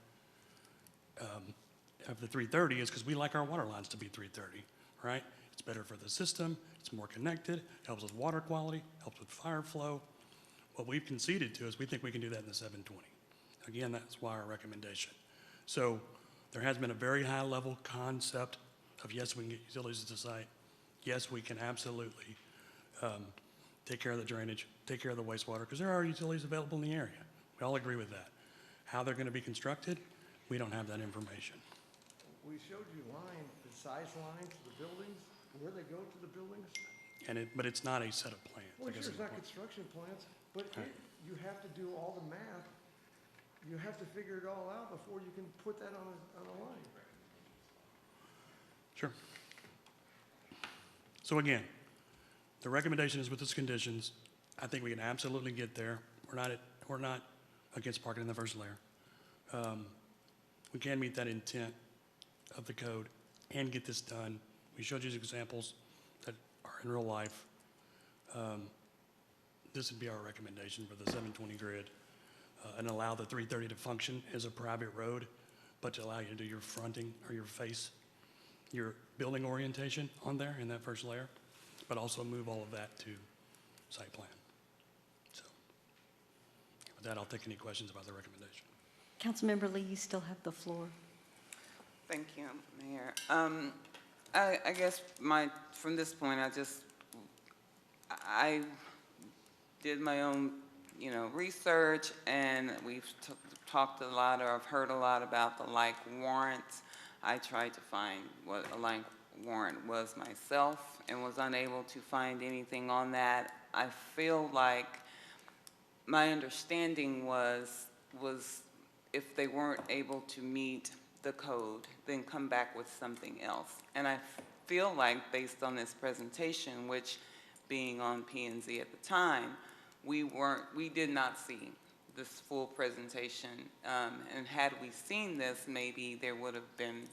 of the 330 is because we like our water lines to be 330, right? It's better for the system, it's more connected, helps with water quality, helps with fire flow. What we've conceded to is we think we can do that in the 720. Again, that's why our recommendation. So there has been a very high level concept of yes, we can get utilities to the site. Yes, we can absolutely take care of the drainage, take care of the wastewater, because there are utilities available in the area. We all agree with that. How they're going to be constructed, we don't have that information. We showed you the size lines, the buildings, where they go to the buildings. But it's not a set of plans. Well, sure, it's not construction plans, but you have to do all the math. You have to figure it all out before you can put that on a line. Sure. So again, the recommendation is with those conditions. I think we can absolutely get there. We're not against parking in the first layer. We can meet that intent of the code and get this done. We showed you examples that are in real life. This would be our recommendation for the 720 grid and allow the 330 to function as a private road, but to allow you to do your fronting or your face, your building orientation on there in that first layer, but also move all of that to site plan. So with that, I'll take any questions about the recommendation. Councilmember Lee, you still have the floor. Thank you, Mayor. I guess from this point, I did my own, research, and we've talked a lot, or I've heard a lot about the like warrants. I tried to find what a like warrant was myself and was unable to find anything on that. I feel like my understanding was if they weren't able to meet the code, then come back with something else. And I feel like based on this presentation, which being on P&Z at the time, we did not see this full presentation. And had we seen this, maybe there would have been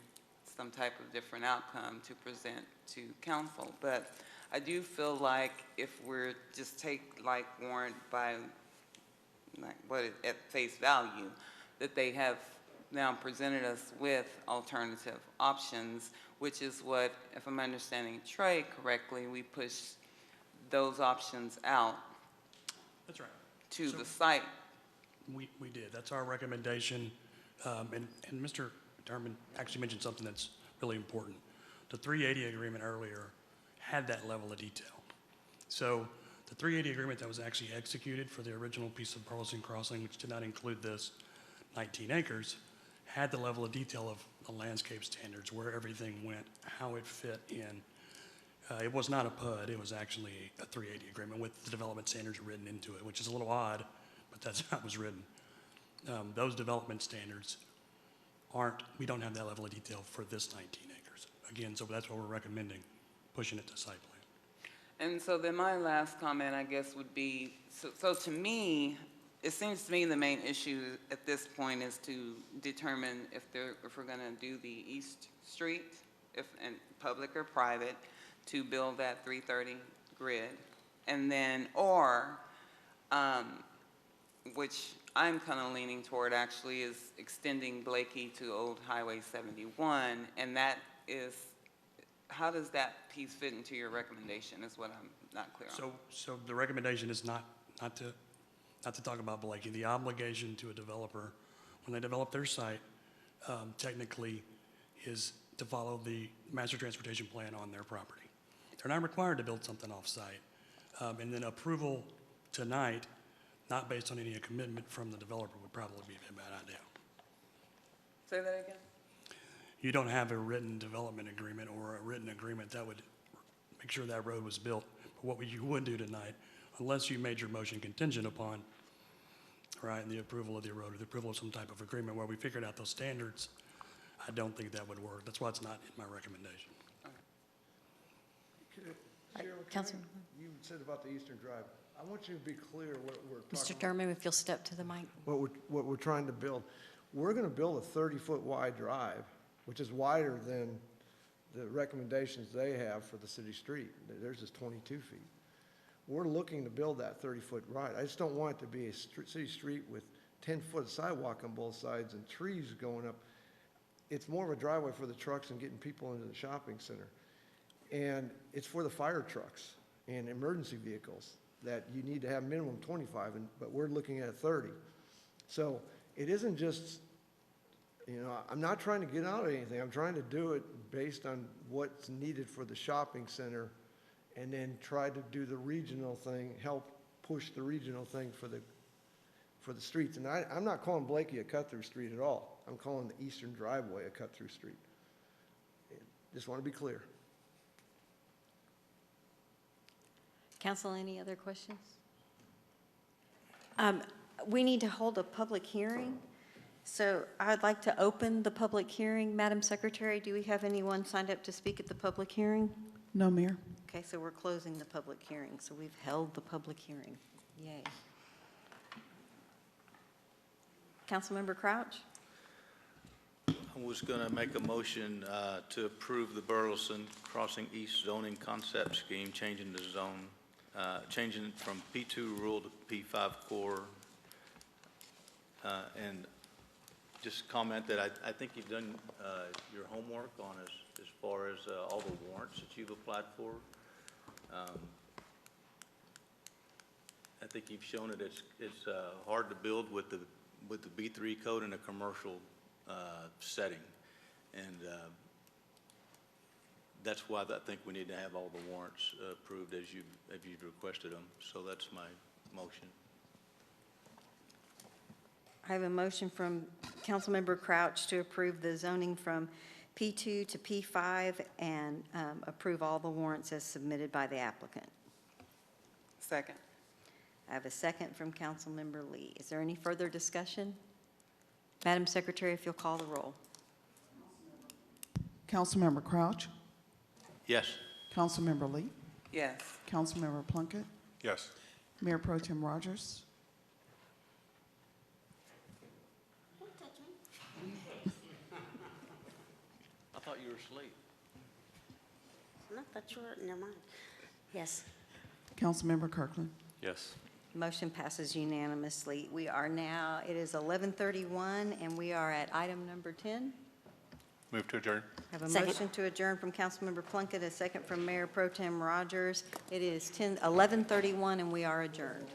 some type of different outcome to present to council. But I do feel like if we're just take like warrant by at face value, that they have now presented us with alternative options, which is what, if I'm understanding Trey correctly, we push those options out. That's right. To the site. We did. That's our recommendation. And Mr. Derman actually mentioned something that's really important. The 380 agreement earlier had that level of detail. So the 380 agreement that was actually executed for the original piece of Burleson Crossing, which did not include this 19 acres, had the level of detail of the landscape standards, where everything went, how it fit in. It was not a PUD, it was actually a 380 agreement with the development standards written into it, which is a little odd, but that's how it was written. Those development standards we don't have that level of detail for this 19 acres. Again, so that's what we're recommending, pushing it to site plan. And so then my last comment, I guess, would be, so to me, it seems to me the main issue at this point is to determine if we're gonna do the East Street, and public or private, to build that 330 grid. And then, which I'm kind of leaning toward actually, is extending Blakey to Old Highway 71. And that is, how does that piece fit into your recommendation is what I'm not clear on. So the recommendation is not to talk about Blakey. The obligation to a developer, when they develop their site, technically is to follow the master transportation plan on their property. They're not required to build something off-site. And then approval tonight, not based on any commitment from the developer, would probably be a bad idea. Say that again? You don't have a written development agreement or a written agreement that would make sure that road was built. But what you would do tonight, unless you made your motion contingent upon, right, the approval of the road or the approval of some type of agreement where we figured out those standards, I don't think that would work. That's why it's not in my recommendation. Councilman, you said about the Eastern Drive. I want you to be clear what we're talking Mr. Durham, if you'll step to the mic. What we're trying to build. We're going to build a 30-foot wide drive, which is wider than the recommendations they have for the city street. Theirs is 22 feet. We're looking to build that 30-foot wide. I just don't want it to be a city street with 10-foot sidewalk on both sides and trees going up. It's more of a driveway for the trucks and getting people into the shopping center. And it's for the fire trucks and emergency vehicles that you need to have minimum 25, but we're looking at 30. So it isn't just, I'm not trying to get out of anything. I'm trying to do it based on what's needed for the shopping center, and then try to do the regional thing, help push the regional thing for the streets. And I'm not calling Blakey a cut-through street at all. I'm calling the Eastern Driveway a cut-through street. Just want to be clear. Council, any other questions? We need to hold a public hearing. So I'd like to open the public hearing. Madam Secretary, do we have anyone signed up to speak at the public hearing? No, Mayor. Okay, so we're closing the public hearing. So we've held the public hearing. Yay. Councilmember Crouch? I was going to make a motion to approve the Burleson Crossing East zoning concept scheme, changing the zone, changing it from P2 rural to P5 core. And just comment that I think you've done your homework on as far as all the warrants that you've applied for. I think you've shown it. It's hard to build with the B3 code in a commercial setting, and that's why I think we need to have all the warrants approved as you've requested them. So that's my motion. I have a motion from Councilmember Crouch to approve the zoning from P2 to P5 and approve all the warrants as submitted by the applicant. Second. I have a second from Councilmember Lee. Is there any further discussion? Madam Secretary, if you'll call the roll. Councilmember Crouch? Yes. Councilmember Lee? Yes. Councilmember Plunkett? Yes. Mayor Pro Tem Rogers? I thought you were asleep. I'm not that sure, never mind. Yes. Councilmember Kirkland? Yes. Motion passes unanimously. We are now, it is 11:31, and we are at item number 10. Move to adjourn. I have a Second. motion to adjourn from Councilmember Plunkett, a second from Mayor Pro Tem Rogers. It is 11:31, and we are adjourned.